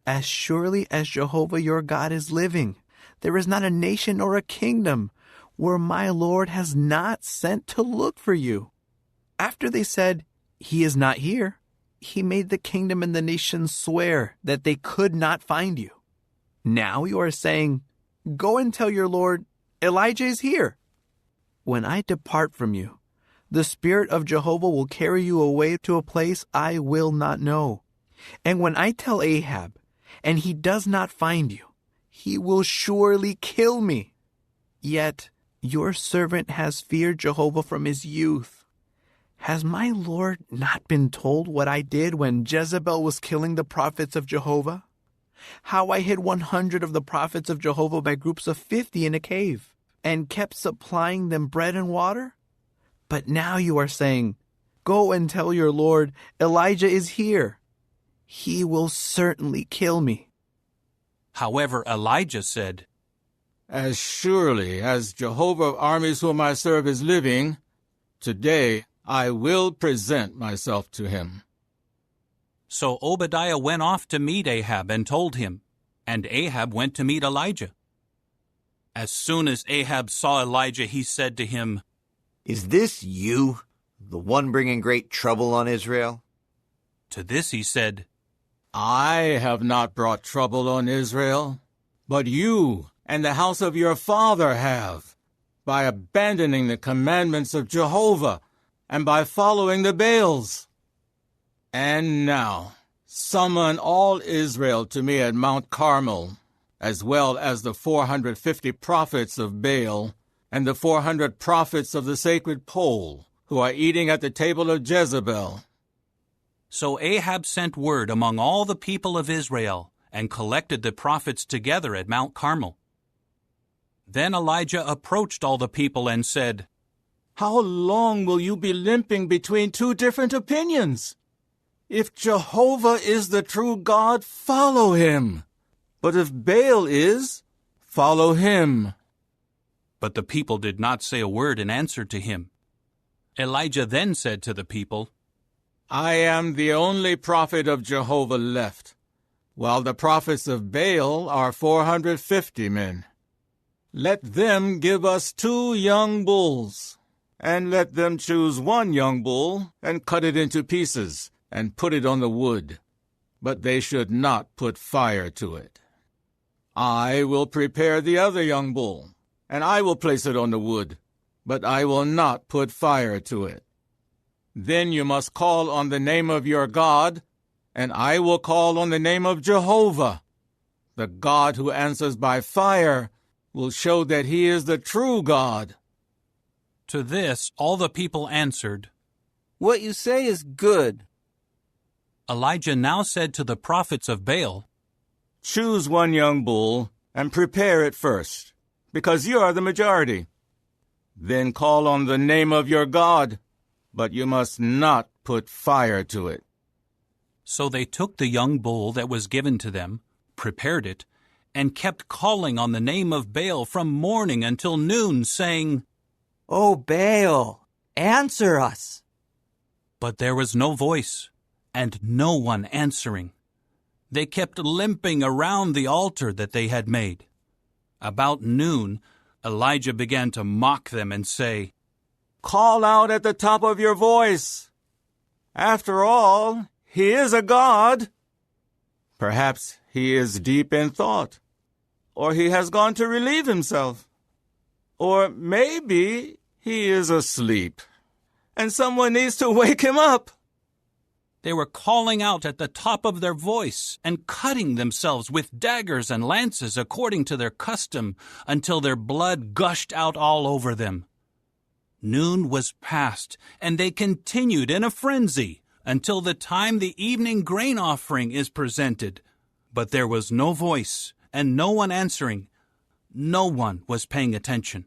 As surely as Jehovah your God is living, there is not a nation or a kingdom where my Lord has not sent to look for you." After they said, "He is not here," he made the kingdom and the nations swear that they could not find you. Now you are saying, "Go and tell your Lord, Elijah is here." When I depart from you, the Spirit of Jehovah will carry you away to a place I will not know. And when I tell Ahab, and he does not find you, he will surely kill me. Yet your servant has feared Jehovah from his youth. Has my Lord not been told what I did when Jezebel was killing the prophets of Jehovah? How I hid 100 of the prophets of Jehovah by groups of 50 in a cave, and kept supplying them bread and water? But now you are saying, "Go and tell your Lord, Elijah is here." He will certainly kill me. However, Elijah said, "As surely as Jehovah of armies whom I serve is living, today I will present myself to him." So Obadiah went off to meet Ahab and told him, and Ahab went to meet Elijah. As soon as Ahab saw Elijah, he said to him, "Is this you, the one bringing great trouble on Israel?" To this he said, I have not brought trouble on Israel, but you and the house of your father have, by abandoning the commandments of Jehovah and by following the Baals. And now, summon all Israel to me at Mount Carmel, as well as the 450 prophets of Baal and the 400 prophets of the sacred pole, who are eating at the table of Jezebel. So Ahab sent word among all the people of Israel and collected the prophets together at Mount Carmel. Then Elijah approached all the people and said, How long will you be limping between two different opinions? If Jehovah is the true God, follow him. But if Baal is, follow him. But the people did not say a word in answer to him. Elijah then said to the people, I am the only prophet of Jehovah left, while the prophets of Baal are 450 men. Let them give us 2 young bulls, and let them choose 1 young bull and cut it into pieces and put it on the wood, but they should not put fire to it. I will prepare the other young bull, and I will place it on the wood, but I will not put fire to it. Then you must call on the name of your God, and I will call on the name of Jehovah. The God who answers by fire will show that he is the true God. To this all the people answered, What you say is good. Elijah now said to the prophets of Baal, Choose 1 young bull and prepare it first, because you are the majority. Then call on the name of your God, but you must not put fire to it. So they took the young bull that was given to them, prepared it, and kept calling on the name of Baal from morning until noon, saying, O Baal, answer us. But there was no voice, and no one answering. They kept limping around the altar that they had made. About noon, Elijah began to mock them and say, Call out at the top of your voice. After all, he is a god. Perhaps he is deep in thought, or he has gone to relieve himself. Or maybe he is asleep, and someone needs to wake him up. They were calling out at the top of their voice and cutting themselves with daggers and lances according to their custom until their blood gushed out all over them. Noon was past, and they continued in a frenzy until the time the evening grain offering is presented. But there was no voice and no one answering. No one was paying attention.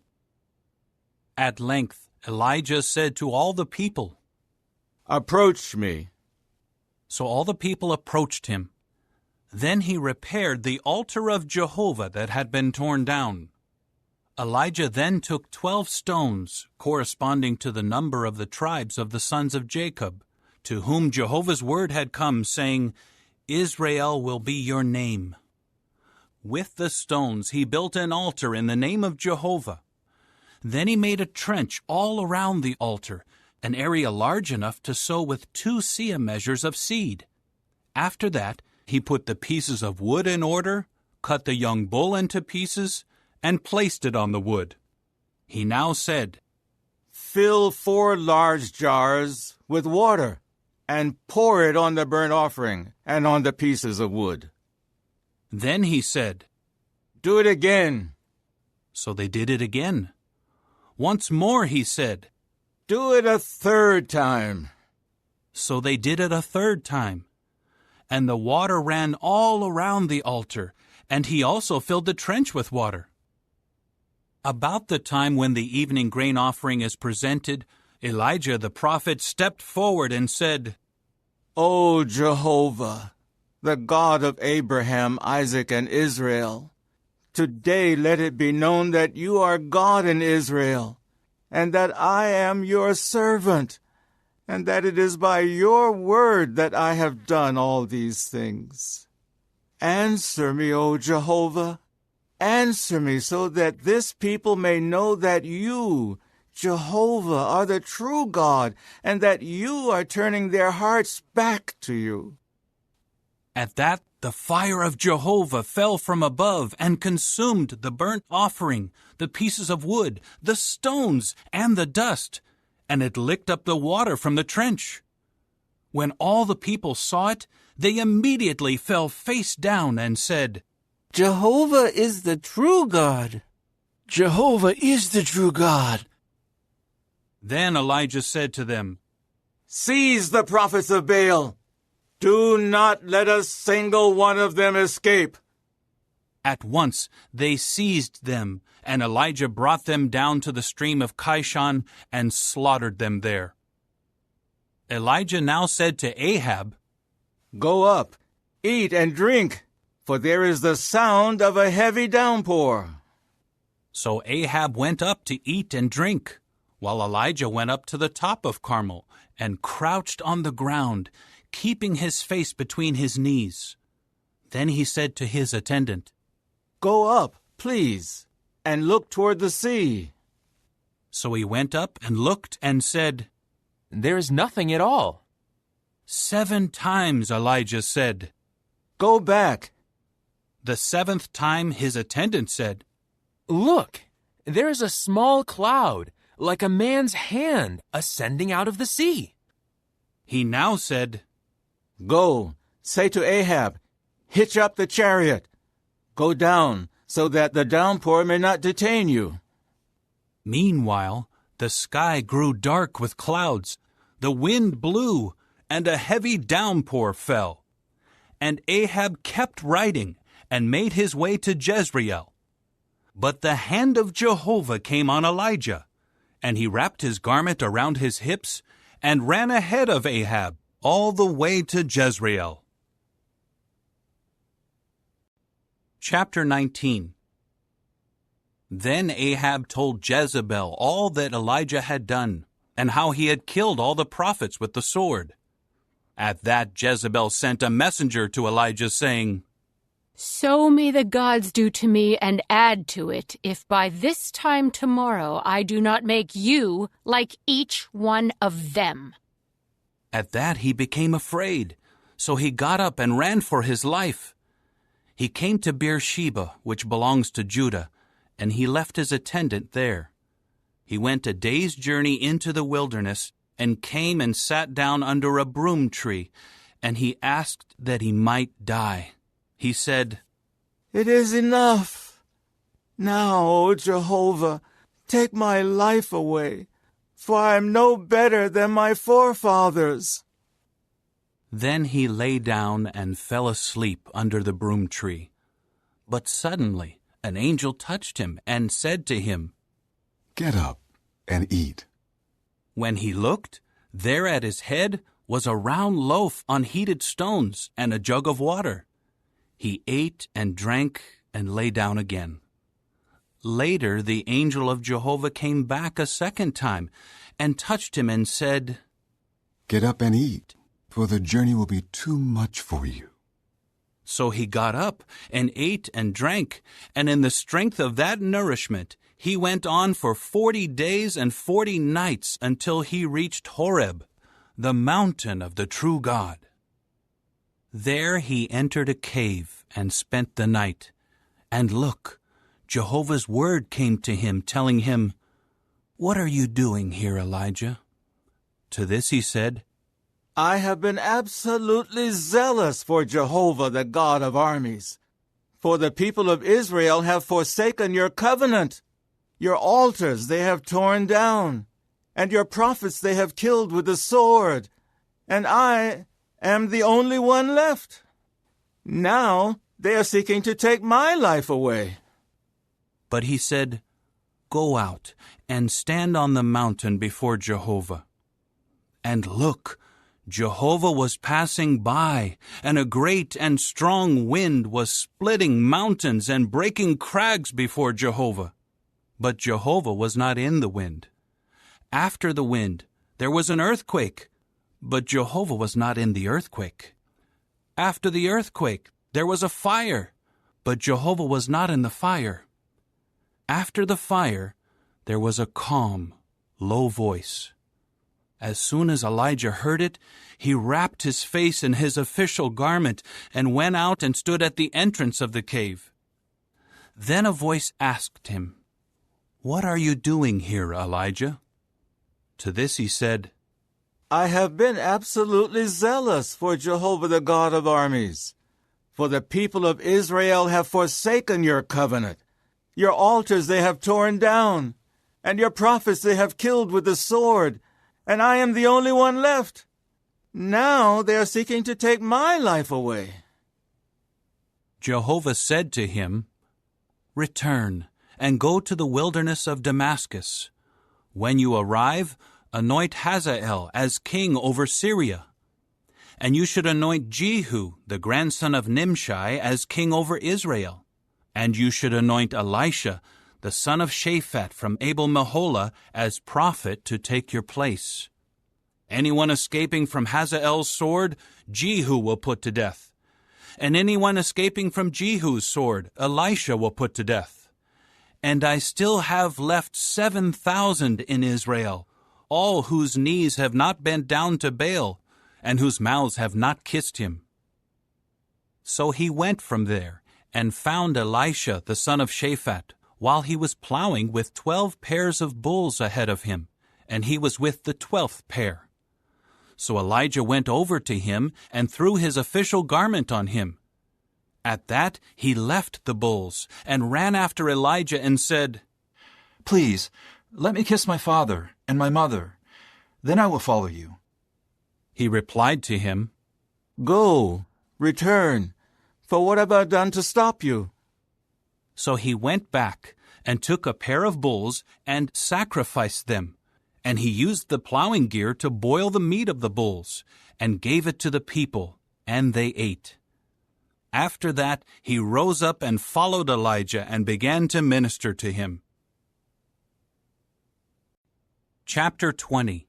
At length, Elijah said to all the people, Approach me. So all the people approached him. Then he repaired the altar of Jehovah that had been torn down. Elijah then took 12 stones, corresponding to the number of the tribes of the sons of Jacob, to whom Jehovah's word had come, saying, Israel will be your name. With the stones he built an altar in the name of Jehovah. Then he made a trench all around the altar, an area large enough to sow with 2 seah measures of seed. After that, he put the pieces of wood in order, cut the young bull into pieces, and placed it on the wood. He now said, Fill 4 large jars with water, and pour it on the burnt offering and on the pieces of wood. Then he said, Do it again. So they did it again. Once more he said, Do it a 3rd time. So they did it a 3rd time. And the water ran all around the altar, and he also filled the trench with water. About the time when the evening grain offering is presented, Elijah the prophet stepped forward and said, O Jehovah, the God of Abraham, Isaac, and Israel, today let it be known that you are God in Israel, and that I am your servant, and that it is by your word that I have done all these things. Answer me, O Jehovah. Answer me so that this people may know that you, Jehovah, are the true God, and that you are turning their hearts back to you. At that, the fire of Jehovah fell from above and consumed the burnt offering, the pieces of wood, the stones, and the dust, and it licked up the water from the trench. When all the people saw it, they immediately fell face down and said, Jehovah is the true God. Jehovah is the true God. Then Elijah said to them, Seize the prophets of Baal. Do not let a single one of them escape. At once they seized them, and Elijah brought them down to the stream of Kishon and slaughtered them there. Elijah now said to Ahab, Go up, eat and drink, for there is the sound of a heavy downpour. So Ahab went up to eat and drink, while Elijah went up to the top of Carmel and crouched on the ground, keeping his face between his knees. Then he said to his attendant, Go up, please, and look toward the sea. So he went up and looked and said, There is nothing at all. 7 times Elijah said, Go back. The 7th time his attendant said, Look, there is a small cloud, like a man's hand, ascending out of the sea. He now said, Go, say to Ahab, Hitch up the chariot. Go down, so that the downpour may not detain you. Meanwhile, the sky grew dark with clouds, the wind blew, and a heavy downpour fell. And Ahab kept riding and made his way to Jezreel. But the hand of Jehovah came on Elijah, and he wrapped his garment around his hips and ran ahead of Ahab all the way to Jezreel. Chapter 19. Then Ahab told Jezebel all that Elijah had done, and how he had killed all the prophets with the sword. At that Jezebel sent a messenger to Elijah, saying, So may the gods do to me and add to it, if by this time tomorrow I do not make you like each one of them. At that he became afraid, so he got up and ran for his life. He came to Beersheba, which belongs to Judah, and he left his attendant there. He went a day's journey into the wilderness, and came and sat down under a broom tree, and he asked that he might die. He said, It is enough. Now, O Jehovah, take my life away, for I am no better than my forefathers. Then he lay down and fell asleep under the broom tree. But suddenly an angel touched him and said to him, Get up and eat. When he looked, there at his head was a round loaf on heated stones and a jug of water. He ate and drank and lay down again. Later the angel of Jehovah came back a second time and touched him and said, Get up and eat, for the journey will be too much for you. So he got up and ate and drank, and in the strength of that nourishment he went on for 40 days and 40 nights until he reached Horeb, the mountain of the true God. There he entered a cave and spent the night. And look, Jehovah's word came to him, telling him, What are you doing here, Elijah? To this he said, I have been absolutely zealous for Jehovah, the God of armies. For the people of Israel have forsaken your covenant. Your altars they have torn down, and your prophets they have killed with the sword, and I am the only one left. Now they are seeking to take my life away. But he said, Go out and stand on the mountain before Jehovah. And look, Jehovah was passing by, and a great and strong wind was splitting mountains and breaking crags before Jehovah. But Jehovah was not in the wind. After the wind, there was an earthquake, but Jehovah was not in the earthquake. After the earthquake, there was a fire, but Jehovah was not in the fire. After the fire, there was a calm, low voice. As soon as Elijah heard it, he wrapped his face in his official garment and went out and stood at the entrance of the cave. Then a voice asked him, "What are you doing here, Elijah?" To this he said, I have been absolutely zealous for Jehovah the God of armies. For the people of Israel have forsaken your covenant. Your altars they have torn down, and your prophets they have killed with the sword, and I am the only one left. Now they are seeking to take my life away. Jehovah said to him, "Return and go to the wilderness of Damascus. When you arrive, anoint Hazael as king over Syria. And you should anoint Jehu, the grandson of Nimshi, as king over Israel. And you should anoint Elisha, the son of Shaphat from Abel-Meholah, as prophet to take your place. Anyone escaping from Hazael's sword, Jehu will put to death. And anyone escaping from Jehu's sword, Elisha will put to death. And I still have left 7,000 in Israel, all whose knees have not bent down to Baal, and whose mouths have not kissed him." So he went from there, and found Elisha the son of Shaphat, while he was plowing with 12 pairs of bulls ahead of him, and he was with the 12th pair. So Elijah went over to him and threw his official garment on him. At that he left the bulls and ran after Elijah and said, "Please, let me kiss my father and my mother. Then I will follow you." He replied to him, "Go, return, for what have I done to stop you?" So he went back and took a pair of bulls and sacrificed them, and he used the plowing gear to boil the meat of the bulls, and gave it to the people, and they ate. After that he rose up and followed Elijah and began to minister to him. Chapter 20.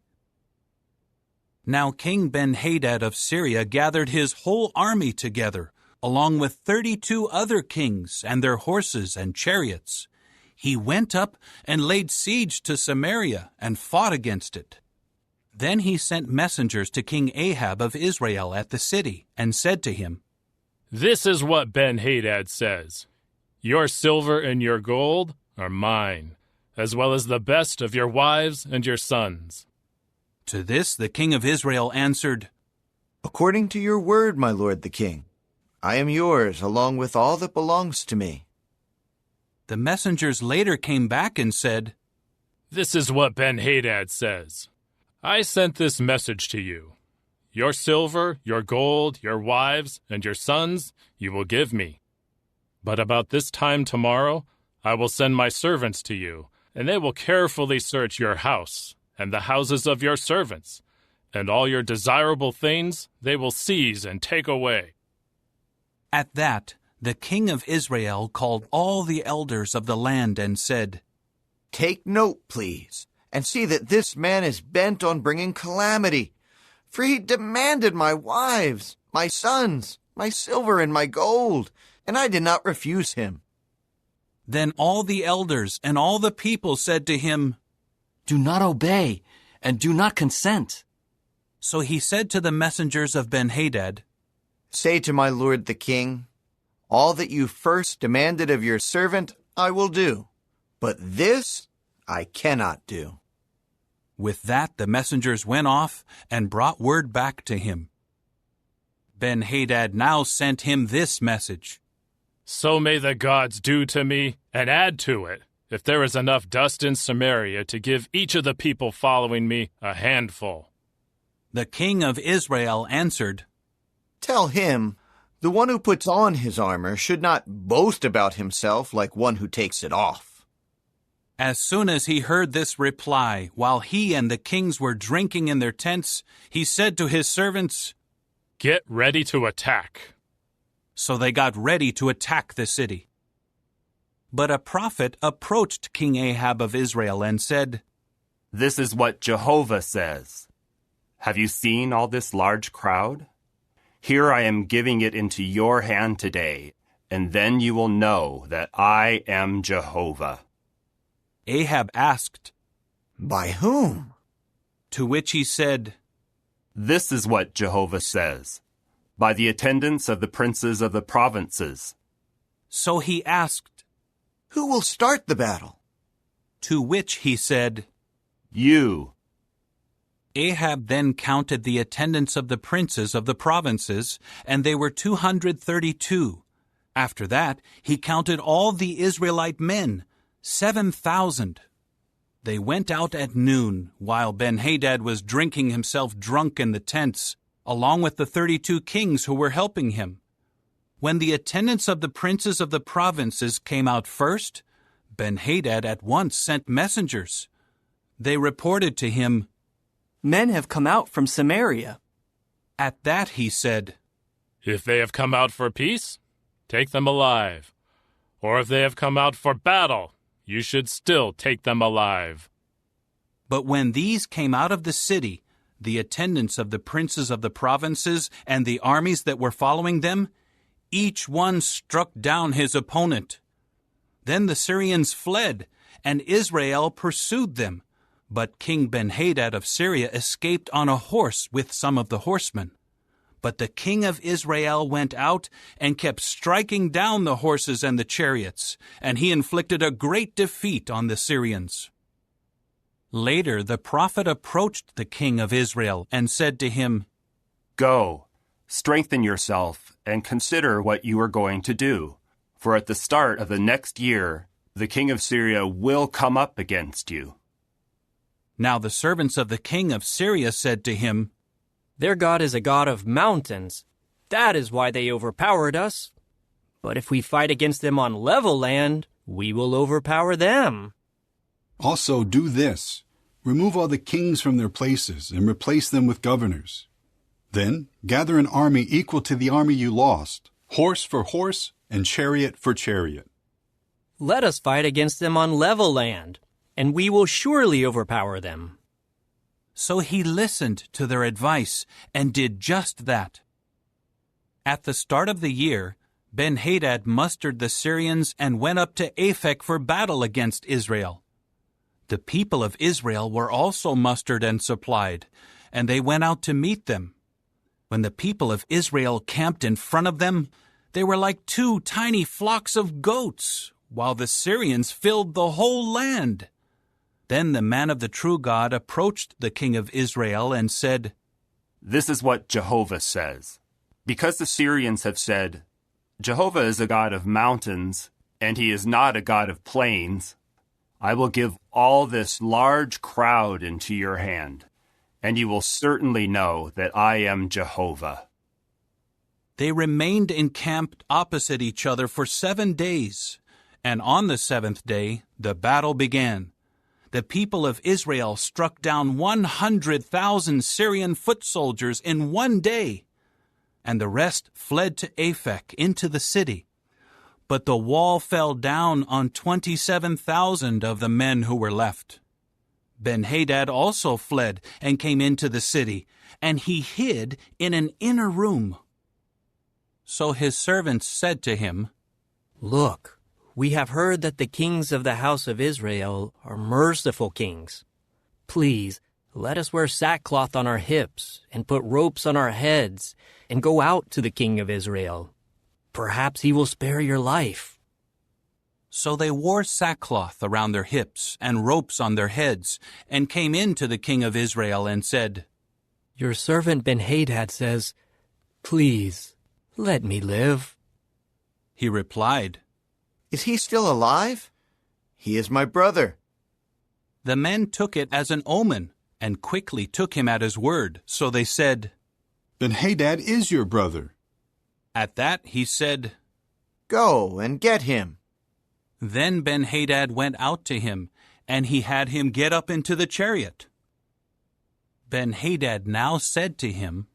Now King Ben-Hadad of Syria gathered his whole army together, along with 32 other kings and their horses and chariots. He went up and laid siege to Samaria and fought against it. Then he sent messengers to King Ahab of Israel at the city and said to him, "This is what Ben-Hadad says. Your silver and your gold are mine, as well as the best of your wives and your sons." To this the king of Israel answered, "According to your word, my lord the king, I am yours along with all that belongs to me." The messengers later came back and said, "This is what Ben-Hadad says. I sent this message to you. Your silver, your gold, your wives, and your sons you will give me. But about this time tomorrow I will send my servants to you, and they will carefully search your house and the houses of your servants, and all your desirable things they will seize and take away." At that, the king of Israel called all the elders of the land and said, "Take note, please, and see that this man is bent on bringing calamity, for he demanded my wives, my sons, my silver, and my gold, and I did not refuse him." Then all the elders and all the people said to him, "Do not obey, and do not consent." So he said to the messengers of Ben-Hadad, "Say to my lord the king, all that you first demanded of your servant I will do, but this I cannot do." With that the messengers went off and brought word back to him. Ben-Hadad now sent him this message, "So may the gods do to me, and add to it, if there is enough dust in Samaria to give each of the people following me a handful." The king of Israel answered, "Tell him, the one who puts on his armor should not boast about himself like one who takes it off." As soon as he heard this reply, while he and the kings were drinking in their tents, he said to his servants, "Get ready to attack." So they got ready to attack the city. But a prophet approached King Ahab of Israel and said, "This is what Jehovah says. Have you seen all this large crowd? Here I am giving it into your hand today, and then you will know that I am Jehovah." Ahab asked, "By whom?" To which he said, This is what Jehovah says, by the attendance of the princes of the provinces. So he asked, Who will start the battle? To which he said, You. Ahab then counted the attendants of the princes of the provinces, and they were 232. After that, he counted all the Israelite men, 7,000. They went out at noon, while Ben-Hadad was drinking himself drunk in the tents, along with the 32 kings who were helping him. When the attendants of the princes of the provinces came out first, Ben-Hadad at once sent messengers. They reported to him, Men have come out from Samaria. At that he said, If they have come out for peace, take them alive. Or if they have come out for battle, you should still take them alive. But when these came out of the city, the attendants of the princes of the provinces and the armies that were following them, each one struck down his opponent. Then the Syrians fled, and Israel pursued them. But King Ben-Hadad of Syria escaped on a horse with some of the horsemen. But the king of Israel went out and kept striking down the horses and the chariots, and he inflicted a great defeat on the Syrians. Later the prophet approached the king of Israel and said to him, Go, strengthen yourself, and consider what you are going to do. For at the start of the next year, the king of Syria will come up against you. Now the servants of the king of Syria said to him, Their God is a God of mountains. That is why they overpowered us. But if we fight against them on level land, we will overpower them. Also do this. Remove all the kings from their places and replace them with governors. Then gather an army equal to the army you lost, horse for horse and chariot for chariot. Let us fight against them on level land, and we will surely overpower them. So he listened to their advice and did just that. At the start of the year, Ben-Hadad mustered the Syrians and went up to Aphek for battle against Israel. The people of Israel were also mustered and supplied, and they went out to meet them. When the people of Israel camped in front of them, they were like 2 tiny flocks of goats, while the Syrians filled the whole land. Then the man of the true God approached the king of Israel and said, This is what Jehovah says. Because the Syrians have said, Jehovah is a God of mountains, and he is not a God of plains, I will give all this large crowd into your hand, and you will certainly know that I am Jehovah. They remained encamped opposite each other for 7 days, and on the 7th day the battle began. The people of Israel struck down 100,000 Syrian foot soldiers in 1 day, and the rest fled to Aphek into the city. But the wall fell down on 27,000 of the men who were left. Ben-Hadad also fled and came into the city, and he hid in an inner room. So his servants said to him, Look, we have heard that the kings of the house of Israel are merciful kings. Please, let us wear sackcloth on our hips and put ropes on our heads and go out to the king of Israel. Perhaps he will spare your life. So they wore sackcloth around their hips and ropes on their heads and came in to the king of Israel and said, Your servant Ben-Hadad says, Please, let me live. He replied, Is he still alive? He is my brother. The men took it as an omen and quickly took him at his word. So they said, Ben-Hadad is your brother. At that he said, Go and get him. Then Ben-Hadad went out to him, and he had him get up into the chariot. Ben-Hadad now said to him,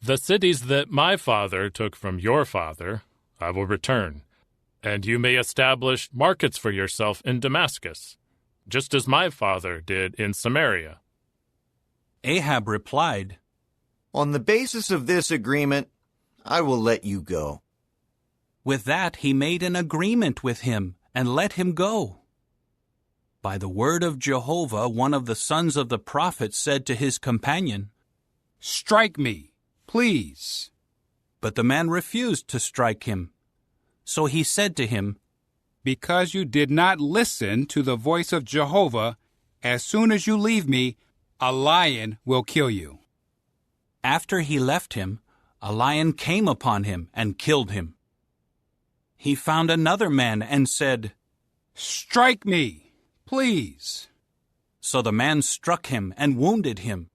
The cities that my father took from your father, I will return, and you may establish markets for yourself in Damascus, just as my father did in Samaria. Ahab replied, On the basis of this agreement, I will let you go. With that he made an agreement with him and let him go. By the word of Jehovah, one of the sons of the prophet said to his companion, "Strike me, please." But the man refused to strike him. So he said to him, "Because you did not listen to the voice of Jehovah, as soon as you leave me, a lion will kill you." After he left him, a lion came upon him and killed him. He found another man and said, "Strike me, please." So the man struck him and wounded him.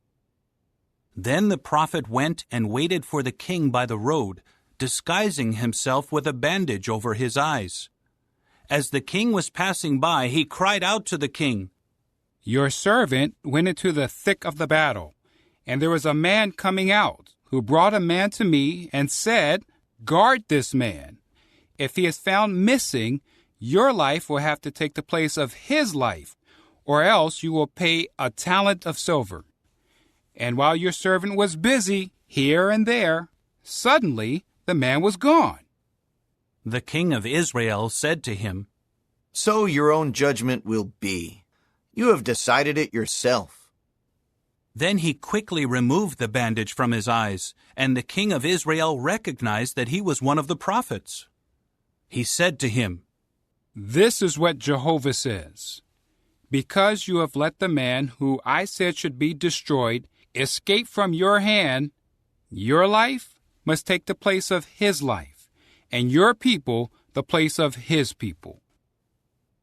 Then the prophet went and waited for the king by the road, disguising himself with a bandage over his eyes. As the king was passing by, he cried out to the king, "Your servant went into the thick of the battle, and there was a man coming out who brought a man to me and said, 'Guard this man. If he is found missing, your life will have to take the place of his life, or else you will pay a talent of silver.' And while your servant was busy here and there, suddenly the man was gone." The king of Israel said to him, "So your own judgment will be. You have decided it yourself." Then he quickly removed the bandage from his eyes, and the king of Israel recognized that he was one of the prophets. He said to him, "This is what Jehovah says. Because you have let the man who I said should be destroyed escape from your hand, your life must take the place of his life, and your people the place of his people."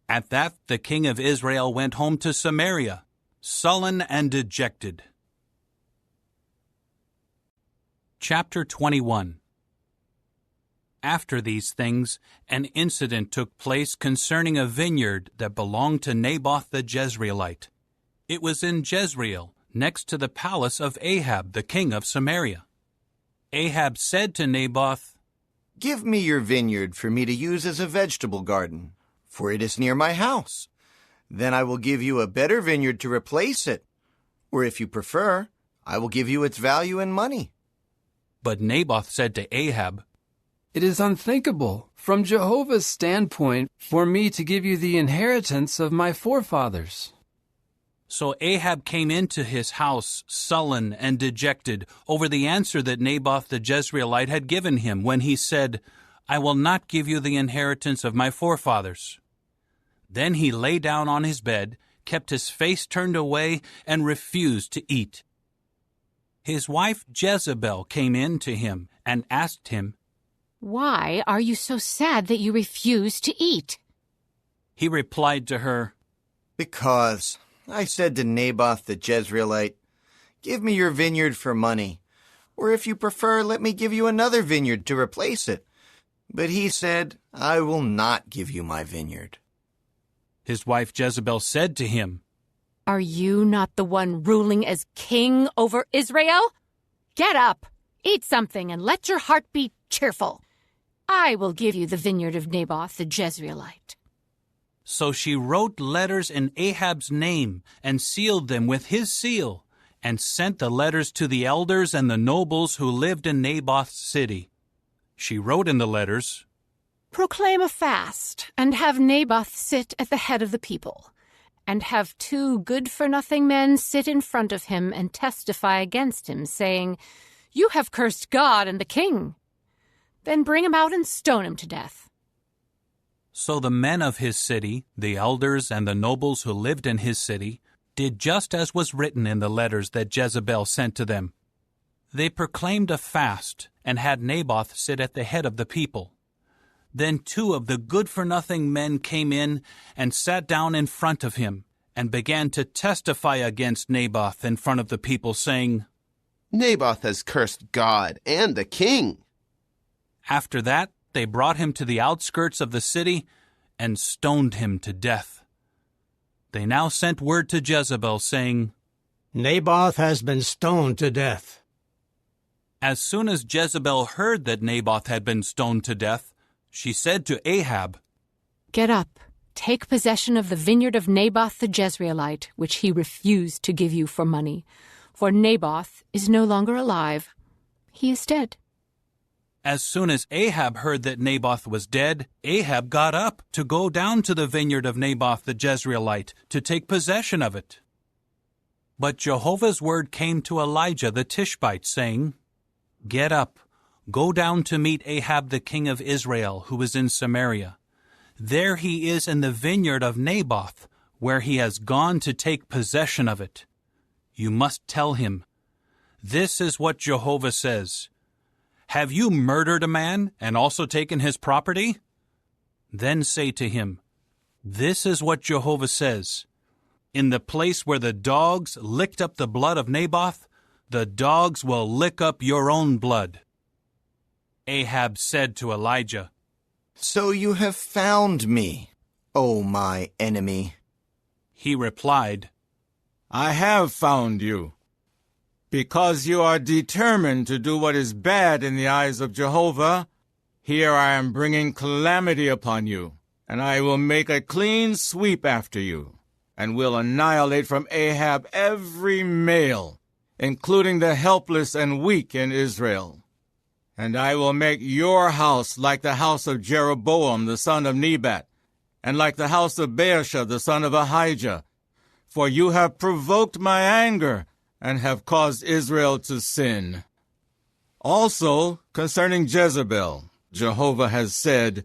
At that the king of Israel went home to Samaria, sullen and dejected. Chapter 21. After these things, an incident took place concerning a vineyard that belonged to Naboth the Jezreelite. It was in Jezreel, next to the palace of Ahab, the king of Samaria. Ahab said to Naboth, "Give me your vineyard for me to use as a vegetable garden, for it is near my house. Then I will give you a better vineyard to replace it. Or if you prefer, I will give you its value in money." But Naboth said to Ahab, "It is unthinkable from Jehovah's standpoint for me to give you the inheritance of my forefathers." So Ahab came into his house sullen and dejected over the answer that Naboth the Jezreelite had given him when he said, "I will not give you the inheritance of my forefathers." Then he lay down on his bed, kept his face turned away, and refused to eat. His wife Jezebel came in to him and asked him, "Why are you so sad that you refuse to eat?" He replied to her, "Because I said to Naboth the Jezreelite, 'Give me your vineyard for money,' or if you prefer, let me give you another vineyard to replace it. But he said, 'I will not give you my vineyard.'" His wife Jezebel said to him, "Are you not the one ruling as king over Israel? Get up, eat something, and let your heart be cheerful. I will give you the vineyard of Naboth the Jezreelite." So she wrote letters in Ahab's name and sealed them with his seal, and sent the letters to the elders and the nobles who lived in Naboth's city. She wrote in the letters, "Proclaim a fast, and have Naboth sit at the head of the people, and have 2 good-for-nothing men sit in front of him and testify against him, saying, 'You have cursed God and the king.' Then bring him out and stone him to death." So the men of his city, the elders and the nobles who lived in his city, did just as was written in the letters that Jezebel sent to them. They proclaimed a fast and had Naboth sit at the head of the people. Then 2 of the good-for-nothing men came in and sat down in front of him and began to testify against Naboth in front of the people, saying, "Naboth has cursed God and the king." After that, they brought him to the outskirts of the city and stoned him to death. They now sent word to Jezebel, saying, "Naboth has been stoned to death." As soon as Jezebel heard that Naboth had been stoned to death, she said to Ahab, "Get up, take possession of the vineyard of Naboth the Jezreelite, which he refused to give you for money, for Naboth is no longer alive. He is dead." As soon as Ahab heard that Naboth was dead, Ahab got up to go down to the vineyard of Naboth the Jezreelite to take possession of it. But Jehovah's word came to Elijah the Tishbite, saying, Get up, go down to meet Ahab the king of Israel, who is in Samaria. There he is in the vineyard of Naboth, where he has gone to take possession of it. You must tell him, This is what Jehovah says. Have you murdered a man and also taken his property? Then say to him, This is what Jehovah says. In the place where the dogs licked up the blood of Naboth, the dogs will lick up your own blood. Ahab said to Elijah, So you have found me, O my enemy. He replied, I have found you. Because you are determined to do what is bad in the eyes of Jehovah, here I am bringing calamity upon you, and I will make a clean sweep after you, and will annihilate from Ahab every male, including the helpless and weak in Israel. And I will make your house like the house of Jeroboam the son of Nebat, and like the house of Baasha the son of Ahijah, for you have provoked my anger, and have caused Israel to sin. Also, concerning Jezebel, Jehovah has said,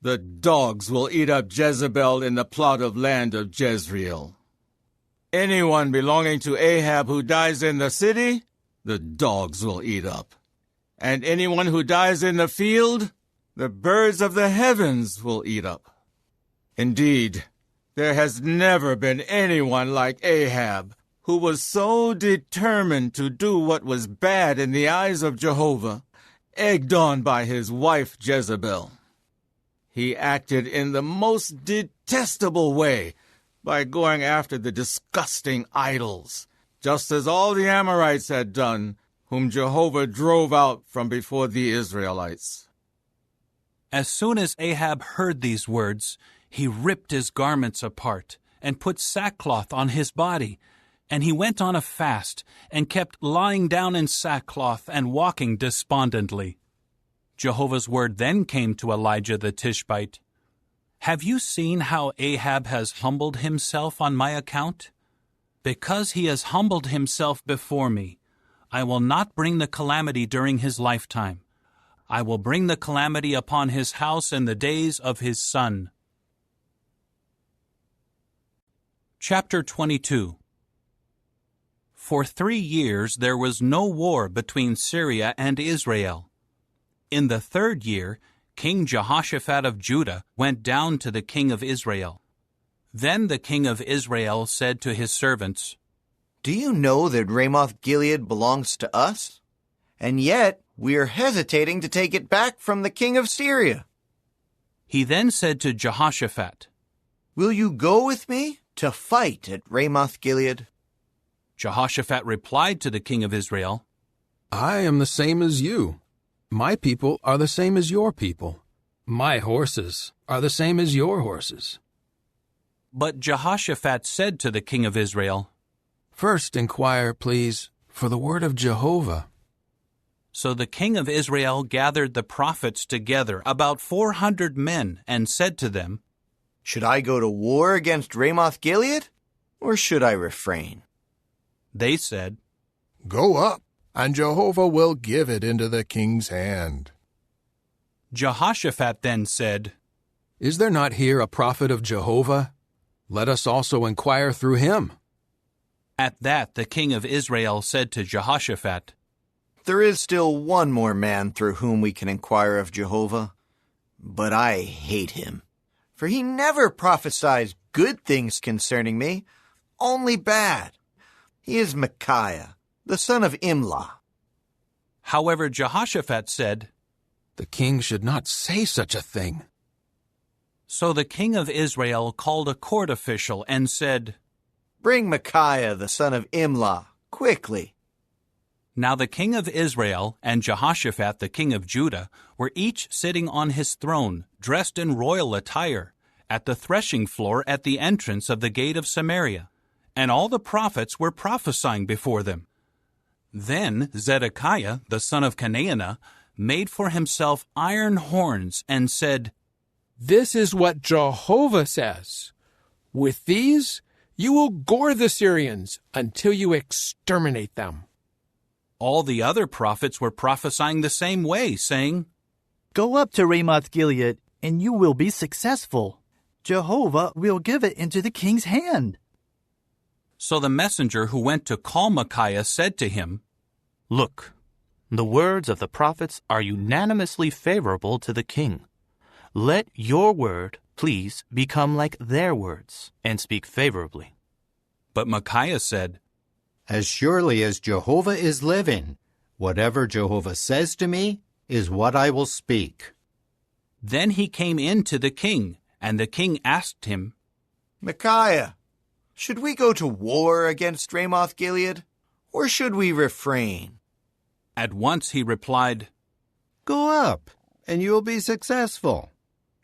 The dogs will eat up Jezebel in the plot of land of Jezreel. Anyone belonging to Ahab who dies in the city, the dogs will eat up. And anyone who dies in the field, the birds of the heavens will eat up. Indeed, there has never been anyone like Ahab, who was so determined to do what was bad in the eyes of Jehovah, egged on by his wife Jezebel. He acted in the most detestable way by going after the disgusting idols, just as all the Amorites had done, whom Jehovah drove out from before the Israelites. As soon as Ahab heard these words, he ripped his garments apart and put sackcloth on his body, and he went on a fast and kept lying down in sackcloth and walking despondently. Jehovah's word then came to Elijah the Tishbite, Have you seen how Ahab has humbled himself on my account? Because he has humbled himself before me, I will not bring the calamity during his lifetime. I will bring the calamity upon his house in the days of his son. Chapter 22. For 3 years there was no war between Syria and Israel. In the 3rd year, King Jehoshaphat of Judah went down to the king of Israel. Then the king of Israel said to his servants, Do you know that Ramoth-Gilead belongs to us? And yet we are hesitating to take it back from the king of Syria. He then said to Jehoshaphat, Will you go with me to fight at Ramoth-Gilead? Jehoshaphat replied to the king of Israel, I am the same as you. My people are the same as your people. My horses are the same as your horses. But Jehoshaphat said to the king of Israel, First inquire, please, for the word of Jehovah. So the king of Israel gathered the prophets together, about 400 men, and said to them, Should I go to war against Ramoth-Gilead, or should I refrain? They said, Go up, and Jehovah will give it into the king's hand. Jehoshaphat then said, Is there not here a prophet of Jehovah? Let us also inquire through him. At that the king of Israel said to Jehoshaphat, There is still one more man through whom we can inquire of Jehovah, but I hate him, for he never prophesies good things concerning me, only bad. He is Micaiah, the son of Imlah. However, Jehoshaphat said, The king should not say such a thing. So the king of Israel called a court official and said, Bring Micaiah, the son of Imlah, quickly. Now the king of Israel and Jehoshaphat the king of Judah were each sitting on his throne, dressed in royal attire, at the threshing floor at the entrance of the gate of Samaria, and all the prophets were prophesying before them. Then Zedekiah, the son of Chenaanah, made for himself iron horns and said, "This is what Jehovah says. With these you will gore the Syrians until you exterminate them." All the other prophets were prophesying the same way, saying, "Go up to Ramoth Gilead, and you will be successful. Jehovah will give it into the king's hand." So the messenger who went to call Micaiah said to him, "Look, the words of the prophets are unanimously favorable to the king. Let your word, please, become like their words, and speak favorably." But Micaiah said, "As surely as Jehovah is living, whatever Jehovah says to me is what I will speak." Then he came in to the king, and the king asked him, "Micaiah, should we go to war against Ramoth Gilead, or should we refrain?" At once he replied, "Go up, and you will be successful.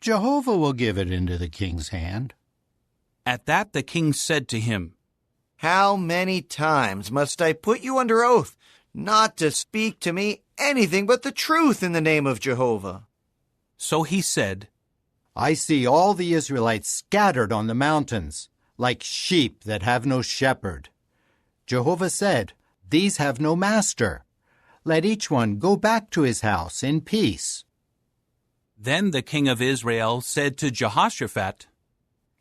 Jehovah will give it into the king's hand." At that the king said to him, "How many times must I put you under oath not to speak to me anything but the truth in the name of Jehovah?" So he said, "I see all the Israelites scattered on the mountains, like sheep that have no shepherd. Jehovah said, 'These have no master. Let each one go back to his house in peace.'" Then the king of Israel said to Jehoshaphat,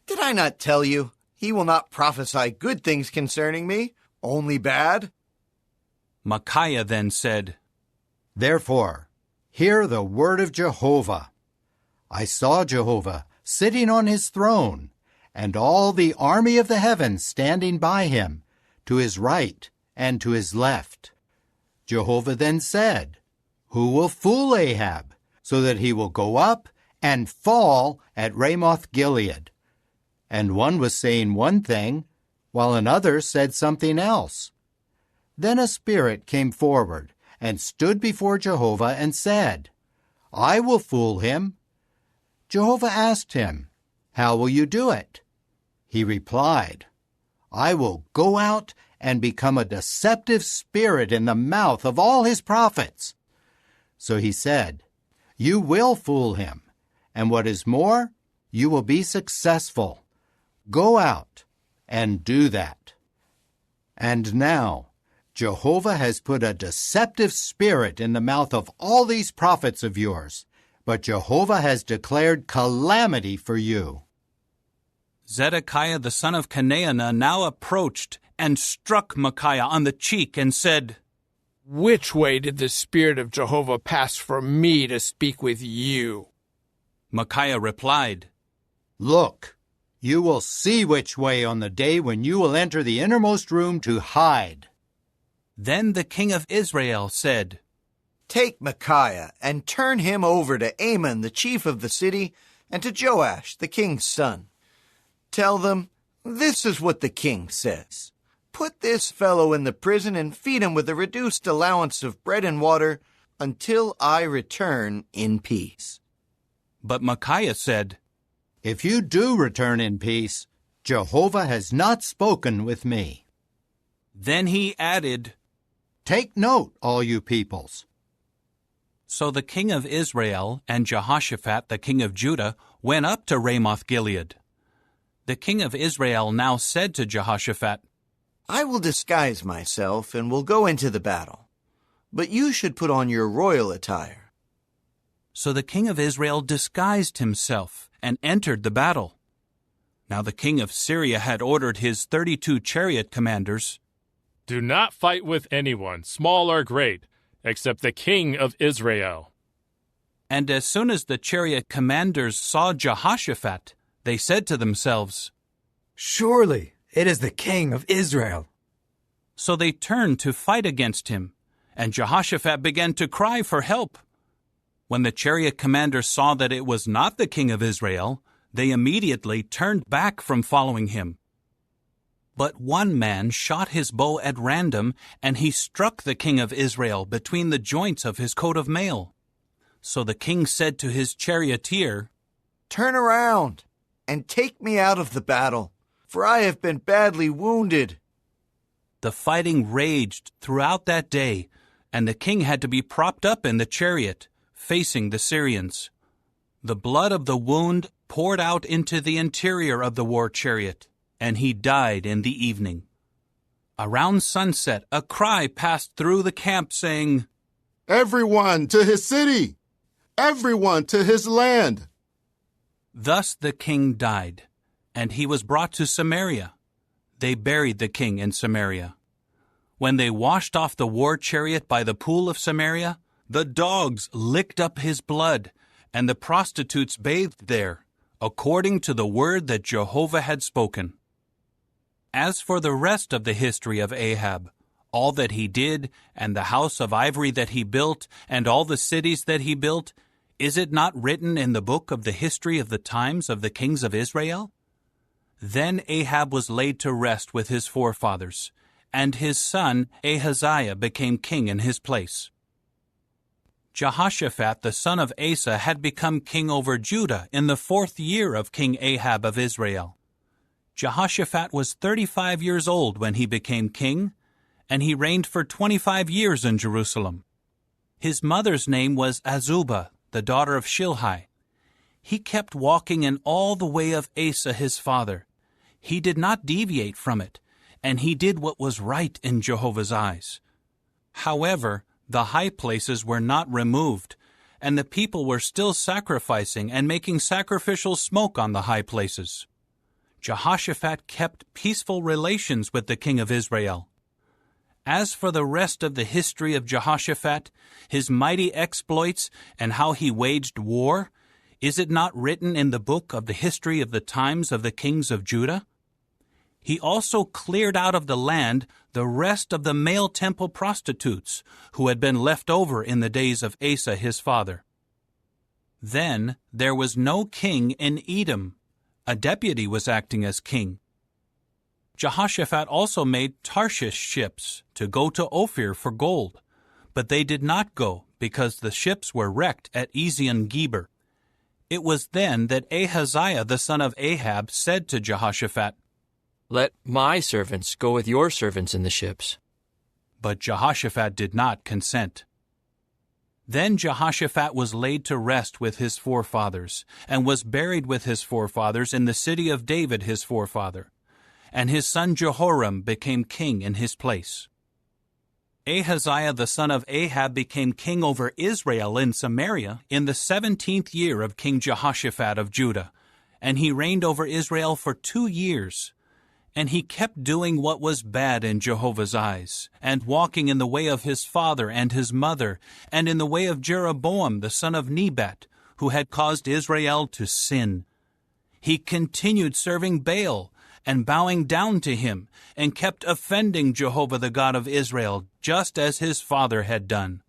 "Did I not tell you? He will not prophesy good things concerning me, only bad." Micaiah then said, "Therefore, hear the word of Jehovah. I saw Jehovah sitting on his throne, and all the army of the heavens standing by him, to his right and to his left. Jehovah then said, 'Who will fool Ahab, so that he will go up and fall at Ramoth Gilead?' And one was saying one thing, while another said something else. Then a spirit came forward and stood before Jehovah and said, 'I will fool him.' Jehovah asked him, 'How will you do it?' He replied, 'I will go out and become a deceptive spirit in the mouth of all his prophets.' So he said, 'You will fool him, and what is more, you will be successful. Go out and do that.' And now, Jehovah has put a deceptive spirit in the mouth of all these prophets of yours, but Jehovah has declared calamity for you." Zedekiah the son of Kenaanah now approached and struck Micaiah on the cheek and said, "Which way did the Spirit of Jehovah pass from me to speak with you?" Micaiah replied, "Look, you will see which way on the day when you will enter the innermost room to hide." Then the king of Israel said, "Take Micaiah and turn him over to Amon, the chief of the city, and to Joash, the king's son. Tell them, this is what the king says. Put this fellow in the prison and feed him with a reduced allowance of bread and water until I return in peace." But Micaiah said, "If you do return in peace, Jehovah has not spoken with me." Then he added, "Take note, all you peoples." So the king of Israel and Jehoshaphat the king of Judah went up to Ramoth Gilead. The king of Israel now said to Jehoshaphat, "I will disguise myself and will go into the battle, but you should put on your royal attire." So the king of Israel disguised himself and entered the battle. Now the king of Syria had ordered his 32 chariot commanders, "Do not fight with anyone, small or great, except the king of Israel." And as soon as the chariot commanders saw Jehoshaphat, they said to themselves, "Surely it is the king of Israel." So they turned to fight against him, and Jehoshaphat began to cry for help. When the chariot commanders saw that it was not the king of Israel, they immediately turned back from following him. But one man shot his bow at random, and he struck the king of Israel between the joints of his coat of mail. So the king said to his charioteer, "Turn around and take me out of the battle, for I have been badly wounded." The fighting raged throughout that day, and the king had to be propped up in the chariot, facing the Syrians. The blood of the wound poured out into the interior of the war chariot, and he died in the evening. Around sunset, a cry passed through the camp saying, "Everyone to his city! Everyone to his land!" Thus the king died, and he was brought to Samaria. They buried the king in Samaria. When they washed off the war chariot by the pool of Samaria, the dogs licked up his blood, and the prostitutes bathed there, according to the word that Jehovah had spoken. As for the rest of the history of Ahab, all that he did, and the house of ivory that he built, and all the cities that he built, is it not written in the book of the history of the times of the kings of Israel? Then Ahab was laid to rest with his forefathers, and his son Ahaziah became king in his place. Jehoshaphat the son of Asa had become king over Judah in the 4th year of King Ahab of Israel. Jehoshaphat was 35 years old when he became king, and he reigned for 25 years in Jerusalem. His mother's name was Azubah, the daughter of Shilhi. He kept walking in all the way of Asa his father. He did not deviate from it, and he did what was right in Jehovah's eyes. However, the high places were not removed, and the people were still sacrificing and making sacrificial smoke on the high places. Jehoshaphat kept peaceful relations with the king of Israel. As for the rest of the history of Jehoshaphat, his mighty exploits, and how he waged war, is it not written in the book of the history of the times of the kings of Judah? He also cleared out of the land the rest of the male temple prostitutes who had been left over in the days of Asa his father. Then there was no king in Edom. A deputy was acting as king. Jehoshaphat also made Tarshish ships to go to Ophir for gold, but they did not go because the ships were wrecked at Ezion-Geber. It was then that Ahaziah the son of Ahab said to Jehoshaphat, "Let my servants go with your servants in the ships." But Jehoshaphat did not consent. Then Jehoshaphat was laid to rest with his forefathers, and was buried with his forefathers in the city of David his forefather. And his son Jehoram became king in his place. Ahaziah the son of Ahab became king over Israel in Samaria in the 17th year of King Jehoshaphat of Judah, and he reigned over Israel for 2 years. And he kept doing what was bad in Jehovah's eyes, and walking in the way of his father and his mother, and in the way of Jeroboam the son of Nebat, who had caused Israel to sin. He continued serving Baal, and bowing down to him, and kept offending Jehovah the God of Israel, just as his father had done.